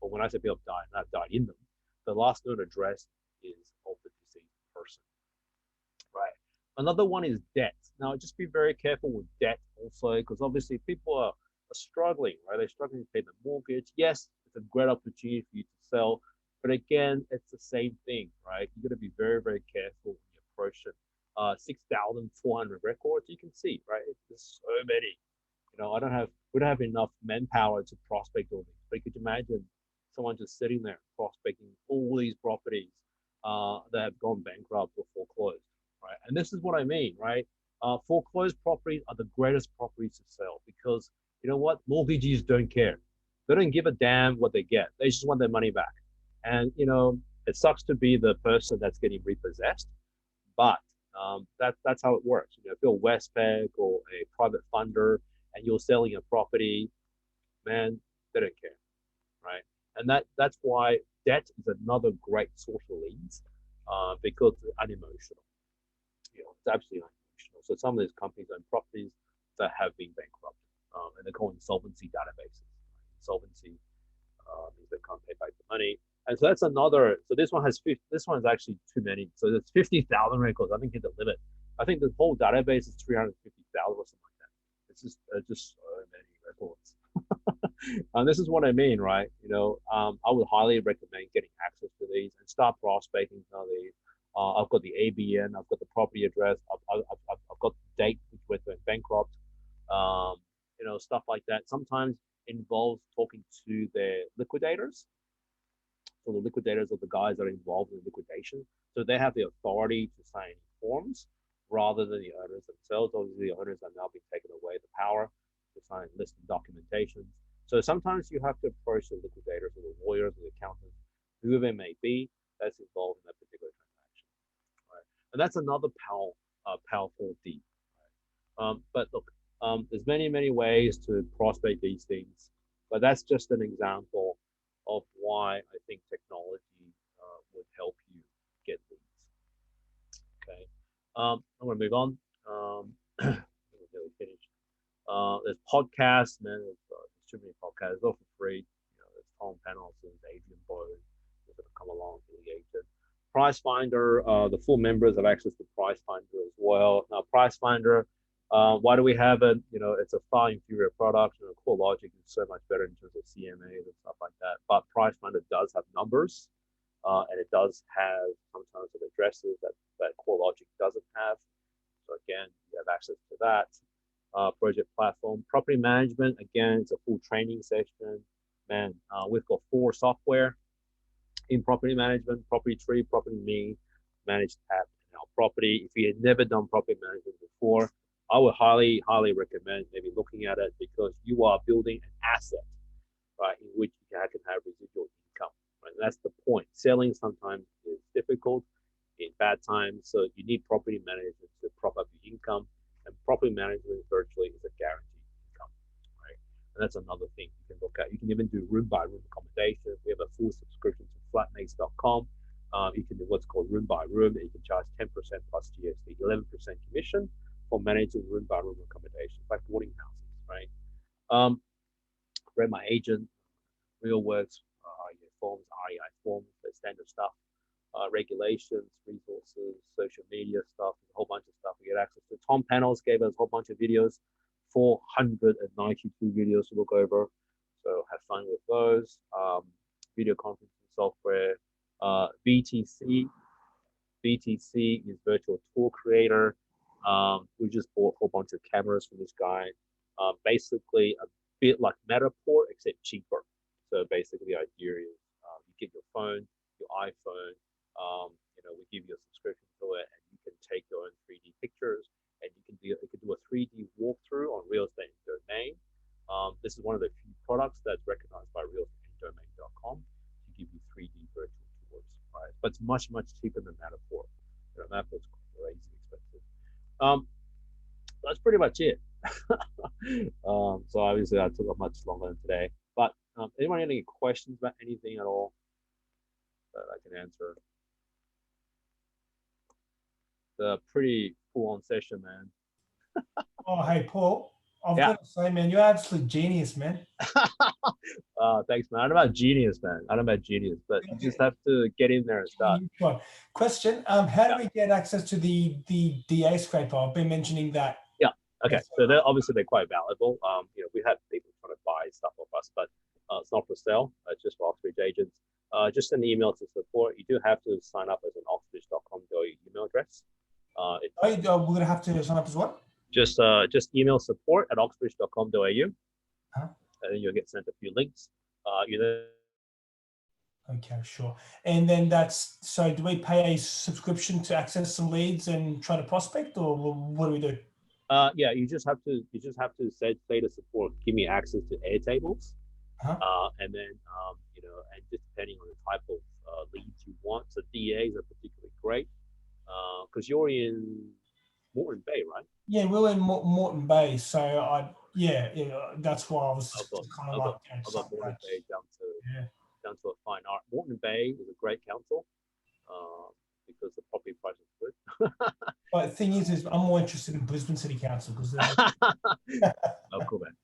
But when I say people have died, not died in them, the last known address is of the deceased person, right? Another one is debt. Now, just be very careful with debt also, because obviously people are struggling, right? They're struggling to pay the mortgage. Yes, it's a great opportunity for you to sell, but again, it's the same thing, right? You got to be very, very careful when you approach it. 6,400 records, you can see, right? There's so many. We don't have enough manpower to prospect all these. But could you imagine someone just sitting there prospecting all these properties that have gone bankrupt or foreclosed, right? And this is what I mean, right? Foreclosed properties are the greatest properties to sell because you know what? Mortgagees don't care. They don't give a damn what they get. They just want their money back. And it sucks to be the person that's getting repossessed, but that's how it works. If you're a Westpac or a private funder and you're selling a property, man, they don't care, right? And that's why debt is another great source of leads because it's unemotional. It's absolutely unemotional. So some of these companies own properties that have been bankrupt, and they're called insolvency databases. Insolvency means they can't pay back the money. And so that's another. So this one has 50, this one is actually too many. So there's 50,000 records. I think hit the limit. I think the whole database is 350,000 or something like that. It's just so many records. And this is what I mean, right? I would highly recommend getting access to these and start prospecting some of these. I've got the ABN, I've got the property address, I've got the date which went bankrupt, stuff like that. Sometimes involves talking to their liquidators. So the liquidators are the guys that are involved in liquidation. So they have the authority to sign forms rather than the owners themselves. Obviously, the owners are now being taken away the power to sign listing documentation. So sometimes you have to approach the liquidators or the lawyers or the accountants, whoever it may be, that's involved in that particular transaction. Right? And that's another powerful deed. Right? But look, there's many ways to prospect these things, but that's just an example of why I think technology would help you get leads. Okay, I'm gonna move on. Nearly finished. There's podcasts, man. There's too many podcasts. It's all for free. There's Tom Panos, there's Adrian Bowe, that have come along to the agent. Price Finder, the full members have access to Price Finder as well. Now, Price Finder, why do we have it? It's a far inferior product. CoreLogic is so much better in terms of CMAs and stuff like that. But Price Finder does have numbers, and it does have sometimes of addresses that CoreLogic doesn't have. So again, you have access to that. Project platform, property management. Again, it's a full training session. Man, we've got 4 software in property management: Property Tree, Property Me, Managed Tab, and Our Property. If you had never done property management before, I would highly recommend maybe looking at it because you are building an asset, right, in which you can have residual income. Right? And that's the point. Selling sometimes is difficult in bad times, so you need property management to prop up your income. And property management virtually is a guaranteed income, right? And that's another thing you can look at. You can even do room by room accommodation. We have a full subscription to flatmates.com. You can do what's called room by room. You can charge 10% plus GST, 11% commission for managing room by room accommodation, like boarding houses, right? Read my agent, real works, REI forms, the standard stuff. Regulations, resources, social media stuff, a whole bunch of stuff we get access to. Tom Panos gave us a whole bunch of videos, 492 videos to look over. So have fun with those. Video conferencing software. VTC is Virtual Tour Creator. We just bought a whole bunch of cameras from this guy. Basically a bit like Matterport, except cheaper. So basically the idea is you get your phone, your iPhone, we give you a subscription to it, and you can take your own 3D pictures, and you can do a one of the few products that's recognized by realdomain.com to give you 3D virtual tours, right? But it's much, much cheaper than Matterport. Matterport's crazy expensive. That's pretty much it. So obviously I took up much longer than today. But anyone have any questions about anything at all that I can answer? It's a pretty full-on session, man. Oh, hey, Paul. I've got to say, man, you're absolute genius, man. Thanks, man. I don't know about genius, man. I don't know about genius, but you just have to get in there and start. Question: how do we get access to the DA scraper? I've been mentioning that. Yeah. Okay. So they're obviously quite valuable. We have people trying to buy stuff off us, but it's not for sale. It's just for Oxbridge agents. Just send an email to support. You do have to sign up as an oxbridge.com.au email address. We're gonna have to sign up as what? Just email support@oxbridge.com.au, and then you'll get sent a few links. Okay, sure. And then so do we pay a subscription to access some leads and try to prospect, or what do we do? Yeah, you just have to say to support, give me access to Airtables, and then and just depending on the type of leads you want. So DAs are particularly great because you're in Moreton Bay, right? Yeah, we're in Moreton Bay, so that's why I was kind of like. I've got Moreton Bay down to a fine art. Moreton Bay is a great council because the property price is good. But the thing is I'm more interested in Brisbane City Council because oh, cool, man.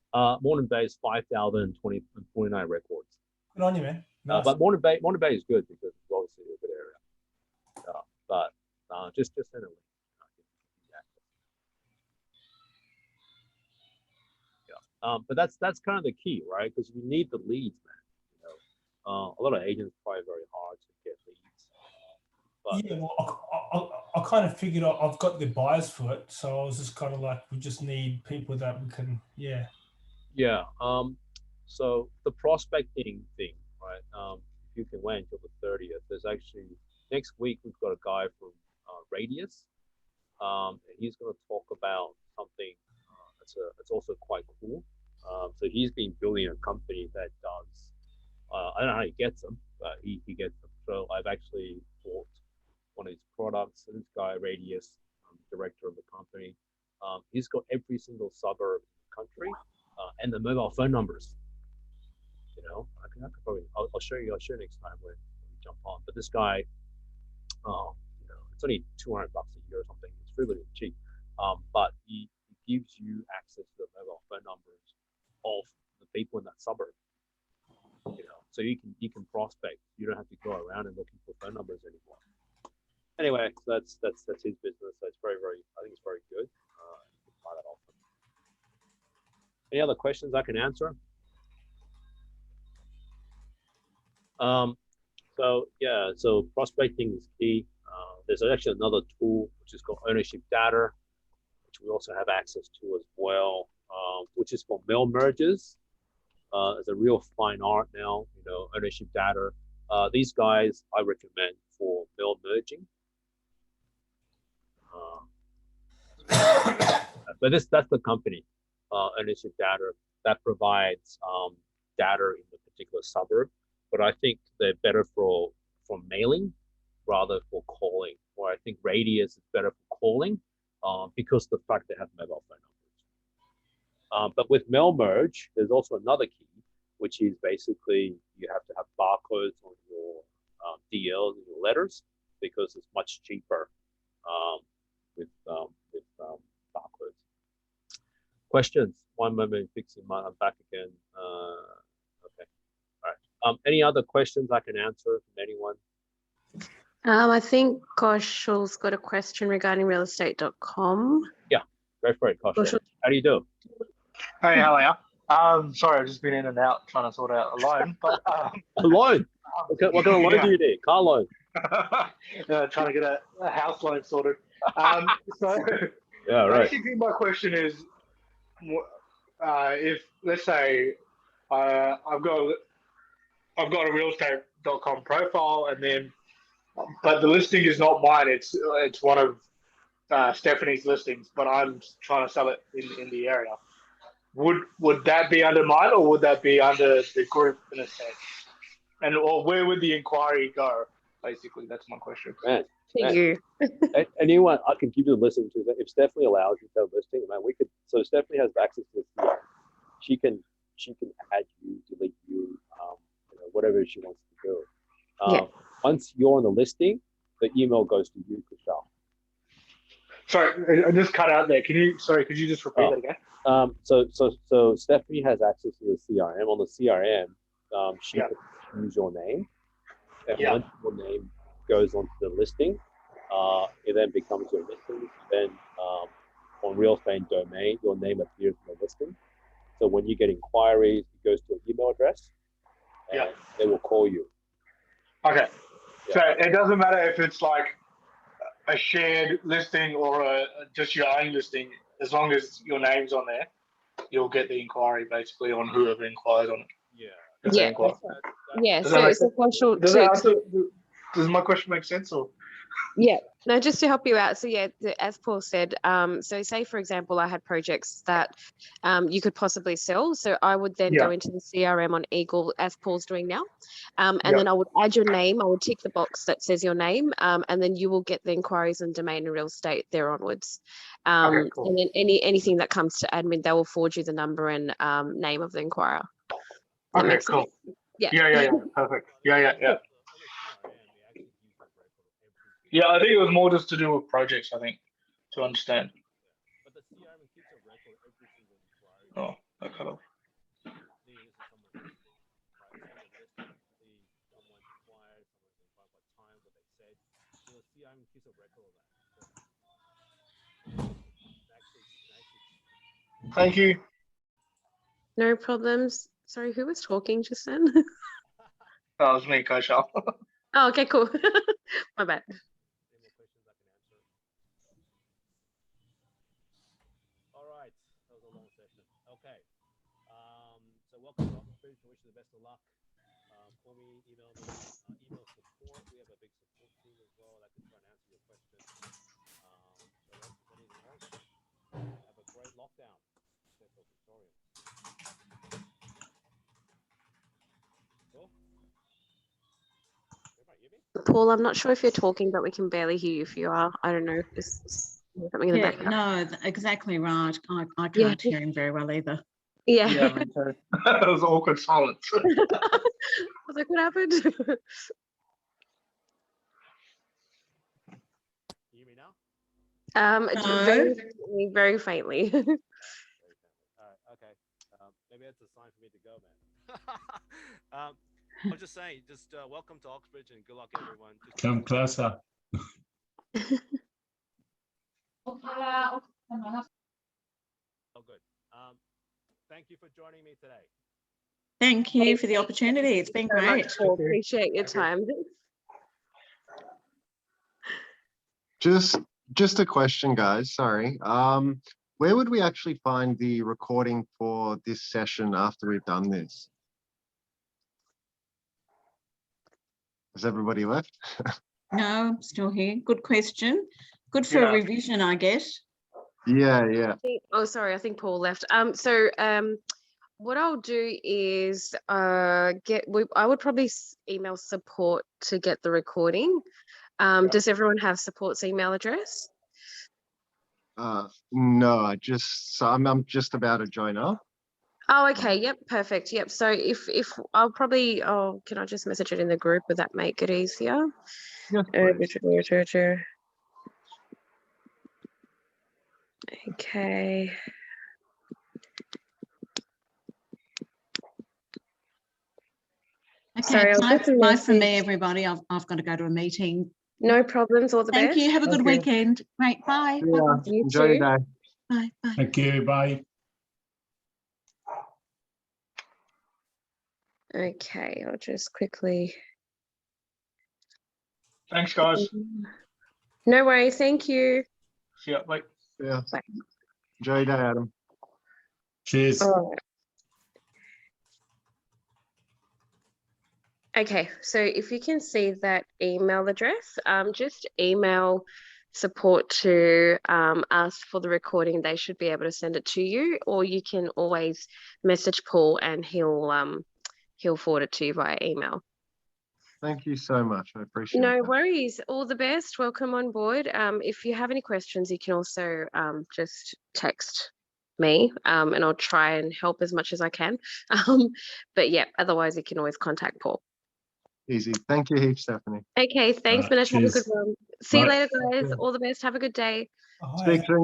Moreton Bay is 5,049 records. Good on you, man. Nice. But Moreton Bay is good because it's obviously a good area. But just send a link. But that's kind of the key, right? Because you need the leads, man. A lot of agents try very hard to get leads. Yeah, well, I kind of figured I've got the buyers for it, so I was just kind of like, we just need people that we can, yeah. Yeah. So the prospecting thing, right? If you can wait until the 30th, there's actually next week we've got a guy from Radius, and he's going to talk about something that's also quite cool. So he's been building a company that does, I don't know how he gets them, but he gets them. So I've actually bought one of his products. This guy, Radius, director of the company, he's got every single suburb in the country and the mobile phone numbers. I can probably, I'll show you next time when we jump on. But this guy, it's only $200 a year or something. It's really cheap. But he gives you access to the mobile phone numbers of the people in that suburb. So you can prospect. You don't have to go around and looking for phone numbers anymore. Anyway, that's his business. So it's very, very, I think it's very good. Buy that off him. Any other questions I can answer? So prospecting is key. There's actually another tool which is called ownership data, which we also have access to as well, which is for mail mergers. It's a real fine art now, ownership data. These guys I recommend for mail merging. But that's the company, ownership data, that provides data in the particular suburb. But I think they're better for mailing rather for calling. Or I think Radius is better for calling because of the fact they have mobile phone numbers. But with mail merge, there's also another key, which is basically you have to have barcodes on your DLs and your letters because it's much cheaper with barcodes. Questions? One moment, fixing mine. I'm back again. Okay. All right. Any other questions I can answer from anyone? I think Kaushal got a question regarding realestate.com. Yeah, go for it, Kaushal. How do you do? Hey, how are you? Sorry, I've just been in and out trying to sort out a loan. But a loan? What kind of loan do you need? Car loan? Trying to get a house loan sorted. Yeah, right. Basically, my question is, if let's say I've got a realestate.com profile, and then but the listing is not mine. It's one of Stephanie's listings, but I'm trying to sell it in the area. would that be under mine or would that be under the group in a sense? And or where would the inquiry go? Basically, that's my question. Man, To you. anyone, I can give you the listing too. If Stephanie allows you to have listing, man, we could. So Stephanie has access to this. She can add you, delete you, whatever she wants to do. Yeah. Once you're on the listing, the email goes to you, Kushal. Sorry, I just cut out there. Could you just repeat that again? So Stephanie has access to the CRM. On the CRM, she can use your name, and once your name goes onto the listing, it then becomes your listing. Then on Real Estate Domain, your name appears in the listing. So when you get inquiries, it goes to an email address, and they will call you. Okay. Yeah. So it doesn't matter if it's like a shared listing or just your own listing, as long as your name's on there, you'll get the inquiry basically on whoever inquires on it. Yeah. Yeah. Does my question make sense or? Yeah, no, just to help you out. So yeah, as Paul said, so say for example, I had projects that you could possibly sell. So I would then go into the CRM on Eagle as Paul's doing now. And then I would add your name. I would tick the box that says your name. And then you will get the inquiries on domain and real estate there onwards. Okay, cool. And then anything that comes to admin, they will forward you the number and name of the inquirer. Okay, cool. Yeah. Yeah. Perfect. Yeah. Yeah, I think it was more just to do with projects, I think, to understand. Oh, I cut off. Thank you. No problems. Sorry, who was talking just then? That was me, Kaushal. Oh, okay, cool. My bad. All right, that was a long session. Okay, so welcome to Oxbridge. I wish you the best of luck. Call me, email support. We have a big support team as well that can try and answer your questions. So that's anything else. Have a great lockdown. Stay Victorian. Cool. Paul, I'm not sure if you're talking, but we can barely hear you if you are. I don't know. Is something in the background? No, exactly right. I can't hear him very well either. Yeah. Yeah, me too. It was awkward silence. I was like, what happened? You hear me now? No. Very faintly. All right, okay. Maybe that's a sign for me to go, man. I was just saying, welcome to Oxbridge and good luck, everyone. Come closer. Oh, good. Thank you for joining me today. Thank you for the opportunity. It's been great. Appreciate your time. Just a question, guys. Sorry. Where would we actually find the recording for this session after we've done this? Has everybody left? No, I'm still here. Good question. Good for a revision, I guess. Yeah. I think Paul left. What I'll do is I would probably email support to get the recording. Does everyone have support's email address? No, I'm just about to join up. Oh, okay. Yep. Perfect. Yep. So if I'll probably, can I just message it in the group? Would that make it easier? Yes, okay. Okay, bye from me, everybody. I've got to go to a meeting. No problems. All the best. Thank you. Have a good weekend. Right. Bye. Yeah. Enjoy your day. Bye. Bye. Thank you. Bye. Okay, I'll just quickly. Thanks, guys. No worries. Thank you. See ya. Bye. Yeah. Bye. Enjoy your day, Adam. Cheers. All right. Okay, so if you can see that email address, just email support to ask for the recording, they should be able to send it to you, or you can always message Paul and he'll forward it to you via email. Thank you so much. I appreciate No that. worries. All the best. Welcome on board. If you have any questions, you can also just text me and I'll try and help as much as I can. But yeah, otherwise you can always contact Paul. Easy. Thank you heaps, Stephanie. Okay, thanks, Manish. Have a good Cheers. one. See you Bye. later, guys. All the best. Have a good day. Hi. Speak soon.